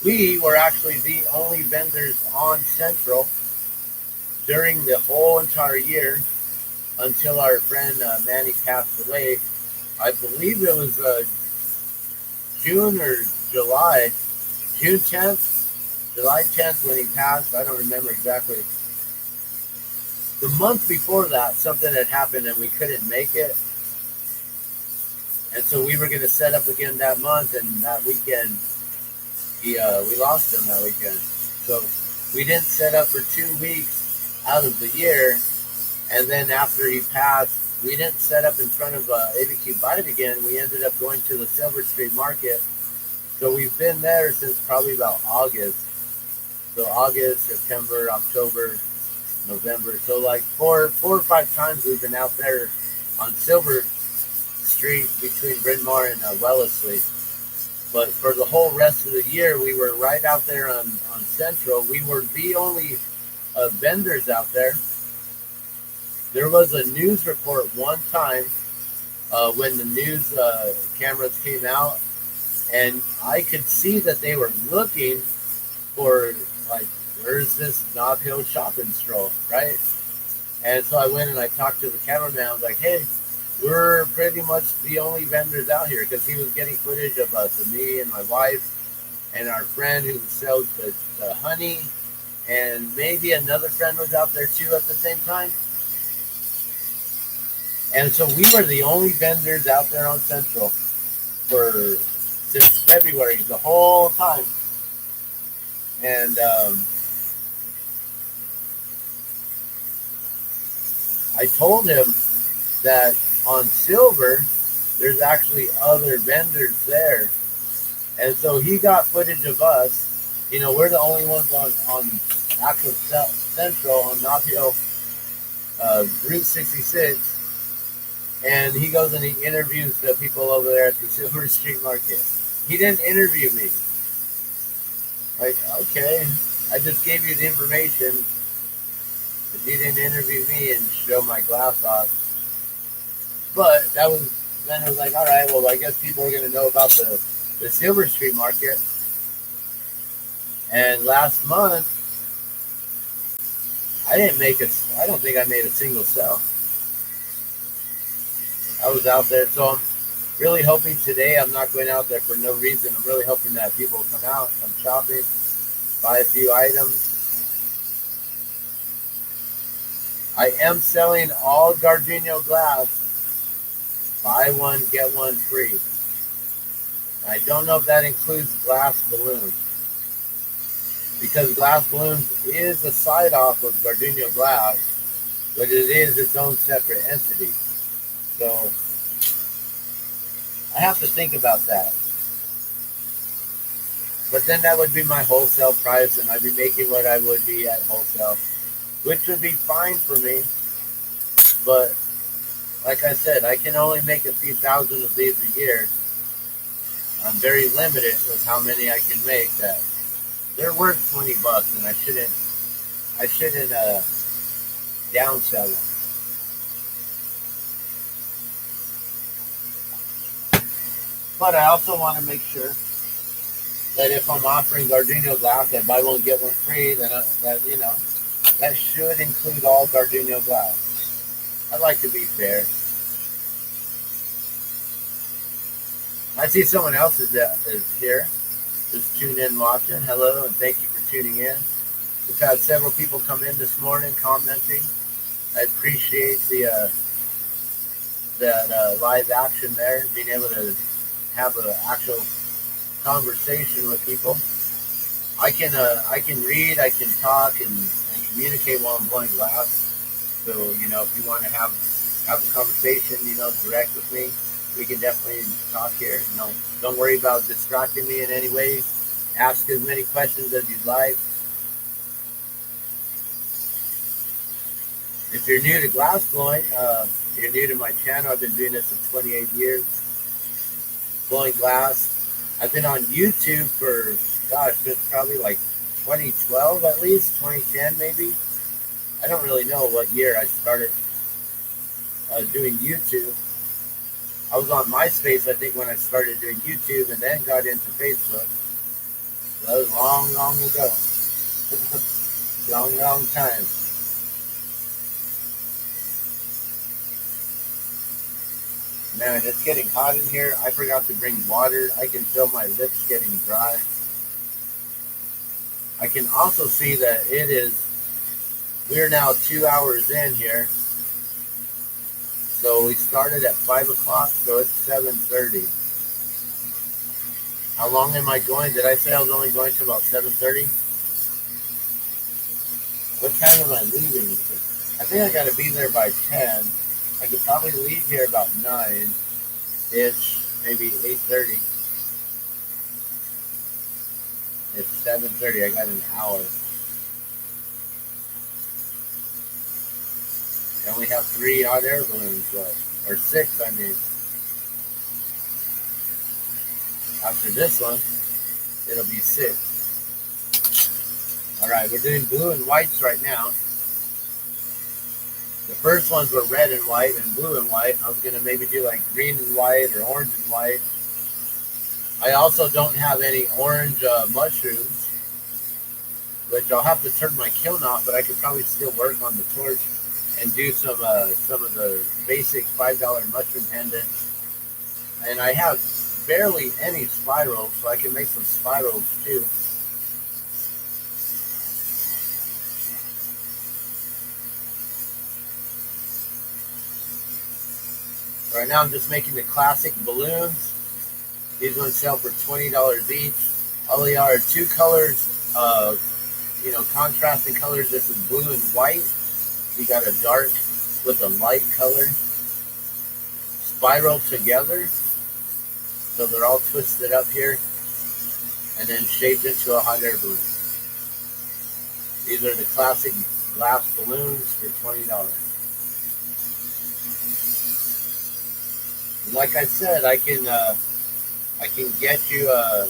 We were actually the only vendors on Central during the whole entire year until our friend Manny passed away. I believe it was June or July, June 10th, July 10th when he passed. I don't remember exactly. The month before that, something had happened and we couldn't make it. And so we were going to set up again that month, and that weekend, we lost him that weekend. So we didn't set up for 2 weeks out of the year. And then after he passed, we didn't set up in front of ABQ Bite again. We ended up going to the Silver Street Market. So we've been there since probably about August. So August, September, October, November. So like four or five times we've been out there on Silver Street between Bryn Mawr and Wellesley. But for the whole rest of the year, we were right out there on Central. We were the only vendors out there. There was a news report one time when the news cameras came out, and I could see that they were looking for, like, where's this Knob Hill Shop and Stroll, right? And so I went and I talked to the cameraman. I was like, hey, we're pretty much the only vendors out here, because he was getting footage of us, and me and my wife and our friend who sells the honey, and maybe another friend was out there too at the same time. And so we were the only vendors out there on Central since February, the whole time. And I told him that on Silver, there's actually other vendors there. And so he got footage of us. You know, we're the only ones on actual Central on Knob Hill, Route 66. And he goes and he interviews the people over there at the Silver Street Market. He didn't interview me. Like, okay, I just gave you the information, but you didn't interview me and show my glass off. But then it was like, all right, well, I guess people are going to know about the Silver Street Market. And last month, I don't think I made a single sale. I was out there, so I'm really hoping today. I'm not going out there for no reason. I'm really hoping that people will come out, come shopping, buy a few items. I am selling all Gardeno glass. Buy one, get one free. I don't know if that includes glass balloons, because glass balloons is a side off of Gardeno glass, but it is its own separate entity. So I have to think about that. But then that would be my wholesale price, and I'd be making what I would be at wholesale, which would be fine for me. But like I said, I can only make a few thousand of these a year. I'm very limited with how many I can make. That they're worth $20, and I shouldn't downsell them. But I also want to make sure that if I'm offering Gardeno glass, that buy one get one free, then that should include all Gardeno glass. I'd like to be fair. I see someone else is here, just tuned in watching. Hello, and thank you for tuning in. We've had several people come in this morning commenting. I appreciate that live action there, being able to have an actual conversation with people. I can read, I can talk, and communicate while I'm blowing glass. So if you want to have have a conversation, direct with me, we can definitely talk here. Don't worry about distracting me in any way. Ask as many questions as you'd like. If you're new to glass blowing, you're new to my channel. I've been doing this for 28 years, blowing glass. I've been on YouTube for, gosh, it's probably like 2012 at least, 2010 maybe. I don't really know what year I started doing YouTube. I was on MySpace, I think, when I started doing YouTube, and then got into Facebook. So that was long, long ago. Long time. Man, it's getting hot in here. I forgot to bring water. I can feel my lips getting dry. I can also see that we're now 2 hours in here. So we started at 5 o'clock, so it's 7:30. How long am I going? Did I say I was only going to about 7:30? What time am I leaving? I think I got to be there by 10. I could probably leave here about 9-ish, maybe 8:30. It's 7:30. I got an hour. And we have 3 hot air balloons left. Or 6, I mean. After this one, it'll be 6. Alright, we're doing blue and whites right now. The first ones were red and white and blue and white. I was going to maybe do like green and white or orange and white. I also don't have any orange mushrooms, which I'll have to turn my kiln off, but I could probably still work on the torch and do some of the basic $5 mushroom pendants. And I have barely any spirals, so I can make some spirals too. Right now I'm just making the classic balloons. These ones sell for $20 each. All they are 2 colors of, contrasting colors. This is blue and white. You got a dark with a light color. Spiral together. So they're all twisted up here. And then shaped into a hot air balloon. These are the classic glass balloons for $20. And like I said, I can get you a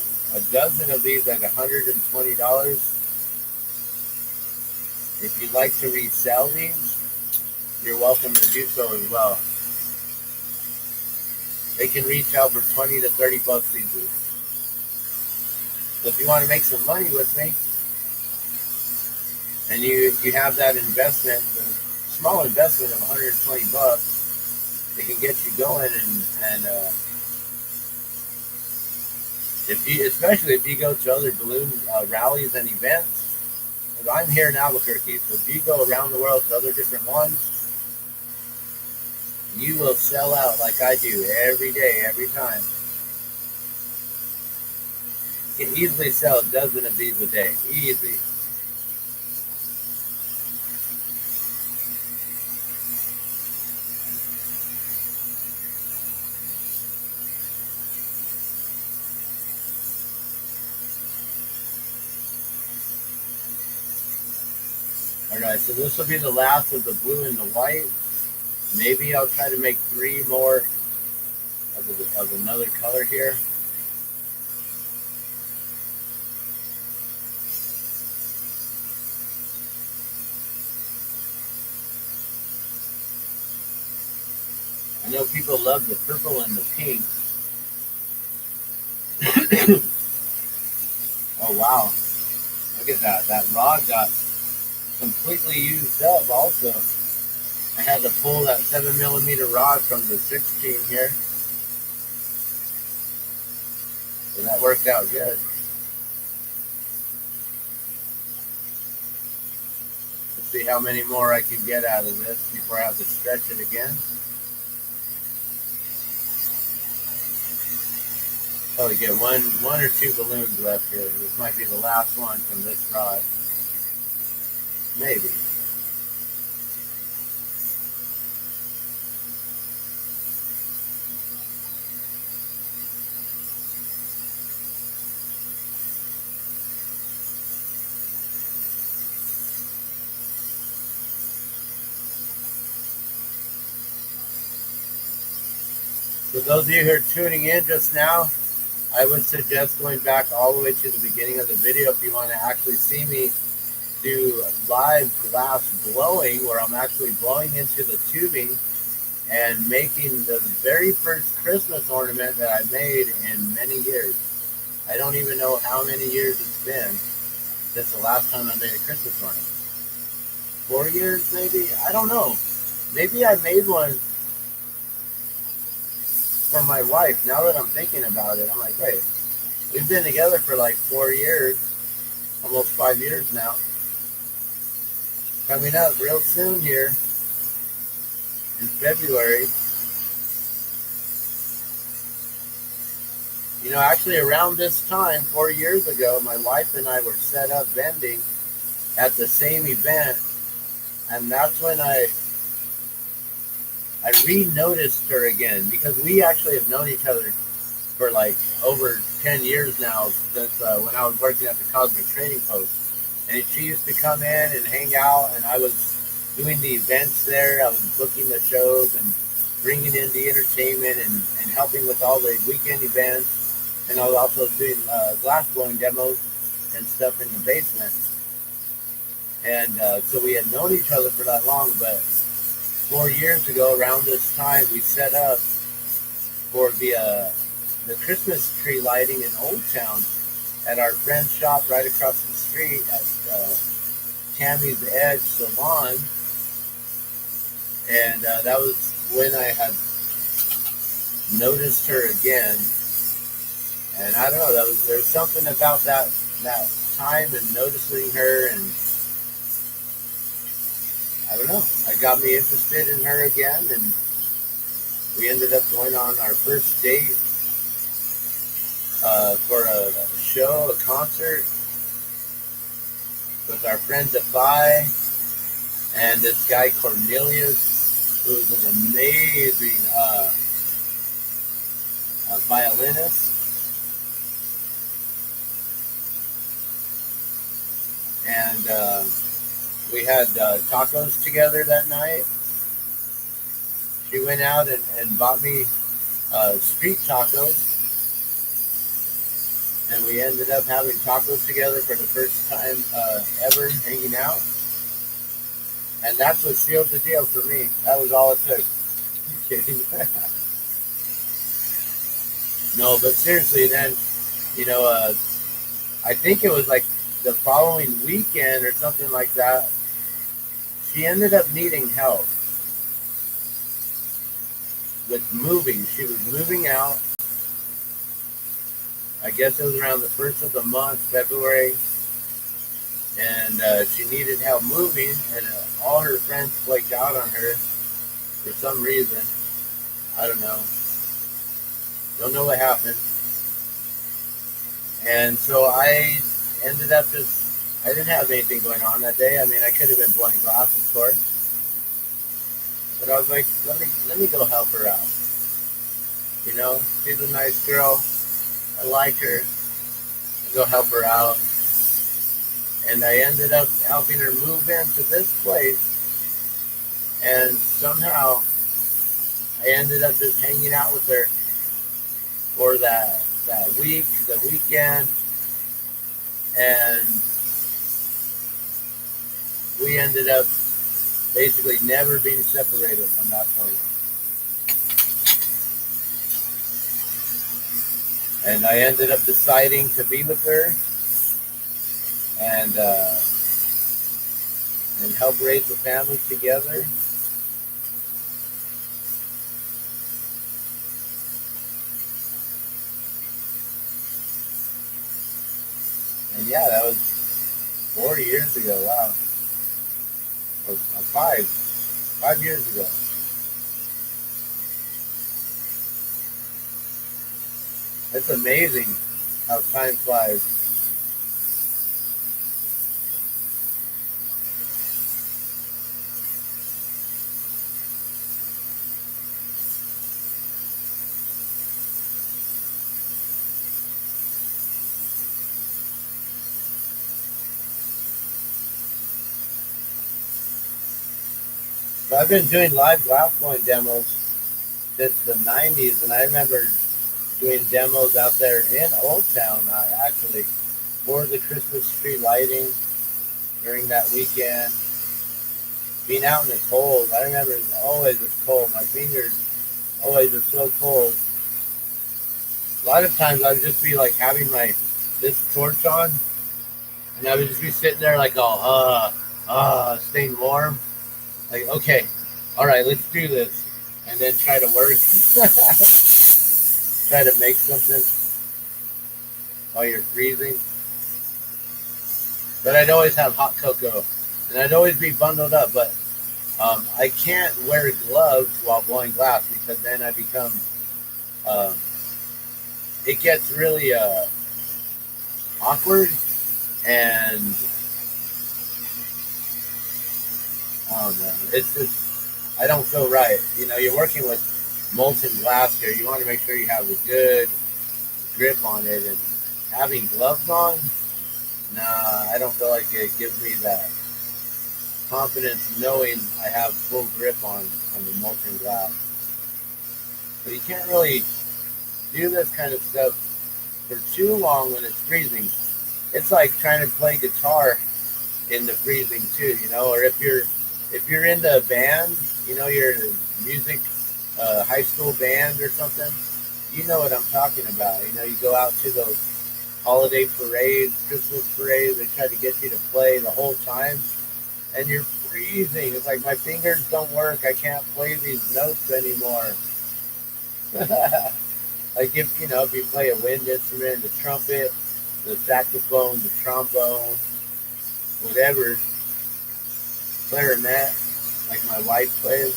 dozen of these at $120. If you'd like to resell these, you're welcome to do so as well. They can retail for 20 to 30 bucks easily. So if you want to make some money with me, and you have that investment, a small investment of 120 bucks, it can get you going, and especially if you go to other balloon rallies and events. Because I'm here in Albuquerque, so if you go around the world to other different ones, you will sell out like I do every day, every time. You can easily sell a dozen of these a day, easy. Alright, so this will be the last of the blue and the white. Maybe I'll try to make 3 more of another color here. I know people love the purple and the pink. Oh wow, look at that. That rod got completely used up also. I had to pull that 7mm rod from the 16 here. So that worked out good. Let's see how many more I can get out of this before I have to stretch it again. Probably get one or 2 balloons left here. This might be the last one from this rod. Maybe. For those of you who are tuning in just now, I would suggest going back all the way to the beginning of the video if you want to actually see me do live glass blowing, where I'm actually blowing into the tubing and making the very first Christmas ornament that I made in many years. I don't even know how many years it's been since the last time I made a Christmas ornament. 4 years maybe? I don't know. Maybe I made one for my wife. Now that I'm thinking about it, I'm like, wait, we've been together for like 4 years, almost 5 years now. Coming up real soon here in February. You know, actually around this time, 4 years ago, my wife and I were set up vending at the same event, and that's when I re-noticed her again, because we actually have known each other for like over 10 years now, since when I was working at the Cosmic Trading Post. And she used to come in and hang out, and I was doing the events there. I was booking the shows and bringing in the entertainment and helping with all the weekend events. And I was also doing glass blowing demos and stuff in the basement. And so we had known each other for that long, but 4 years ago, around this time, we set up for the Christmas tree lighting in Old Town at our friend's shop right across the street at Tammy's Edge Salon. And that was when I had noticed her again. And I don't know, there's something about that time and noticing her, and I don't know, it got me interested in her again, and we ended up going on our first date for a show, a concert with our friend Defy and this guy Cornelius, who is an amazing violinist. And we had tacos together that night. She went out and bought me street tacos. And we ended up having tacos together for the first time ever, hanging out. And that's what sealed the deal for me. That was all it took. I'm kidding. No, but seriously, then, you know, I think it was like the following weekend or something like that, she ended up needing help with moving. She was moving out. I guess it was around the first of the month, February, and she needed help moving, and all her friends flaked out on her for some reason. I don't know. Don't know what happened. And so I ended up I didn't have anything going on that day. I mean, I could have been blowing glass, of course. But I was like, let me go help her out. You know, she's a nice girl. I like her. I go help her out. And I ended up helping her move into this place. And somehow I ended up just hanging out with her for that week, the weekend. And we ended up basically never being separated from that point. And I ended up deciding to be with her and help raise the family together. And yeah, that was 4 years ago. Wow. Or 5 years ago. It's amazing how time flies. So I've been doing live glass blowing demos since the 90s, and I remember doing demos out there in Old Town, actually, for the Christmas tree lighting during that weekend. Being out in the cold, I remember always it's cold. My fingers always are so cold. A lot of times I would just be like having this torch on, and I would just be sitting there like all staying warm. Like, okay, all right, let's do this, and then try to work, try to make something while you're freezing. But I'd always have hot cocoa, and I'd always be bundled up. But I can't wear gloves while blowing glass because then I become. It gets really awkward, and I don't know. It's just I don't feel right. You know, you're working with molten glass here. You want to make sure you have a good grip on it, and having gloves on. Nah, I don't feel like it gives me that confidence knowing I have full grip on the molten glass. But you can't really do this kind of stuff for too long when it's freezing. It's like trying to play guitar in the freezing too, you know. Or if you're in the band, you know, you're in a music high school band or something. You know what I'm talking about. You know, you go out to those holiday parades, Christmas parades. They try to get you to play the whole time, and you're freezing. It's like my fingers don't work. I can't play these notes anymore. Like if you play a wind instrument, the trumpet, the saxophone, the trombone, whatever, clarinet, like my wife plays.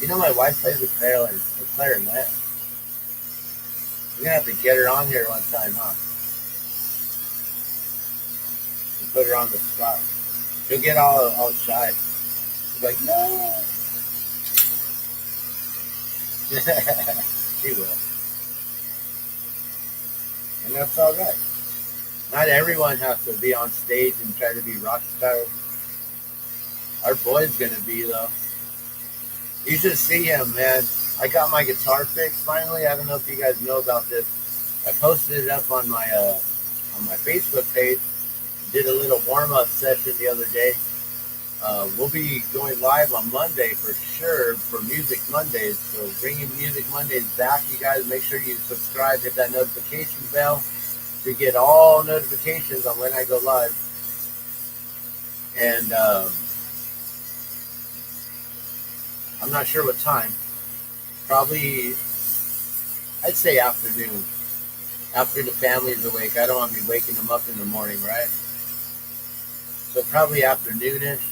You know, my wife plays the clarinet. We're gonna have to get her on here one time, huh? And put her on the spot. She'll get all shy. She's like, no. She will. And that's all right. Not everyone has to be on stage and try to be rock stars. Our boy's gonna be though. You should see him, man. I got my guitar fixed finally. I don't know if you guys know about this. I posted it up on my Facebook page. Did a little warm up session the other day. We'll be going live on Monday for sure for Music Mondays. So bringing Music Mondays back, you guys. Make sure you subscribe, hit that notification bell to get all notifications on when I go live. And I'm not sure what time. Probably, I'd say afternoon. After the family's awake. I don't want to be waking them up in the morning, right? So probably afternoonish.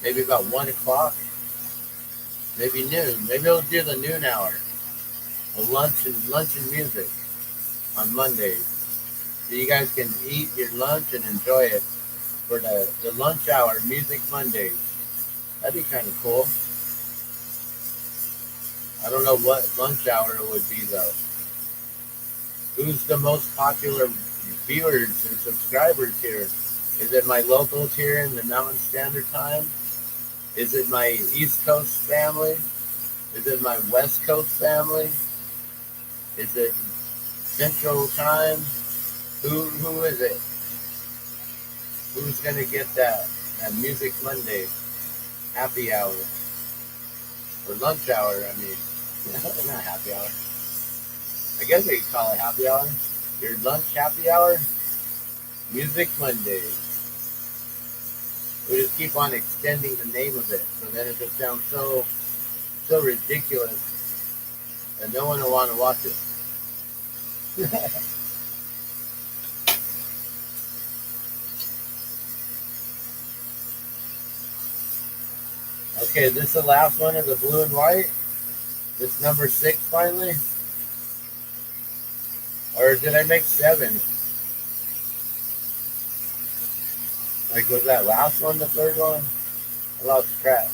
Maybe about 1 o'clock. Maybe noon. Maybe we'll do the noon hour. Of lunch and music on Mondays. So you guys can eat your lunch and enjoy it for the lunch hour, Music Mondays. That'd be kind of cool. I don't know what lunch hour it would be though. Who's the most popular viewers and subscribers here? Is it my locals here in the Mountain Standard Time? Is it my East Coast family? Is it my West Coast family? Is it Central Time? Who is it? Who's gonna get that Music Monday happy hour? Or lunch hour, I mean. Not happy hour. I guess we could call it happy hour. Your lunch happy hour? Music Mondays. We just keep on extending the name of it, so then it just sounds so ridiculous that no one will want to watch it. Okay, this is the last one of the blue and white. This number 6 finally? Or did I make 7? Like, was that last one the third one? I lost track.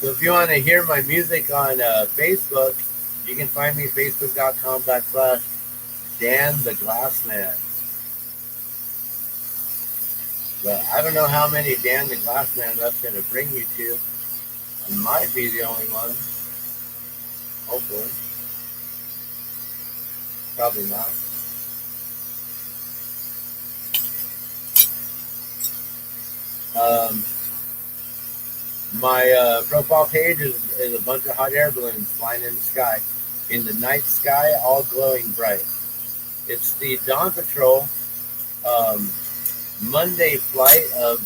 So if you want to hear my music on Facebook, you can find me facebook.com/ Dan the Glassman. But I don't know how many Dan the Glassman that's going to bring you to. I might be the only one. Hopefully. Probably not. My profile page is a bunch of hot air balloons flying in the sky. In the night sky, all glowing bright. It's the Dawn Patrol Monday flight of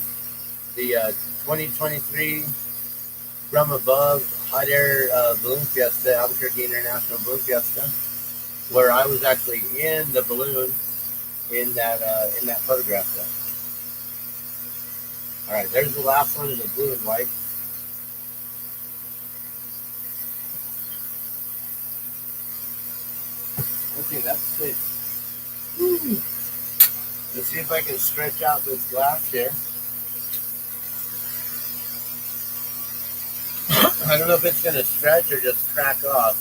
the 2023 From Above Hot Air Balloon Fiesta, Albuquerque International Balloon Fiesta, where I was actually in the balloon in that photograph there. All right, there's the last one in the blue and white. Okay, that's it. Woo. Let's see if I can stretch out this glass here. I don't know if it's going to stretch or just crack off.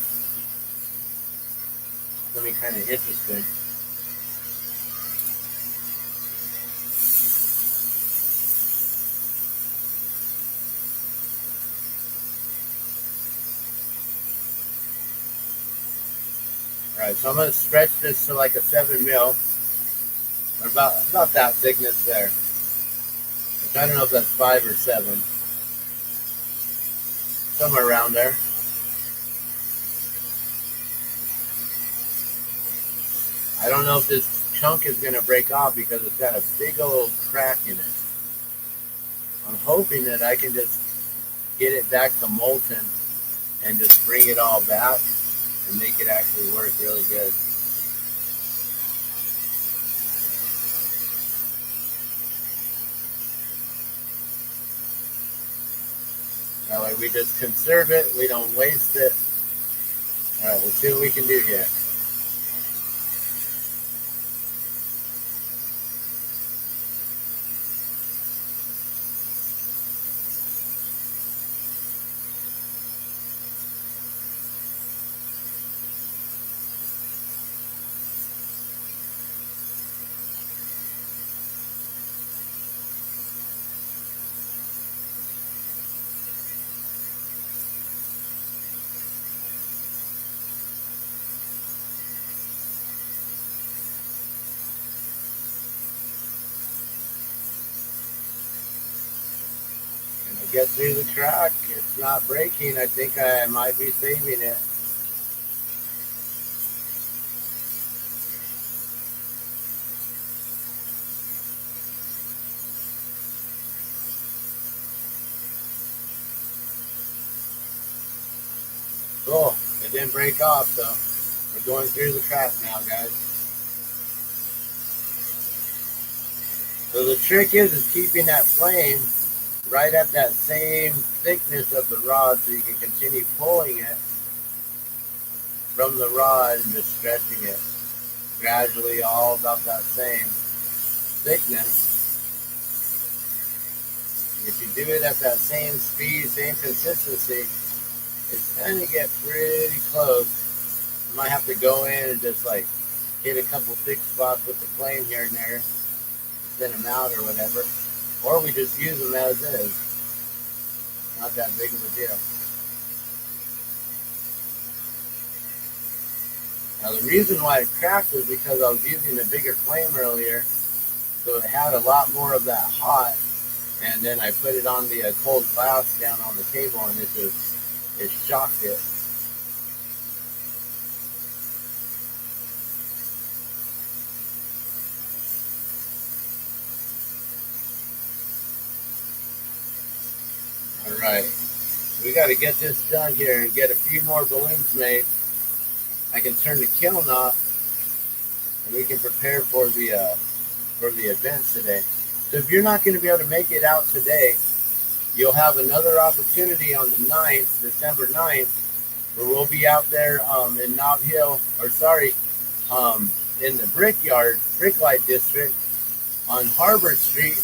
It's going to be kind of interesting. Alright, so I'm going to stretch this to like a 7 mil. Or about that thickness there. Which I don't know if that's 5 or 7. Somewhere around there. I don't know if this chunk is going to break off because it's got a big old crack in it. I'm hoping that I can just get it back to molten and just bring it all back and make it actually work really good. That way we just conserve it, we don't waste it. Alright, let's see what we can do here. Get through the crack. It's not breaking. I think I might be saving it. Cool. It didn't break off, so we're going through the crack now, guys. So the trick is keeping that flame right at that same thickness of the rod so you can continue pulling it from the rod and just stretching it gradually all about that same thickness. If you do it at that same speed, same consistency, it's going to get pretty close. You might have to go in and just like hit a couple thick spots with the flame here and there, thin them out or whatever. Or we just use them as is. Not that big of a deal. Now the reason why it cracked is because I was using a bigger flame earlier, so it had a lot more of that hot, and then I put it on the cold glass down on the table and it shocked it. Alright, we got to get this done here and get a few more balloons made. I can turn the kiln off and we can prepare for the event today. So if you're not going to be able to make it out today, you'll have another opportunity on the 9th, December 9th, where we'll be out there in Nob Hill, in the Bricklight District on Harbor Street.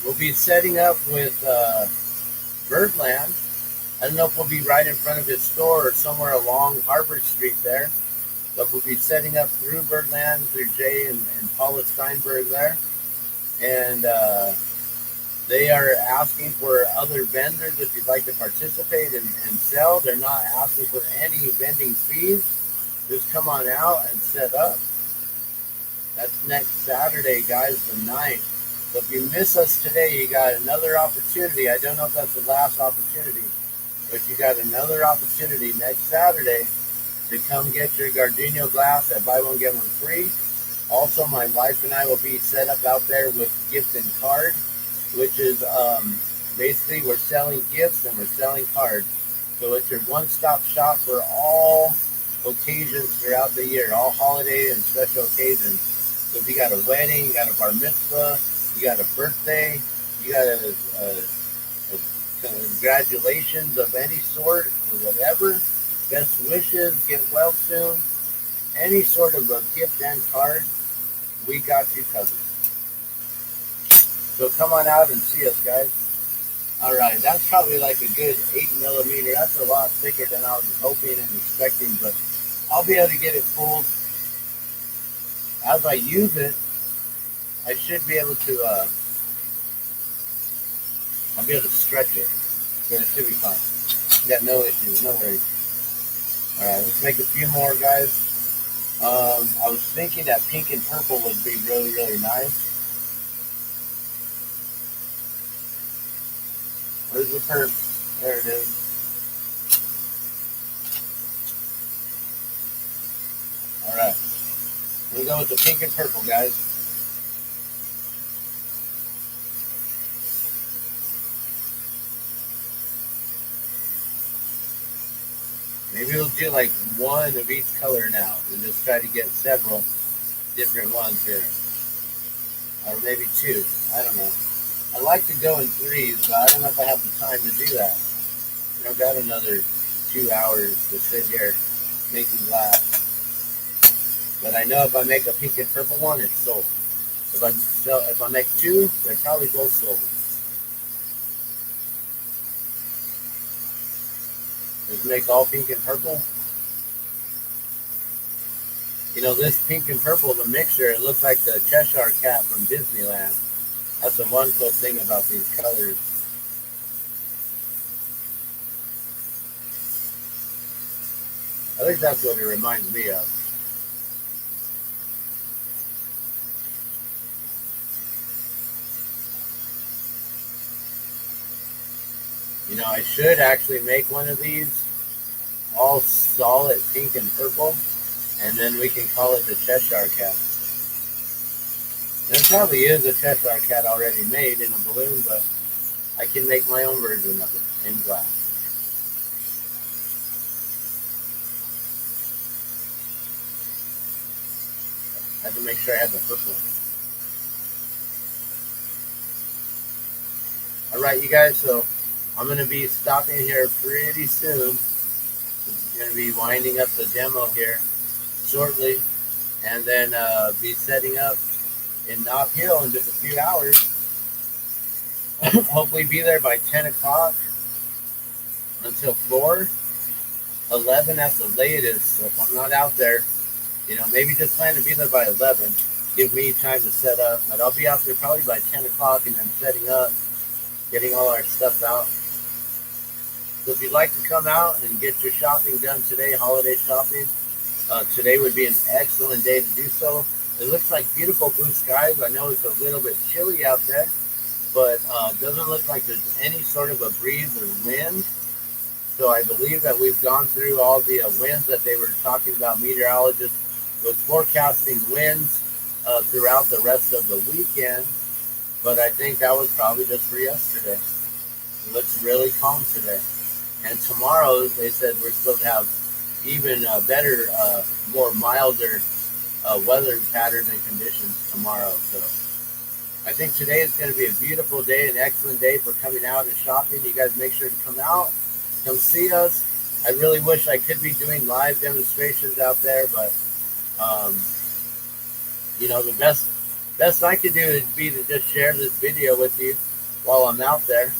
We'll be setting up with Birdland. I don't know if we'll be right in front of his store or somewhere along Harbor Street there. but we'll be setting up through Birdland, through Jay and Paula Steinberg there. And they are asking for other vendors if you'd like to participate and sell. They're not asking for any vending fees. Just come on out and set up. That's next Saturday, guys, the 9th. So if you miss us today, you got another opportunity. I don't know if that's the last opportunity, but you got another opportunity next Saturday to come get your Gardenia glass at buy one, get one free. Also, my wife and I will be set up out there with gift and card, which is basically we're selling gifts and we're selling cards. So it's your one-stop shop for all occasions throughout the year, all holiday and special occasions. So if you got a wedding, you got a bar mitzvah, you got a birthday, you got a congratulations of any sort or whatever, best wishes, get well soon, any sort of a gift and card, we got you covered. So come on out and see us, guys. All right, that's probably like a good 8mm. That's a lot thicker than I was hoping and expecting, but I'll be able to get it pulled. As I use it, I should be able to, I'll be able to stretch it. So it should be fine. Got no issues, no worries. All right, let's make a few more, guys. I was thinking that pink and purple would be really, really nice. Where's the perp? There it is. All right. We'll go with the pink and purple, guys. Maybe we'll do like one of each color now and just try to get several different ones here. Or maybe two. I don't know. I like to go in threes, but I don't know if I have the time to do that. I've got another 2 hours to sit here making glass. But I know if I make a pink and purple one, it's sold. If I make two, they're probably both sold. Just make all pink and purple. You know, this pink and purple, the mixture, it looks like the Cheshire Cat from Disneyland. That's the one cool thing about these colors. I think that's what it reminds me of. You know, I should actually make one of these all solid pink and purple, and then we can call it the Cheshire Cat. There probably is a Cheshire Cat already made in a balloon, but I can make my own version of it in glass. I had to make sure I had the purple. All right, you guys, so I'm going to be stopping here pretty soon. I'm going to be winding up the demo here shortly, and then be setting up in Nob Hill in just a few hours. Hopefully be there by 10 o'clock until 4, 11 at the latest. So if I'm not out there, you know, maybe just plan to be there by 11. Give me time to set up. But I'll be out there probably by 10 o'clock and then setting up, getting all our stuff out. So if you'd like to come out and get your shopping done today, holiday shopping, today would be an excellent day to do so. It looks like beautiful blue skies. I know it's a little bit chilly out there, but doesn't look like there's any sort of a breeze or wind. So I believe that we've gone through all the winds that they were talking about. Meteorologists was forecasting winds throughout the rest of the weekend, but I think that was probably just for yesterday. It looks really calm today. And tomorrow, they said we're supposed to have even better, more milder weather patterns and conditions tomorrow. So I think today is going to be a beautiful day, an excellent day for coming out and shopping. You guys make sure to come out, come see us. I really wish I could be doing live demonstrations out there, but you know, the best I could do is be to just share this video with you while I'm out there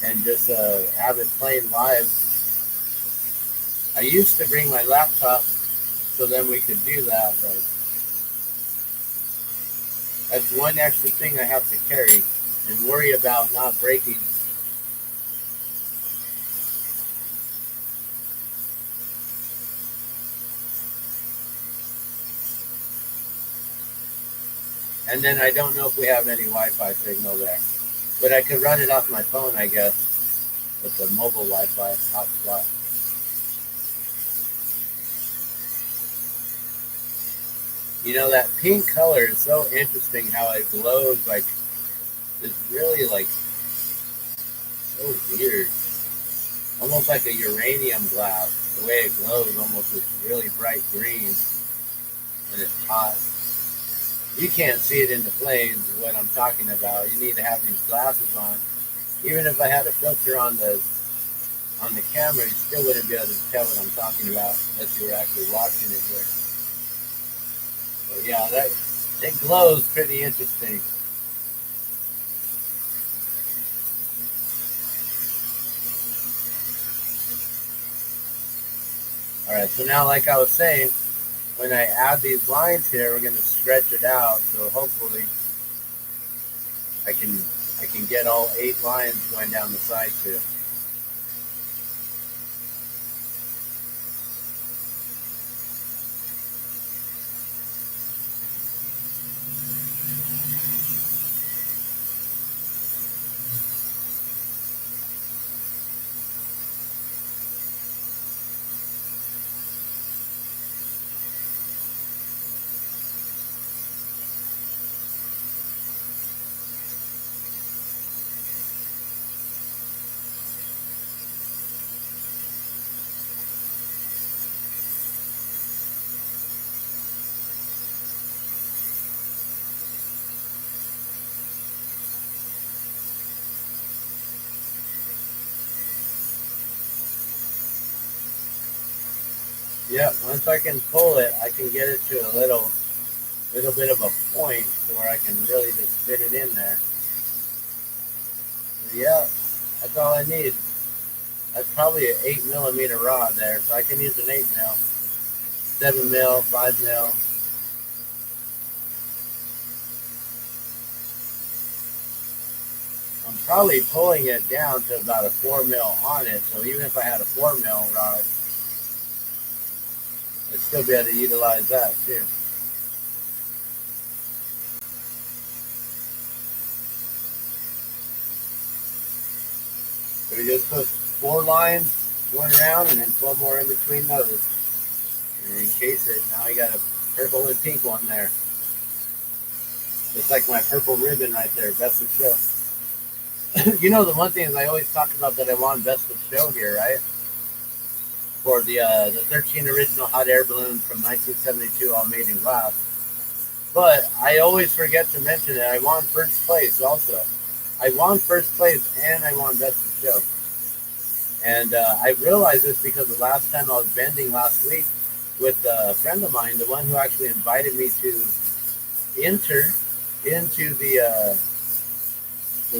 and just have it playing live. I used to bring my laptop So then we could do that, but that's one extra thing I have to carry and worry about not breaking. And then I don't know if we have any Wi-Fi signal there, but I could run it off my phone, I guess, with the mobile Wi-Fi hotspot. You know, that pink color is so interesting how it glows like it's really like so weird. Almost like a uranium glass. The way it glows almost this really bright green when it's hot. You can't see it in the flames, what I'm talking about. You need to have these glasses on. Even if I had a filter on the camera, you still wouldn't be able to tell what I'm talking about unless you were actually watching it here. But yeah, that it glows pretty interesting. Alright, so now like I was saying, when I add these lines here, we're going to stretch it out. So hopefully I can get all 8 lines going down the sides here. Yeah, once I can pull it, I can get it to a little bit of a point to where I can really just fit it in there. So yeah, that's all I need. That's probably an 8 millimeter rod there, so I can use an 8 mil, 7 mil, 5 mil. I'm probably pulling it down to about a 4 mil on it, so even if I had a 4 mil rod, I'd still be able to utilize that too. So we just put 4 lines going around and then 12 more in between those. And encase it. Now I got a purple and pink one there. Just like my purple ribbon right there, best of show. You know, the one thing is I always talk about that I want best of show here, right? For the 13 original hot air balloons from 1972, all made in glass. But I always forget to mention that I won first place also. I won first place and I won best of show. And I realized this because the last time I was vending last week with a friend of mine, the one who actually invited me to enter into the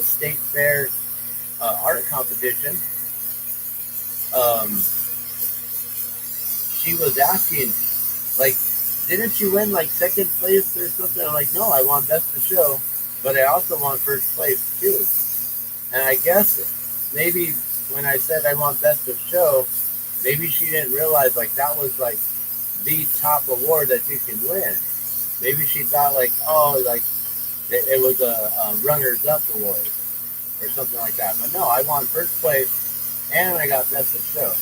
state fair art competition. She was asking, like, didn't you win like second place or something? I'm like, no, I won best of show, but I also won first place too. And I guess maybe when I said I won best of show, maybe she didn't realize like that was like the top award that you can win. Maybe she thought like, oh, like it was a runners up award or something like that. But no, I won first place and I got best of show.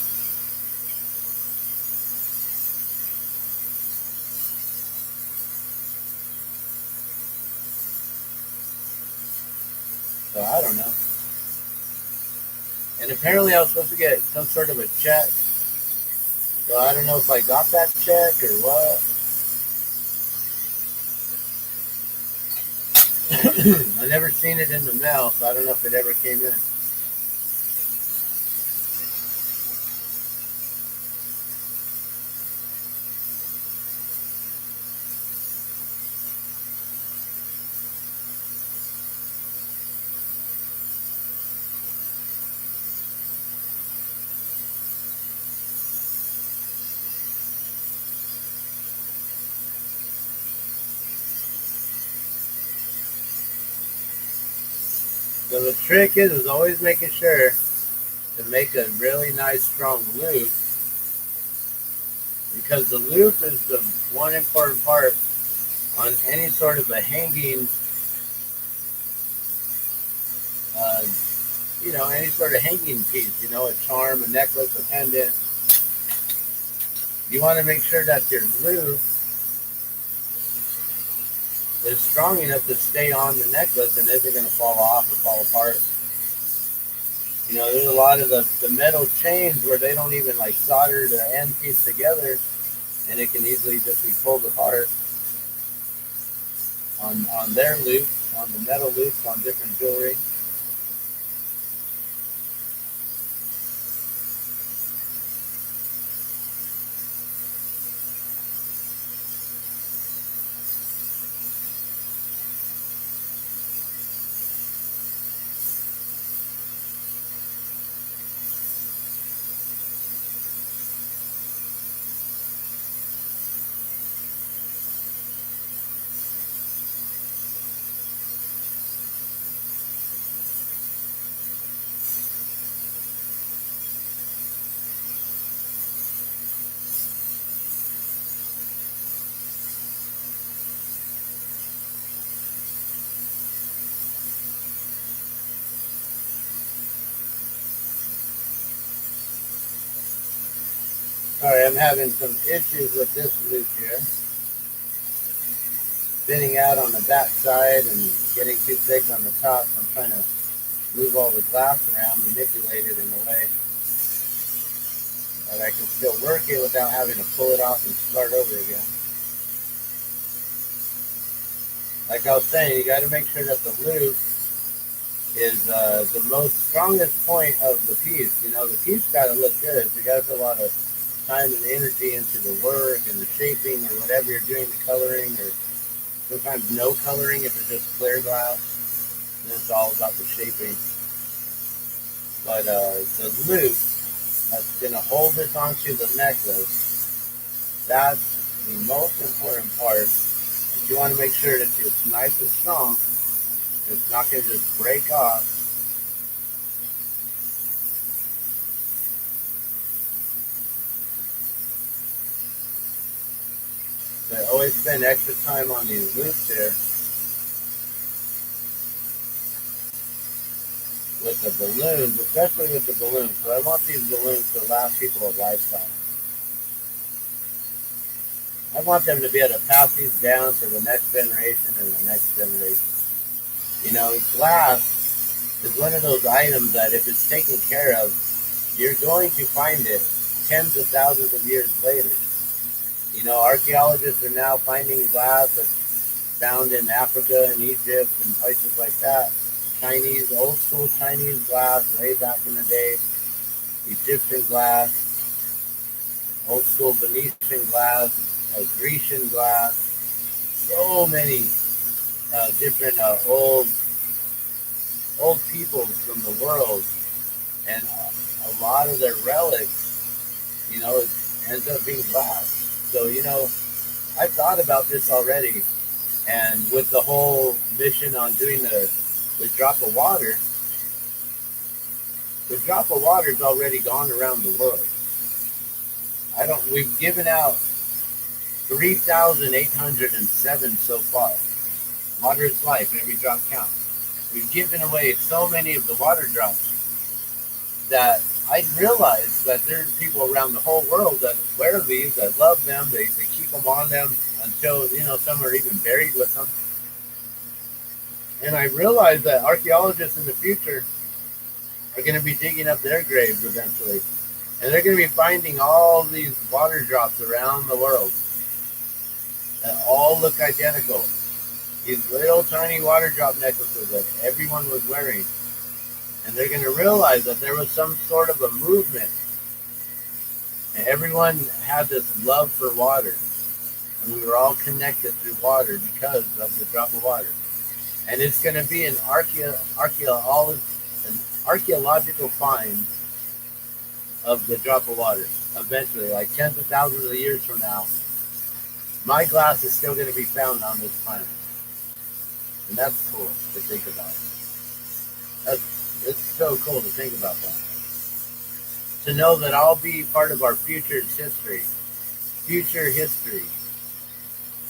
So I don't know. And apparently I was supposed to get some sort of a check. So I don't know if I got that check or what. I never seen it in the mail, so I don't know if it ever came in. So the trick is always making sure to make a really nice strong loop, because the loop is the one important part on any sort of a hanging, uh, any sort of hanging piece, a charm, a necklace, a pendant. You want to make sure that your loop is strong enough to stay on the necklace and isn't going to fall off or fall apart. There's a lot of the metal chains where they don't even like solder the end piece together, and it can easily just be pulled apart on their loops, on the metal loops on different jewelry. Alright, I'm having some issues with this loop here. Spinning out on the back side and getting too thick on the top. So I'm trying to move all the glass around, manipulate it in a way that I can still work it without having to pull it off and start over again. Like I was saying, you got to make sure that the loop is the most strongest point of the piece. The piece got to look good. So you got to put a lot of time and energy into the work and the shaping or whatever you're doing, the coloring, or sometimes no coloring if it's just clear glass. Then it's all about the shaping. But the loop that's going to hold this onto the necklace, that's the most important part. But you want to make sure that it's nice and strong. It's not going to just break off. So I always spend extra time on these loops here with the balloons, especially with the balloons. So I want these balloons to last people a lifetime. I want them to be able to pass these down to the next generation and the next generation. Glass is one of those items that if it's taken care of, you're going to find it tens of thousands of years later. Archaeologists are now finding glass that's found in Africa and Egypt and places like that. Old school Chinese glass way back in the day, Egyptian glass, old school Venetian glass, Grecian glass, so many different old peoples from the world, and a lot of their relics, it ends up being glass. So, I've thought about this already, and with the whole mission on doing the drop of water, the drop of water's already gone around the world. We've given out 3,807 so far. Water is life, every drop counts. We've given away so many of the water drops that I realize that there's people around the whole world that wear these, that love them, they keep them on them until, some are even buried with them. And I realize that archaeologists in the future are going to be digging up their graves eventually. And they're going to be finding all these water drops around the world that all look identical. These little tiny water drop necklaces that everyone was wearing. And they're going to realize that there was some sort of a movement. And everyone had this love for water. And we were all connected through water because of the drop of water. And it's going to be an archaeological find of the drop of water. Eventually, like tens of thousands of years from now, my glass is still going to be found on this planet. And that's cool to think about. It's so cool to think about that. To know that I'll be part of our future's history. Future history.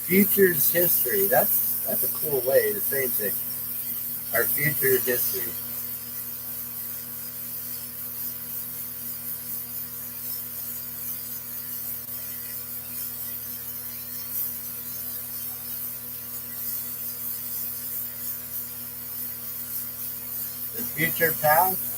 Future's history. That's a cool way to say things. Our future's history. The future past.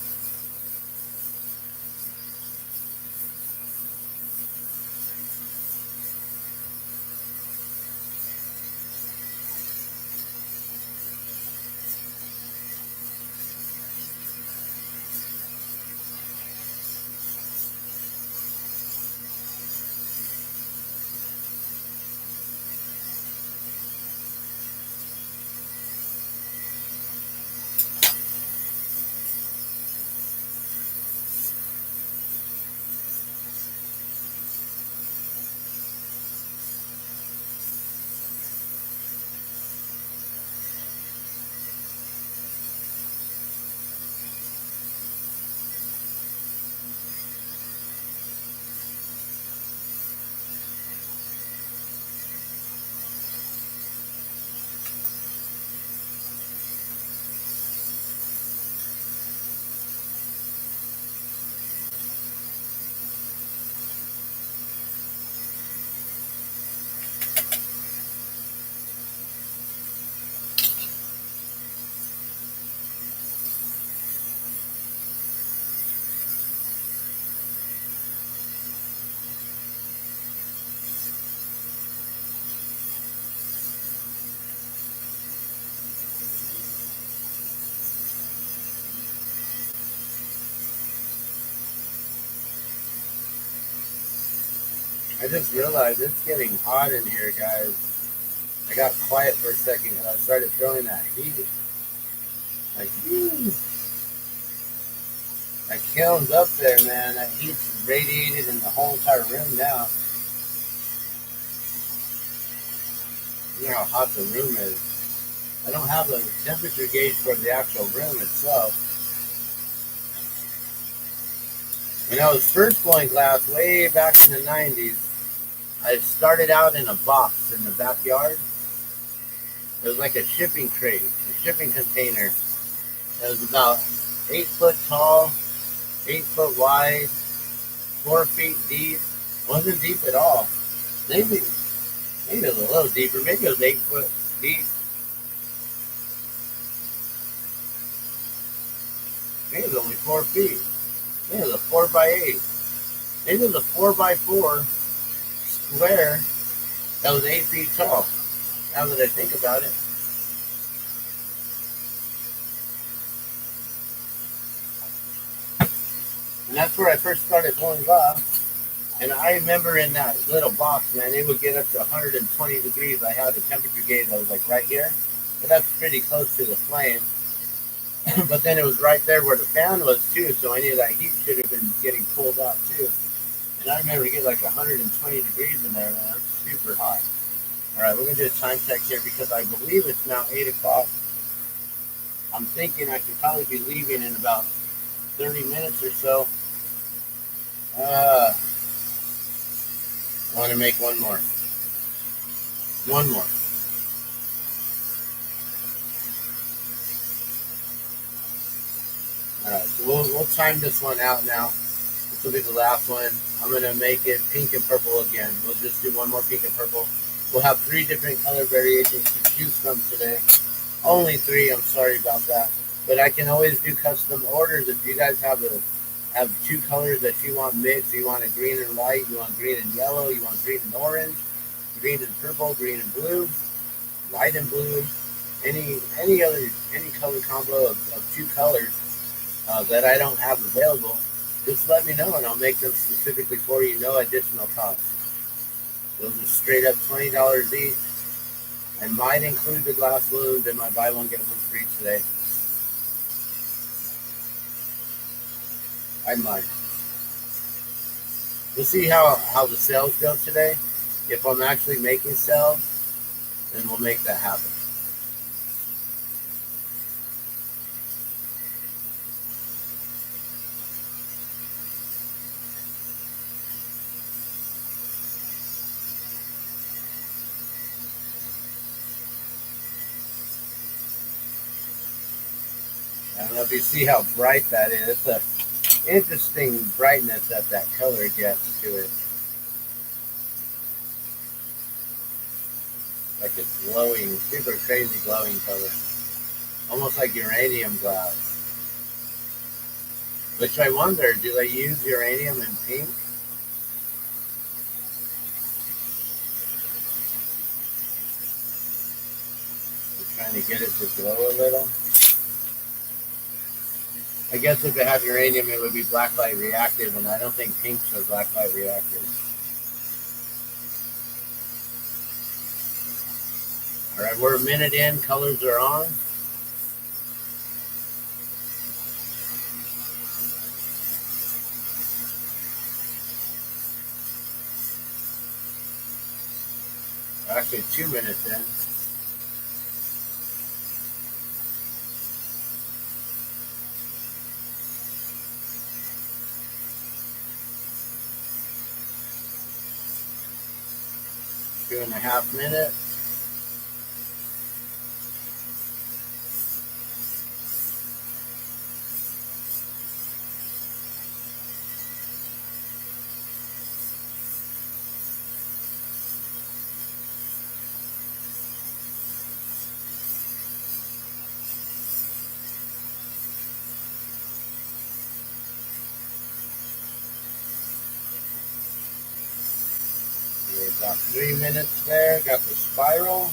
I just realized it's getting hot in here, guys. I got quiet for a second and I started feeling that heat. Like, that kiln's up there, man. That heat's radiated in the whole entire room now. You know how hot the room is. I don't have a temperature gauge for the actual room itself. When I was first blowing glass way back in the 90s, I started out in a box in the backyard. It was like a shipping crate, a shipping container. It was about 8 foot tall, 8 foot wide, 4 feet deep. It wasn't deep at all. Maybe it was a little deeper. Maybe it was 8 foot deep. Maybe it was only 4 feet. Maybe it was a 4x8. Maybe it was a 4x4 square that was 8 feet tall. Now that I think about it. And that's where I first started blowing glass. And I remember in that little box, man, it would get up to 120 degrees. I had a temperature gauge that was like right here. But that's pretty close to the flame. But then it was right there where the fan was too, so I knew that heat should have been getting pulled out too. And I remember it get like 120 degrees in there, man. It's super hot. All right, we're gonna do a time check here because I believe it's now 8 o'clock. I'm thinking I could probably be leaving in about 30 minutes or so. I want to make one more. One more. All right, so we'll time this one out now. This will be the last one. I'm gonna make it pink and purple again. We'll just do one more pink and purple. We'll have 3 different color variations to choose from today. Only 3. I'm sorry about that, but I can always do custom orders if you guys have 2 colors that you want mixed. You want a green and white. You want green and yellow. You want green and orange. Green and purple. Green and blue. White and blue. Any color combo of 2 colors that I don't have available, just let me know and I'll make them specifically for you. No additional cost. Those are straight up $20 each. I might include the glass balloons in my buy one get one free today. I might. We'll see how the sales go today. If I'm actually making sales, then we'll make that happen. I don't know if you see how bright that is. It's a interesting brightness that that color gets to it. Like a glowing, super crazy glowing color. Almost like uranium glass. Which I wonder, do they use uranium in pink? They're trying to get it to glow a little. I guess if they have uranium, it would be blacklight reactive, and I don't think pinks are blacklight reactive. All right, we're a minute in. Colors are on. Actually, 2 minutes in. Two and a half minutes. We've got 3 minutes there. Got the spiral.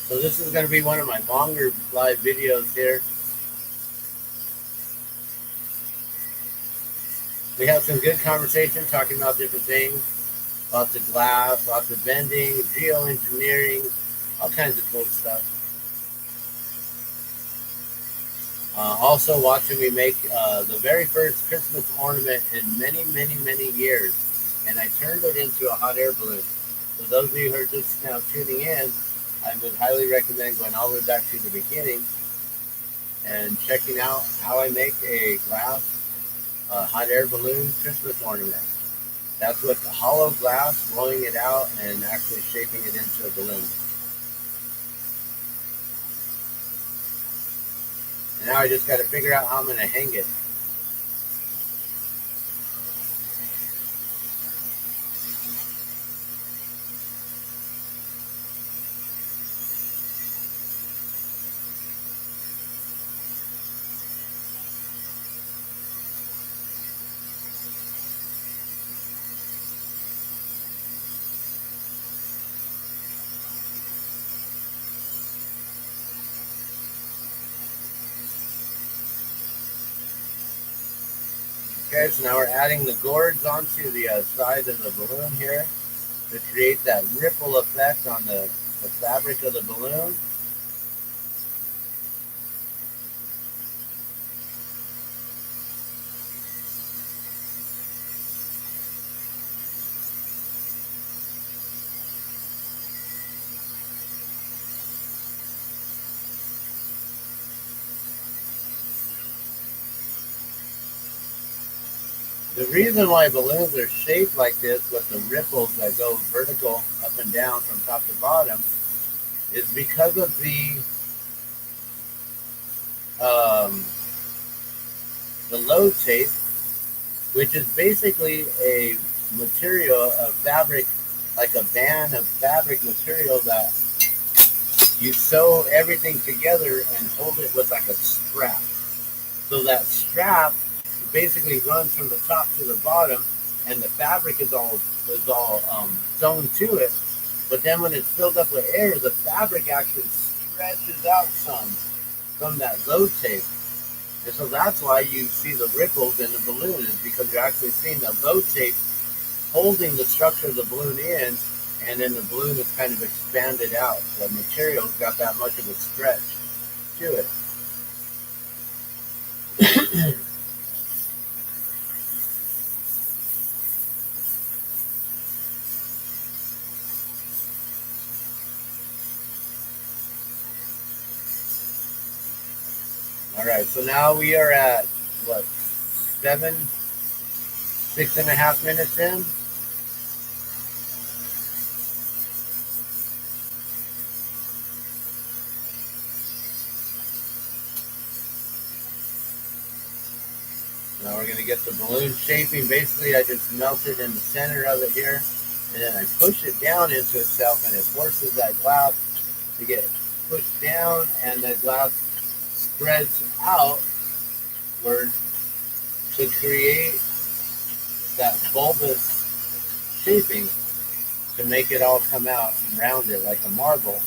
So this is going to be one of my longer live videos here. We have some good conversation talking about different things. Lots of glass, lots of bending, geoengineering, all kinds of cool stuff. Also watching me make the very first Christmas ornament in many, many, many years. And I turned it into a hot air balloon. So those of you who are just now tuning in, I would highly recommend going all the way back to the beginning and checking out how I make a glass hot air balloon Christmas ornament. That's with the hollow glass, blowing it out and actually shaping it into a balloon. And now I just got to figure out how I'm going to hang it. Okay, so now we're adding the gourds onto the side of the balloon here to create that ripple effect on the fabric of the balloon. The reason why balloons are shaped like this with the ripples that go vertical up and down from top to bottom is because of the load tape, which is basically a material of fabric, like a band of fabric material that you sew everything together and hold it with like a strap. So that strap basically runs from the top to the bottom, and the fabric is all sewn to it. But then when it's filled up with air, the fabric actually stretches out some from that load tape. And so that's why you see the ripples in the balloon, is because you're actually seeing the load tape holding the structure of the balloon in, and then the balloon is kind of expanded out. The material's got that much of a stretch to it. All right, so now we are at what, 6.5 minutes in. Now we're going to get the balloon shaping. Basically, I just melt it in the center of it here, and then I push it down into itself, and it forces that glass to get pushed down, and the glass spreads outward to create that bulbous shaping to make it all come out and round it like a marble.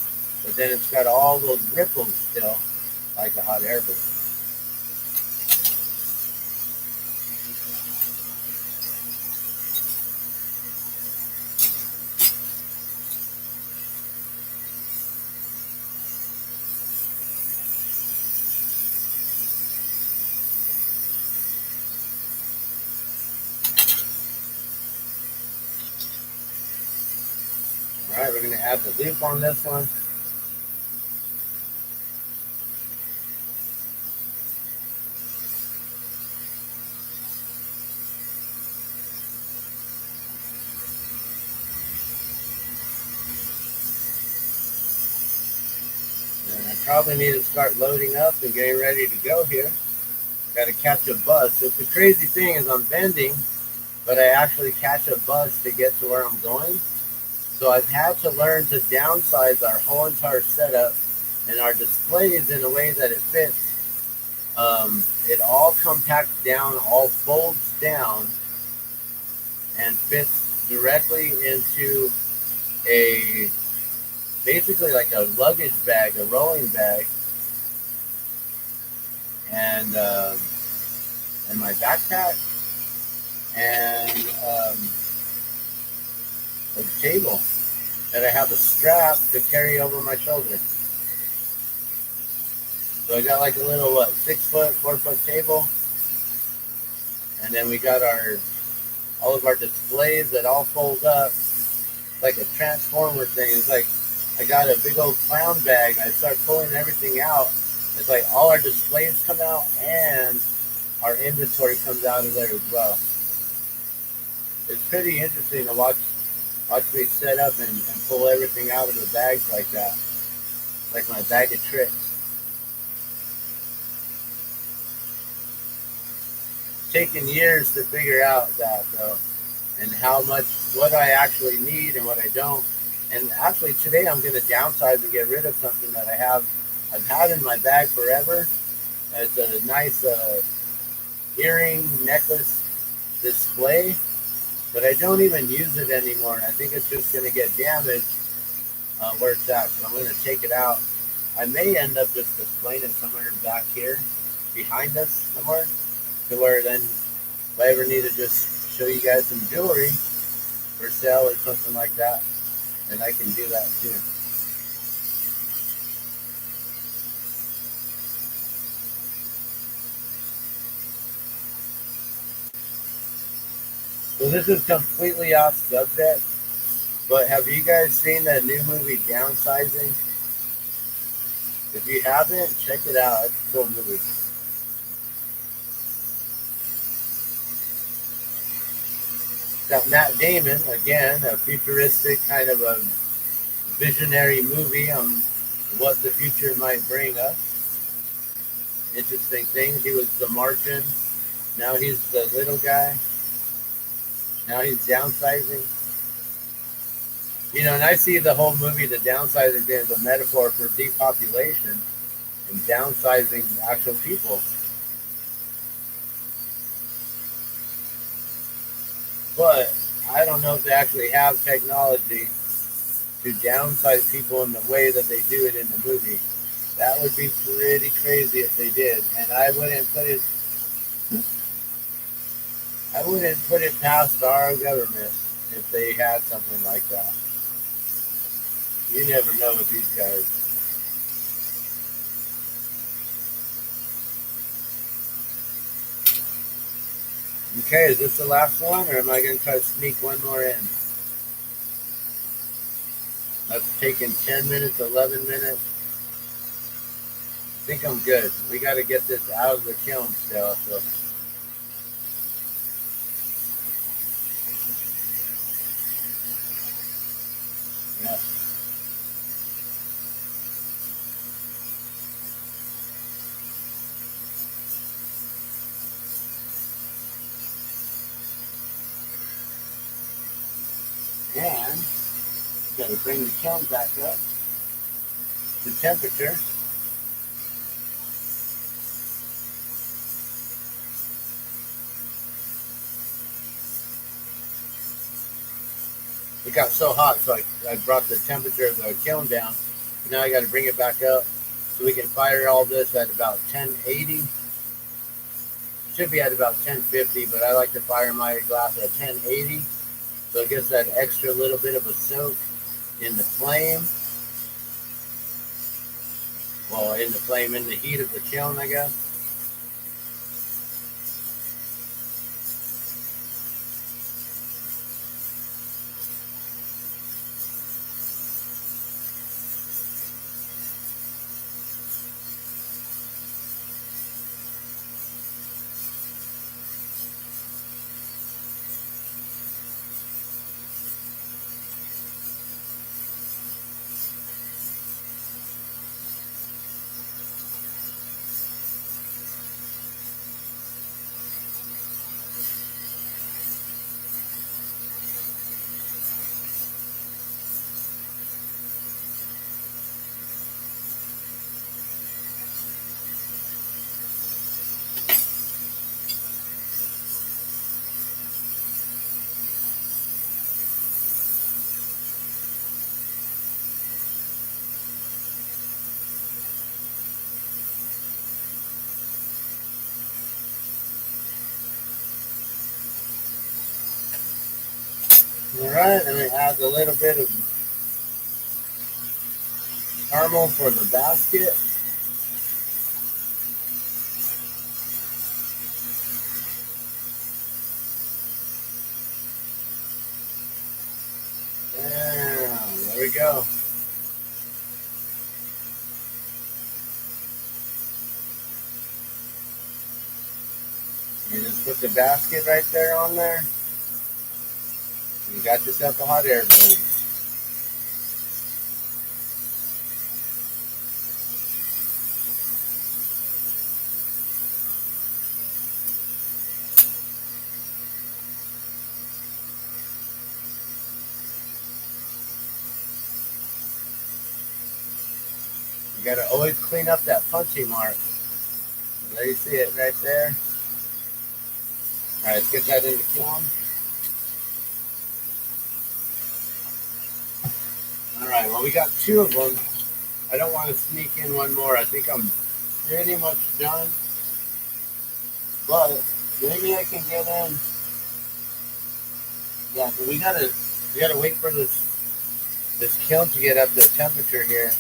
But then it's got all those ripples still, like a hot air balloon. All right, we're going to add the loop on this one. And I probably need to start loading up and getting ready to go here. Got to catch a bus. It's the crazy thing is I'm bending, but I actually catch a bus to get to where I'm going. So I've had to learn to downsize our whole entire setup and our displays in a way that it fits. It all compacts down, all folds down, and fits directly into basically like a luggage bag, a rolling bag, and my backpack, and a table that I have a strap to carry over my shoulder. So I got like a little 6-foot, 4-foot table, and then we got all of our displays that all fold up like a transformer thing. It's like I got a big old clown bag, and I start pulling everything out. It's like all our displays come out, and our inventory comes out of there as well. It's pretty interesting to watch me set up and pull everything out of the bags like that, like my bag of tricks. Taken years to figure out that though, and what I actually need and what I don't. And actually today I'm going to downsize and get rid of something that I've had in my bag forever. It's a nice earring necklace display, but I don't even use it anymore. And I think it's just going to get damaged where it's at. So I'm going to take it out. I may end up just displaying it somewhere back here behind us somewhere, to where then if I ever need to just show you guys some jewelry for sale or something like that, then I can do that too. So this is completely off subject, but have you guys seen that new movie Downsizing? If you haven't, check it out. It's a cool movie. Got Matt Damon, again, a futuristic kind of a visionary movie on what the future might bring us. Interesting things. He was the Martian. Now he's the little guy. Now he's downsizing. And I see the whole movie, the downsizing thing, as a metaphor for depopulation and downsizing actual people. But I don't know if they actually have technology to downsize people in the way that they do it in the movie. That would be pretty crazy if they did. And I wouldn't put it past our government if they had something like that. You never know with these guys. Okay, is this the last one, or am I going to try to sneak one more in? That's taking 10 minutes, 11 minutes. I think I'm good. We got to get this out of the kiln still. So. Yeah. And got to bring the kiln back up to temperature. It got so hot, so I brought the temperature of the kiln down. Now I got to bring it back up so we can fire all this at about 1080. It should be at about 1050, but I like to fire my glass at 1080, so it gets that extra little bit of a soak in the flame. Well, in the flame, in the heat of the kiln, I guess. All right, and we add a little bit of caramel for the basket. And there we go. You just put the basket right there on there. You got yourself a hot air balloon. You got to always clean up that punchy mark. There you see it right there. All right, let's get that in the kiln. All right, well, we got two of them. I don't want to sneak in one more. I think I'm pretty much done. But maybe I can get in. Yeah, but we gotta wait for this kiln to get up to temperature here.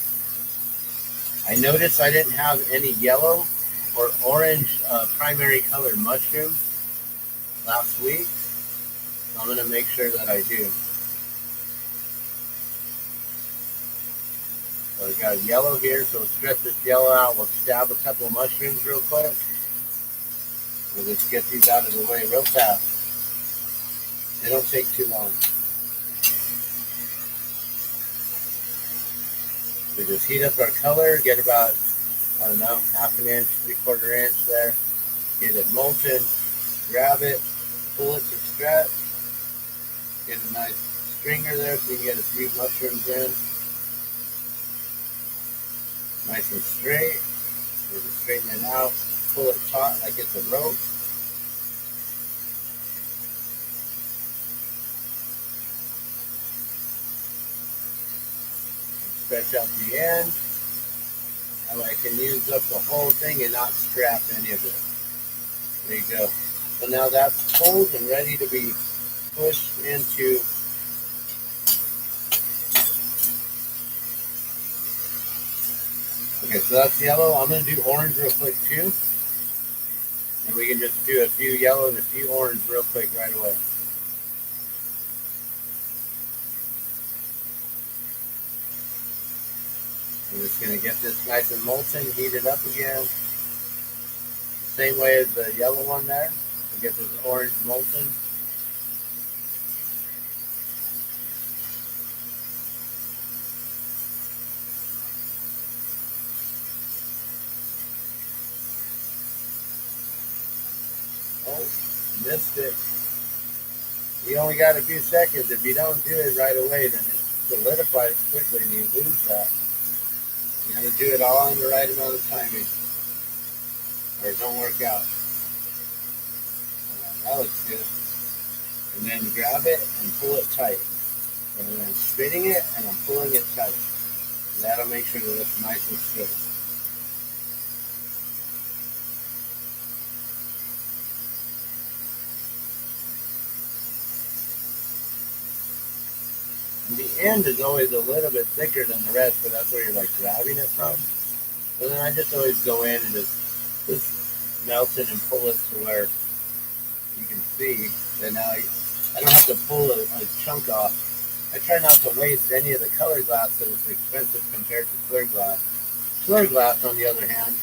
I noticed I didn't have any yellow or orange primary color mushrooms last week, so I'm gonna make sure that I do. So I got yellow here, so let's stretch this yellow out. We'll stab a couple mushrooms real quick. We'll just get these out of the way real fast. They don't take too long. We just heat up our color, get about, I don't know, half an inch, 3/4 inch there. Get it molten, grab it, pull it to stretch. Get a nice stringer there so you can get a few mushrooms in. Nice and straight. We just straighten it out, pull it taut like it's a rope. Stretch out the end. That way I can use up the whole thing and not scrap any of it. There you go. So now that's pulled and ready to be pushed into So that's yellow. I'm going to do orange real quick too. And we can just do a few yellow and a few orange real quick right away. I'm just going to get this nice and molten, heat it up again. Same way as the yellow one there. We get this orange molten. Oh, missed it. You only got a few seconds. If you don't do it right away, then it solidifies quickly and you lose that. You got to do it all in the right amount of timing, or it don't work out. That looks good. And then grab it and pull it tight. And then I'm spinning it and I'm pulling it tight. And that'll make sure that it's nice and straight. The end is always a little bit thicker than the rest, but that's where you're like grabbing it from. So then I just always go in and just melt it and pull it to where you can see that now I don't have to pull a chunk off. I try not to waste any of the color glass because it's expensive compared to clear glass. Clear glass, on the other hand,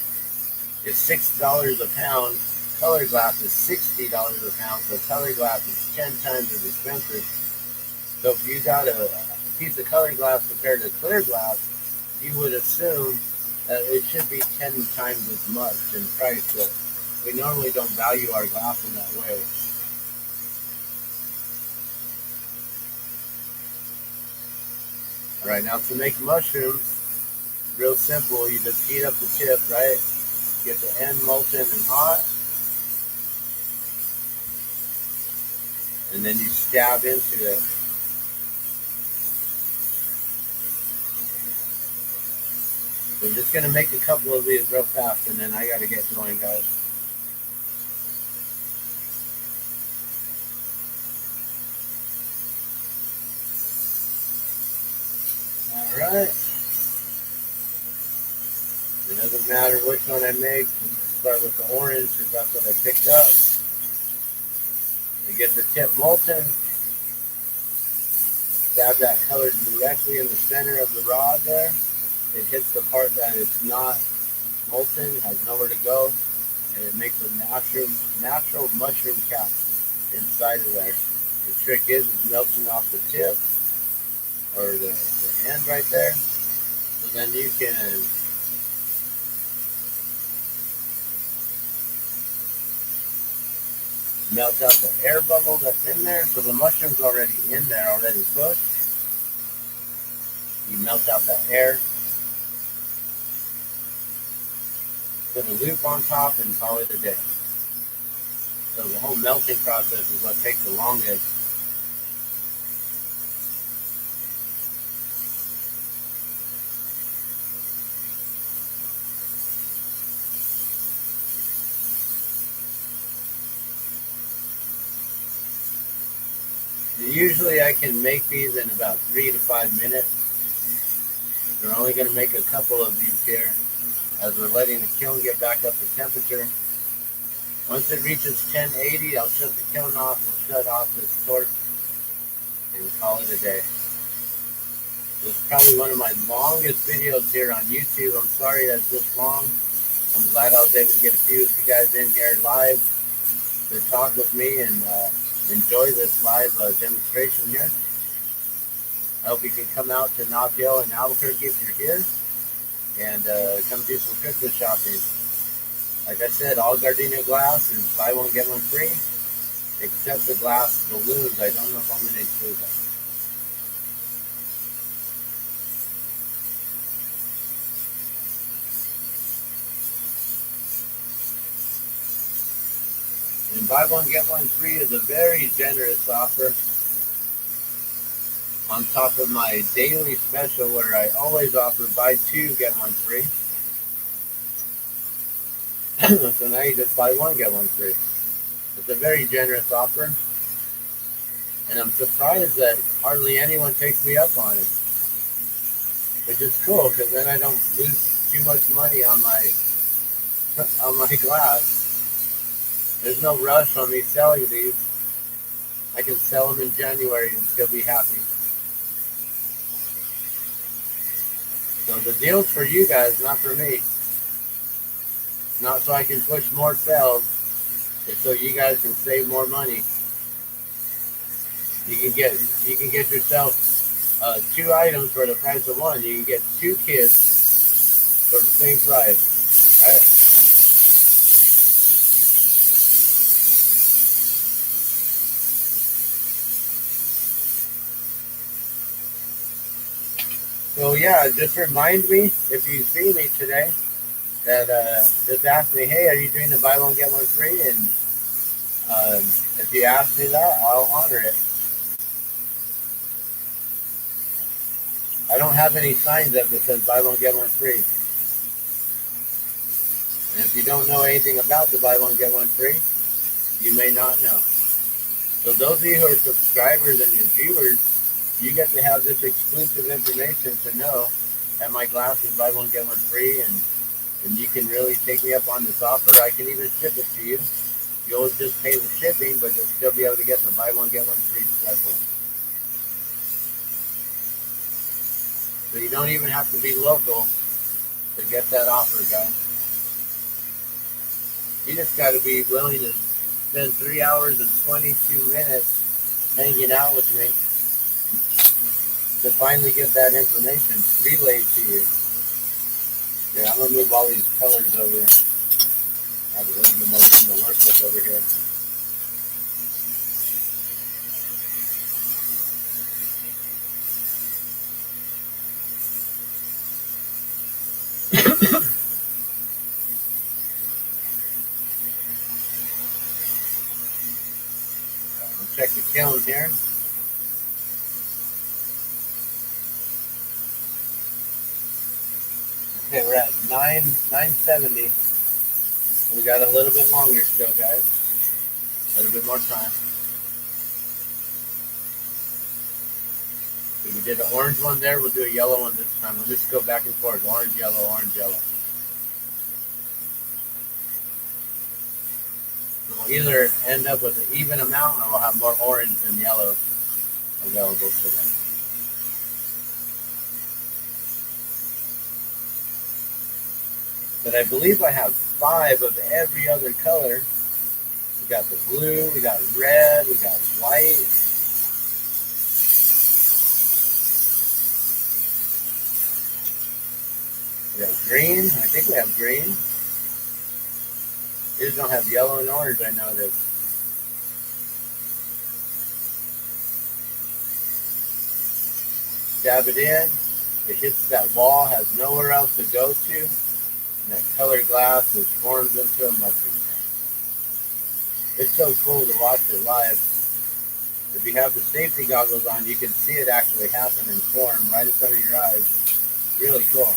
is $6 a pound. Color glass is $60 a pound, so color glass is 10 times as expensive. So if you got a piece of colored glass compared to clear glass, you would assume that it should be 10 times as much in price, but we normally don't value our glass in that way. All right, now to make mushrooms, real simple. You just heat up the tip, right? Get the end molten and hot. And then you stab into it. We're just going to make a couple of these real fast, and then I got to get going, guys. All right. It doesn't matter which one I make. I'm going to start with the orange because that's what I picked up. We get the tip molten. Stab that color directly in the center of the rod there. It hits the part that is not molten, has nowhere to go, and it makes a natural mushroom cap inside of there. The trick is melting off the tip, or the end right there, so then you can melt out the air bubble that's in there. So the mushroom's already in there, already pushed. You melt out that air. Put a loop on top and call it a day. So the whole melting process is what takes the longest. Usually I can make these in about 3 to 5 minutes. We're only going to make a couple of these here as we're letting the kiln get back up to temperature. Once it reaches 1080, I'll shut the kiln off, we'll shut off this torch, and call it a day. This is probably one of my longest videos here on YouTube. I'm sorry that's this long. I'm glad I was able to get a few of you guys in here live to talk with me and enjoy this live demonstration here. I hope you can come out to Nob Hill in Albuquerque if you're here, and come do some Christmas shopping. Like I said, all gardenia glass is buy one get one free, except the glass balloons. I don't know if I'm going to include them. And buy one get one free is a very generous offer on top of my daily special where I always offer buy two get one free. So now you just buy one get one free. It's a very generous offer, and I'm surprised that hardly anyone takes me up on it, which is cool because then I don't lose too much money on my glass. There's no rush on me selling these. I can sell them in January and still be happy. So the deal's for you guys, not for me. Not so I can push more sales. It's so you guys can save more money. You can get yourself 2 items for the price of one. You can get 2 kids for the same price, right? So yeah, just remind me if you see me today that just ask me, hey, are you doing the buy one get one free? And if you ask me that, I'll honor it. I don't have any signs up that says buy one get one free. And if you don't know anything about the buy one get one free, you may not know. So those of you who are subscribers and your viewers, you get to have this exclusive information to know that my glass is buy one get one free, and you can really take me up on this offer. I can even ship it to you. You'll just pay the shipping, but you'll still be able to get the buy one get one free special. So you don't even have to be local to get that offer, guys. You just got to be willing to spend 3 hours and 22 minutes hanging out with me to finally get that information relayed to you. Yeah, I'm going to move all these colors over. I have a little bit more room to work with over here. Check the kiln here. Okay, we're at 970. We got a little bit longer still, guys. A little bit more time. So we did an orange one there. We'll do a yellow one this time. We'll just go back and forth. Orange, yellow, orange, yellow. So we'll either end up with an even amount, or we'll have more orange than yellow available today. But I believe I have 5 of every other color. We got the blue, we got red, we got white. We have green. I think we have green. We just don't have yellow and orange, I noticed. Dab it in. It hits that wall, has nowhere else to go to. And that colored glass just forms into a mushroom. It's so cool to watch it live. If you have the safety goggles on, you can see it actually happen and form right in front of your eyes. Really cool.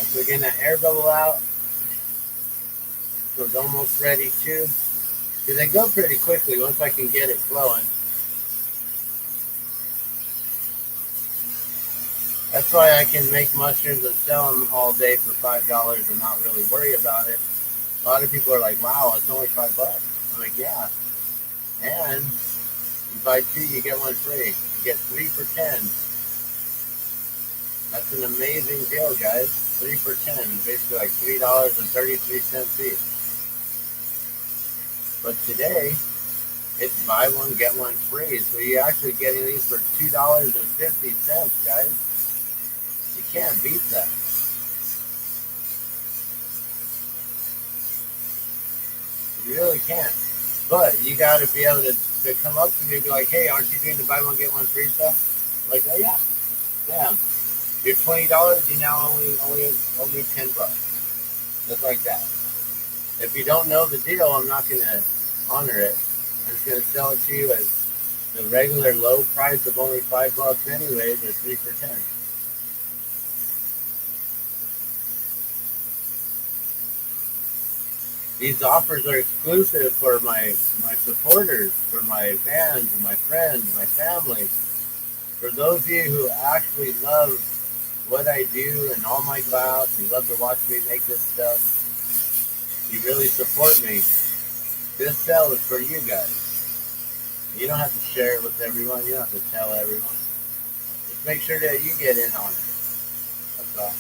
So getting that air bubble out. This one's almost ready too. See, they go pretty quickly once I can get it flowing. That's why I can make mushrooms and sell them all day for $5 and not really worry about it. A lot of people are like, wow, it's only $5. I'm like, yeah. And you buy 2, you get 1 free. You get 3 for 10. That's an amazing deal, guys. 3 for 10, basically like $3.33 each. But today, it's buy one, get one free. So you're actually getting these for $2.50, guys. You can't beat that. You really can't. But you got to be able to come up to me and be like, hey, aren't you doing the buy one get one free stuff? Like, oh yeah, yeah. You're $20. You now only owe me $10. Just like that. If you don't know the deal, I'm not going to honor it. I'm just going to sell it to you at the regular low price of only $5 anyways, or 3 for 10. These offers are exclusive for my supporters, for my fans, and my friends, my family. For those of you who actually love what I do and all my glass, you love to watch me make this stuff, you really support me. This sale is for you guys. You don't have to share it with everyone. You don't have to tell everyone. Just make sure that you get in on it. That's all.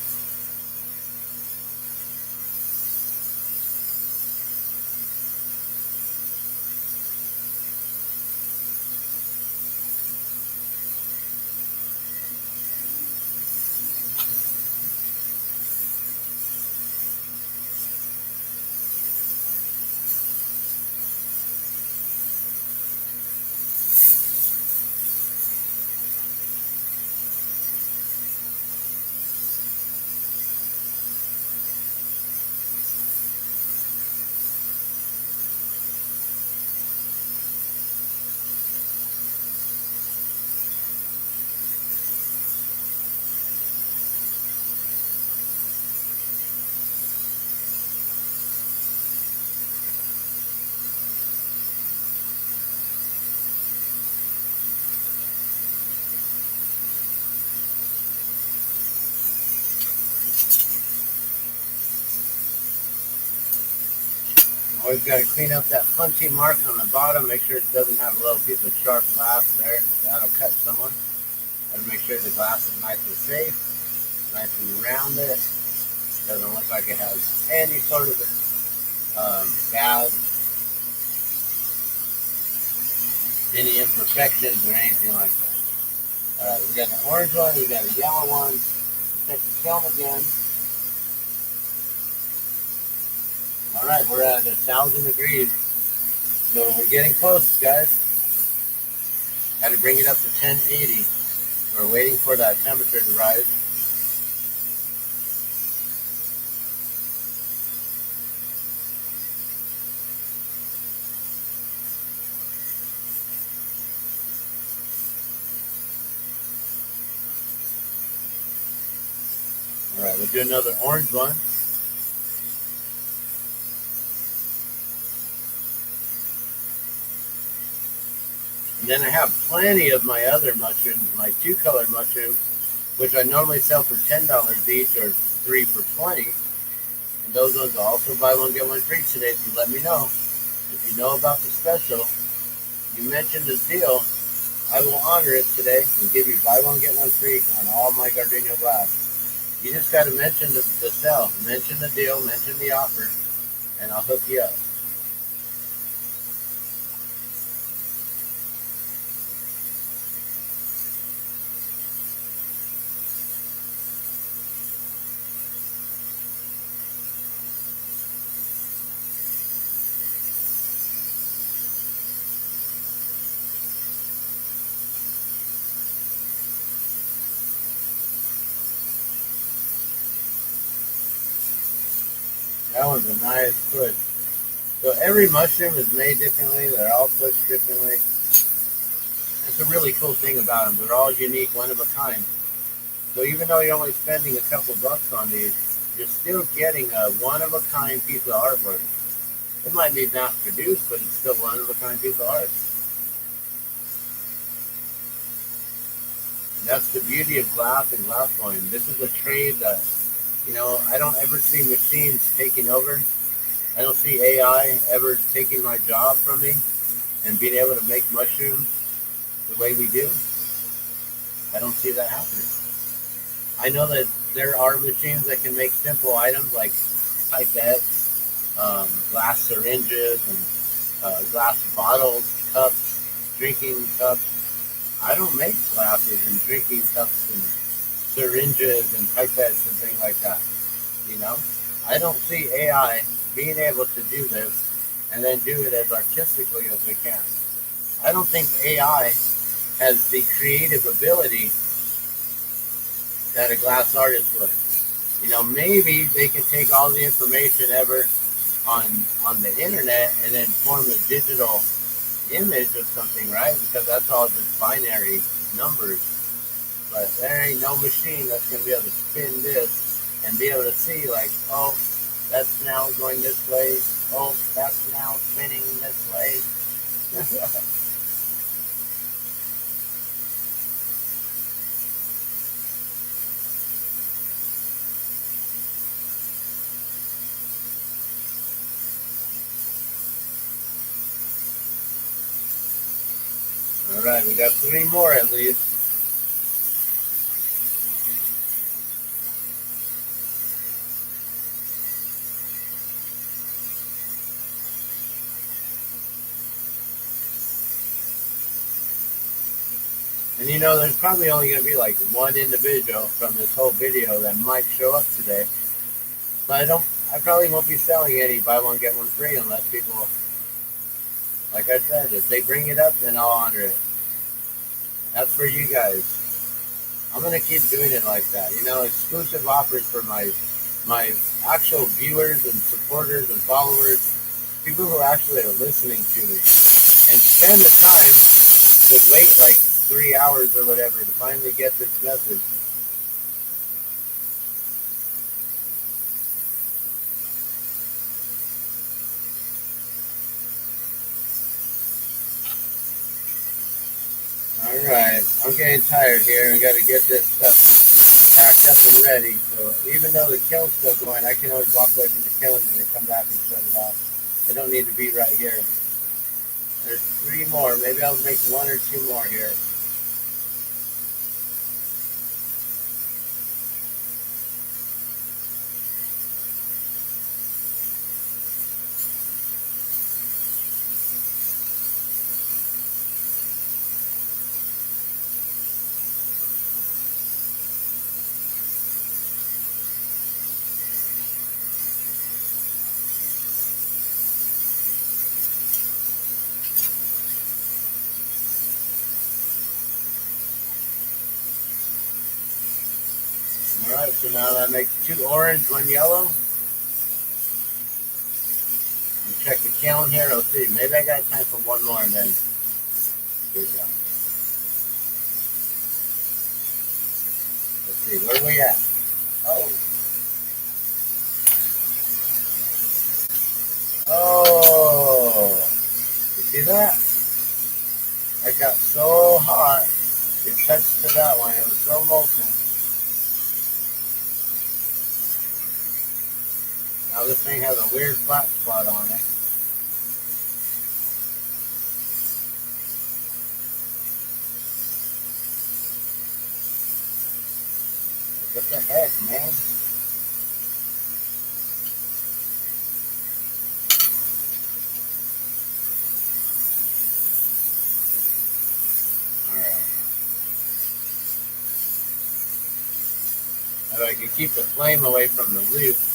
Always got to clean up that punchy mark on the bottom. Make sure it doesn't have a little piece of sharp glass there. That'll cut someone. Got to make sure the glass is nice and safe, nice and rounded. Doesn't look like it has any sort of bad, any imperfections or anything like that. All right, we got an orange one, we got a yellow one. Check the film again. All right, we're at 1,000 degrees, so we're getting close, guys. Got to bring it up to 1080. We're waiting for that temperature to rise. All right, we'll do another orange one. And then I have plenty of my other mushrooms, my 2-color mushrooms, which I normally sell for $10 each or 3 for 20. And those ones are also buy one get one free today. So let me know if you know about the special. You mentioned this deal, I will honor it today and give you buy one get one free on all my gardenia glass. You just got to mention the sell, mention the deal, mention the offer, and I'll hook you up. That one's a nice push. So every mushroom is made differently. They're all pushed differently. That's a really cool thing about them. They're all unique, one of a kind. So even though you're only spending a couple bucks on these, you're still getting a one of a kind piece of artwork. It might be mass produced, but it's still one of a kind piece of art. And that's the beauty of glass and glass blowing. This is a trade that, I don't ever see machines taking over. I don't see AI ever taking my job from me and being able to make mushrooms the way we do. I don't see that happening. I know that there are machines that can make simple items like pipettes, glass syringes, and glass bottles, cups, drinking cups. I don't make glasses and drinking cups and syringes and pipettes and things like that. You know, I don't see AI being able to do this and then do it as artistically as we can. I don't think AI has the creative ability that a glass artist would. You know, maybe they can take all the information ever on the internet and then form a digital image of something, right? Because that's all just binary numbers. But there ain't no machine that's going to be able to spin this and be able to see, like, oh, that's now going this way. Oh, that's now spinning this way. All right, we got 3 more at least. And you know, there's probably only going to be like one individual from this whole video that might show up today. But I probably won't be selling any buy one, get one free unless people, like I said, if they bring it up, then I'll honor it. That's for you guys. I'm going to keep doing it like that. You know, exclusive offers for my actual viewers and supporters and followers, people who actually are listening to me. And spend the time to wait like 3 hours or whatever to finally get this message. Alright, I'm getting tired here. We got to get this stuff packed up and ready. So even though the kill's still going, I can always walk away from the kiln and then come back and shut it off. I don't need to be right here. There's 3 more. Maybe I'll make 1 or 2 more here. Alright, so now that makes 2 orange, 1 yellow. And check the kiln here. I'll see. Maybe I got time for 1 more and then we're done. Let's see, where are we at? Oh. Oh. You see that? It got so hot, it touched to that one. It was so molten. Now this thing has a weird flat spot on it. What the heck, man? Alright. If I can keep the flame away from the roof,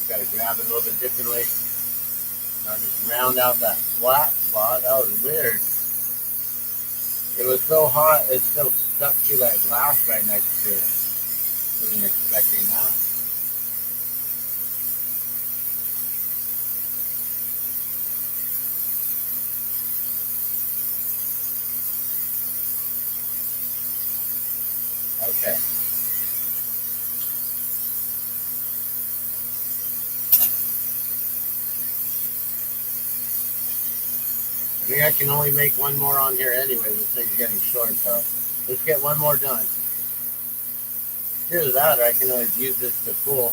got to grab it a little bit differently. Now just round out that flat spot. That was weird. It was so hot, it still stuck to that glass right next to it. Wasn't expecting that. Okay. I think I can only make 1 more on here anyway. This thing's getting short, so let's get 1 more done. Either that, or I can always use this to pull.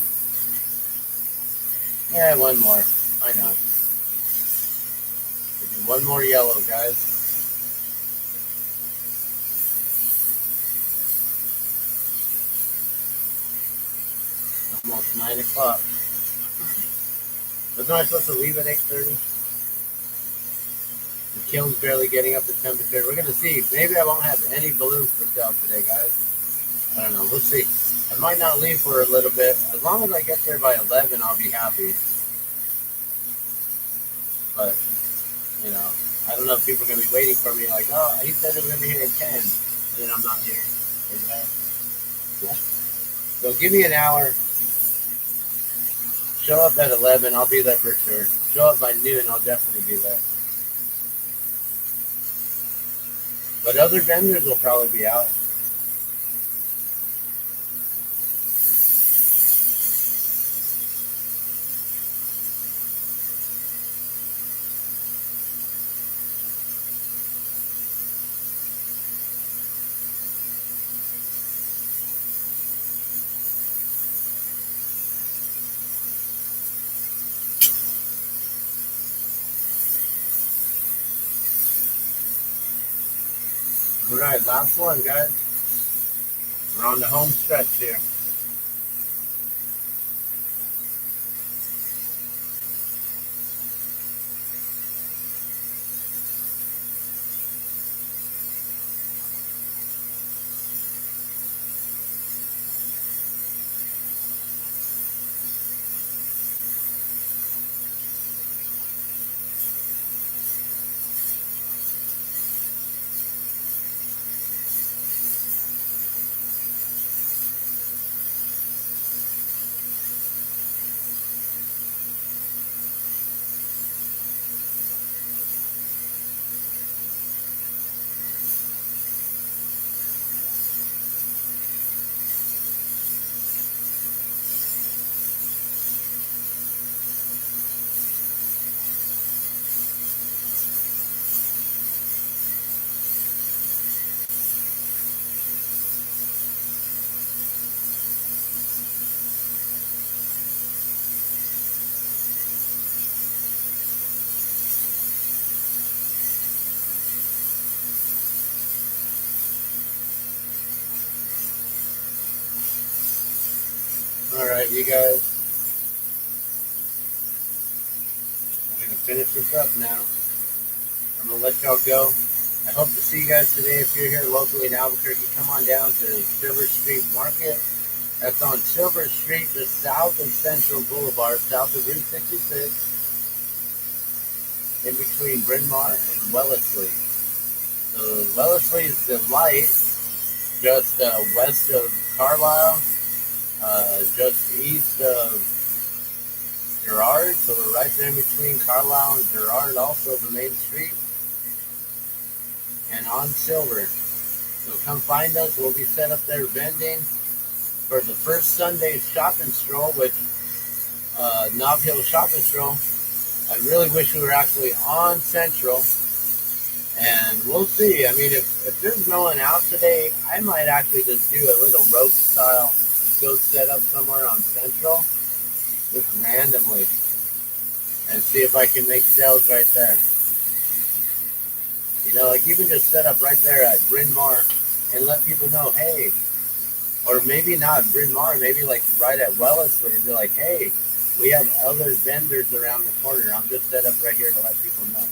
Yeah, 1 more. Why not? We'll do 1 more yellow, guys. Almost 9 o'clock. Wasn't I supposed to leave at 8:30? The kiln's barely getting up to temperature. We're going to see. Maybe I won't have any balloons for sale today, guys. I don't know. We'll see. I might not leave for a little bit. As long as I get there by 11, I'll be happy. But, you know, I don't know if people are going to be waiting for me like, oh, he said he was going to be here at 10, and then I'm not here. So give me an hour. Show up at 11, I'll be there for sure. Show up by noon, I'll definitely be there. But other vendors will probably be out. All right, last one, guys. We're on the home stretch here. All right, you guys. I'm going to finish this up now. I'm going to let y'all go. I hope to see you guys today. If you're here locally in Albuquerque, come on down to Silver Street Market. That's on Silver Street, just south of Central Boulevard, south of Route 66, in between Bryn Mawr and Wellesley. So Wellesley is the light, just west of Carlisle, just east of Girard. So we're right there in between Carlisle and Girard, also the main street, and on Silver. So come find us. We'll be set up there vending for the first Sunday shopping stroll, which Nob Hill shopping stroll. I really wish we were actually on Central, and we'll see. I mean, if there's no one out today, I might actually just do a little rope style, go set up somewhere on Central, just randomly, and see if I can make sales right there. You know, like you can just set up right there at Bryn Mawr and let people know, hey, or maybe not Bryn Mawr, maybe like right at Wellesley, and be like, hey, we have other vendors around the corner. I'm just set up right here to let people know.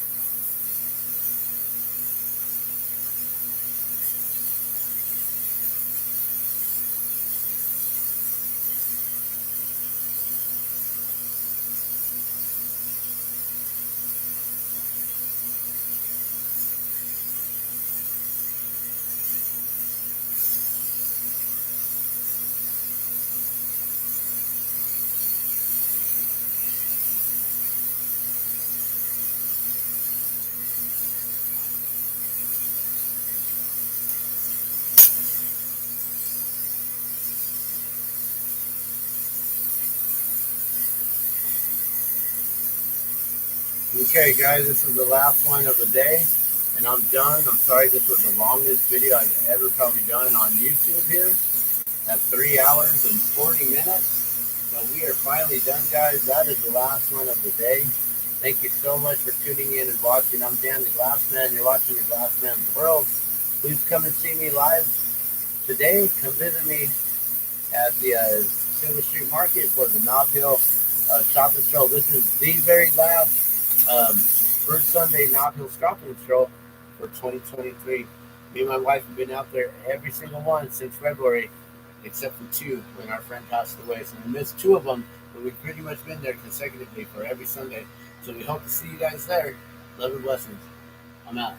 Okay, guys, this is the last one of the day, and I'm done. I'm sorry this was the longest video I've ever probably done on YouTube here at 3 hours and 40 minutes. So we are finally done, guys. That is the last one of the day. Thank you so much for tuning in and watching. I'm Dan the Glassman. You're watching the Glassman's World. Please come and see me live today. Come visit me at the Silver Street Market for the Nob Hill shopping stroll. This is the very last first Sunday Nob Hill shopping stroll for 2023. Me and my wife have been out there every single one since February. except for two when our friend passed away. So we missed two of them, but we've pretty much been there consecutively for every Sunday. So we hope to see you guys there. Love and blessings. I'm out.